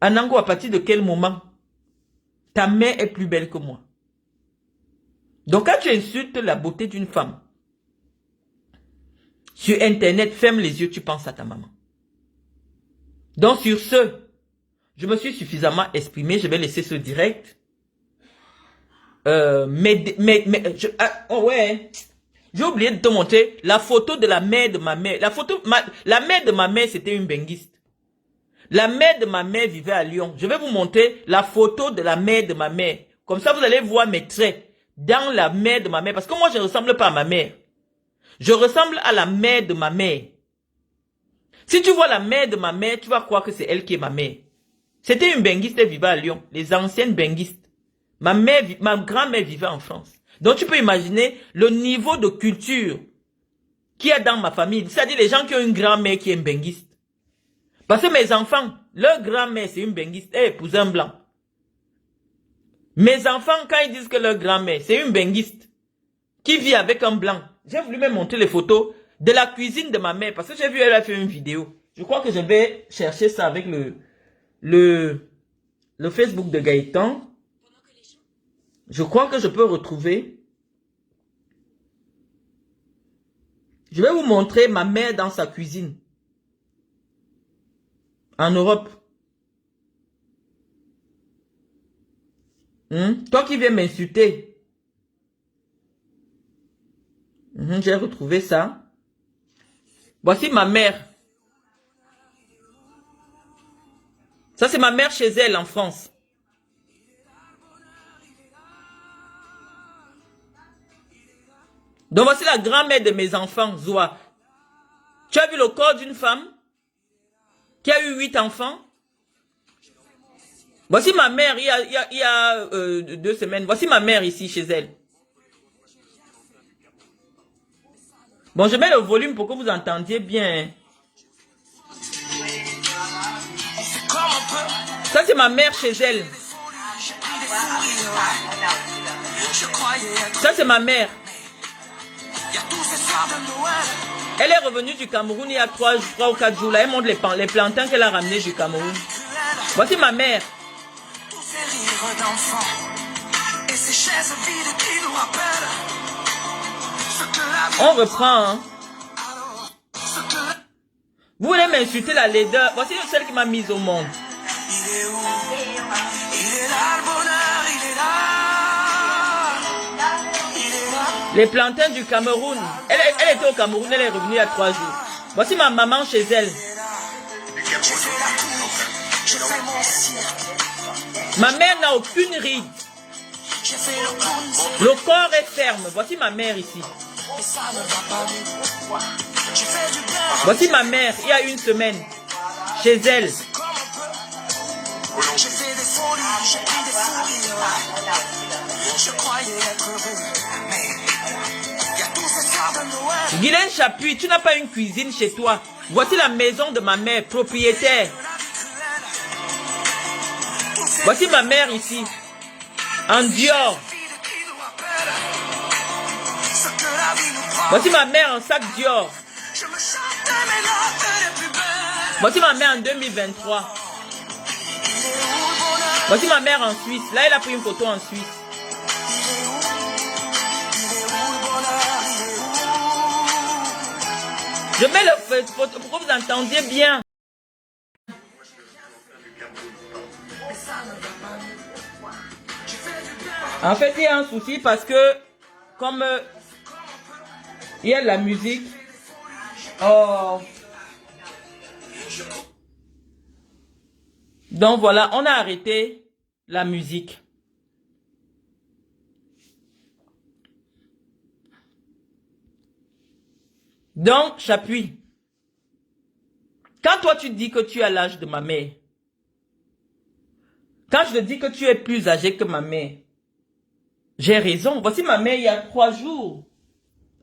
Anango, à partir de quel moment ta mère est plus belle que moi? Donc quand tu insultes la beauté d'une femme, sur Internet, ferme les yeux, tu penses à ta maman. Donc sur ce, je me suis suffisamment exprimé, je vais laisser ce direct. Oh ouais, j'ai oublié de te montrer la photo de la mère de ma mère. La mère de ma mère, c'était une benguiste. La mère de ma mère vivait à Lyon. Je vais vous montrer la photo de la mère de ma mère. Comme ça, vous allez voir mes traits dans la mère de ma mère. Parce que moi, je ne ressemble pas à ma mère. Je ressemble à la mère de ma mère. Si tu vois la mère de ma mère, tu vas croire que c'est elle qui est ma mère. C'était une benguiste, elle vivait à Lyon. Les anciennes benguistes. Ma grand-mère vivait en France. Donc tu peux imaginer le niveau de culture qu'il y a dans ma famille. C'est-à-dire les gens qui ont une grand-mère qui est une benguiste. Parce que mes enfants, leur grand-mère c'est une benguiste, elle épouse un blanc. Mes enfants, quand ils disent que leur grand-mère c'est une benguiste qui vit avec un blanc, j'ai voulu même montrer les photos de la cuisine de ma mère parce que j'ai vu elle a fait une vidéo. Je crois que je vais chercher ça avec le Facebook de Gaëtan. Je crois que je peux retrouver. Je vais vous montrer ma mère dans sa cuisine. En Europe. Toi qui viens m'insulter. J'ai retrouvé ça. Voici ma mère. Ça c'est ma mère chez elle en France. Donc voici la grand-mère de mes enfants, Zoa. Tu as vu le corps d'une femme qui a eu 8 enfants? Voici ma mère, il y a 2 semaines. Voici ma mère ici, chez elle. Bon, je mets le volume pour que vous entendiez bien. Ça, c'est ma mère chez elle. Ça, c'est ma mère. Elle est revenue du Cameroun il y a 3 ou 4 jours. Là, elle montre les plantains qu'elle a ramenés du Cameroun. Voici ma mère. On reprend. Hein. Vous voulez m'insulter la laideur. Voici celle qui m'a mise au monde. Les plantains du Cameroun. Elle était au Cameroun, elle est revenue il y a 3 jours. Voici ma maman chez elle. Ma mère n'a aucune ride. Le corps est ferme. Voici ma mère ici. Voici ma mère, il y a 1 semaine. Chez elle. Guylaine Chapuis, tu n'as pas une cuisine chez toi. Voici la maison de ma mère, propriétaire. Voici ma mère ici. En Dior. Voici ma mère en sac Dior. Voici ma mère en 2023. Voici ma mère en Suisse. Là, elle a pris une photo en Suisse. Je mets le photo pour que vous entendiez bien. En fait, il y a un souci parce que comme il y a de la musique. Oh. Donc voilà, on a arrêté la musique. Donc, Chapuis, quand toi tu dis que tu as l'âge de ma mère, quand je te dis que tu es plus âgé que ma mère, j'ai raison. Voici ma mère il y a 3 jours.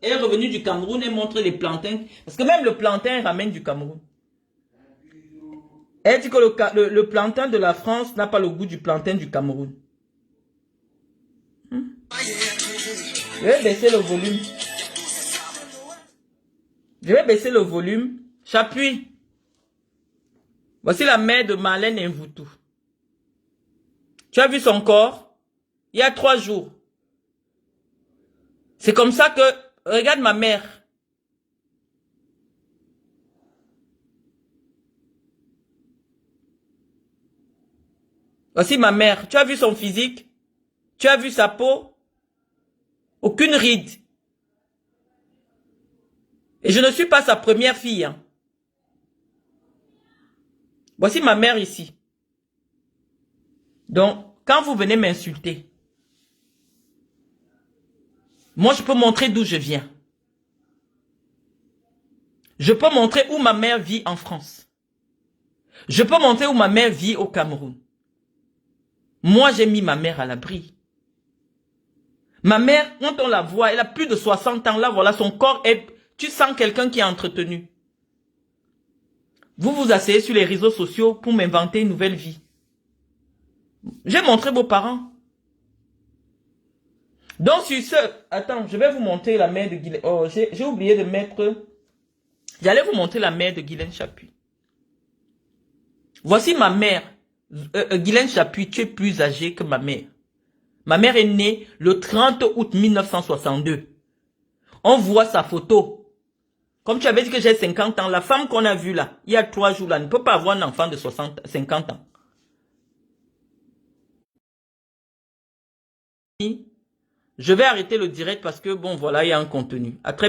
Elle est revenue du Cameroun et montre les plantains. Parce que même le plantain ramène du Cameroun. Elle dit que le plantain de la France n'a pas le goût du plantain du Cameroun. Je vais baisser le volume. Je vais baisser le volume. J'appuie. Voici la mère de Marlène Mvutu. Tu as vu son corps? Il y a 3 jours. C'est comme ça que... Regarde ma mère. Voici ma mère. Tu as vu son physique? Tu as vu sa peau? Aucune ride. Et je ne suis pas sa première fille. Hein. Voici ma mère ici. Donc, quand vous venez m'insulter, moi je peux montrer d'où je viens. Je peux montrer où ma mère vit en France. Je peux montrer où ma mère vit au Cameroun. Moi, j'ai mis ma mère à l'abri. Ma mère, quand on la voit, elle a plus de 60 ans. Là, voilà, son corps est... Tu sens quelqu'un qui est entretenu. Vous vous asseyez sur les réseaux sociaux pour m'inventer une nouvelle vie. J'ai montré vos parents. Donc, sur ce... Attends, je vais vous montrer la mère de Guylaine. Oh, j'ai oublié de mettre... J'allais vous montrer la mère de Guylaine Chapuis. Voici ma mère. Guylaine Chapuis, tu es plus âgée que ma mère. Ma mère est née le 30 août 1962. On voit sa photo. Comme tu avais dit que j'ai 50 ans, la femme qu'on a vue là, il y a 3 jours là, ne peut pas avoir un enfant de 50 ans. Je vais arrêter le direct parce que bon voilà, il y a un contenu. À très bientôt.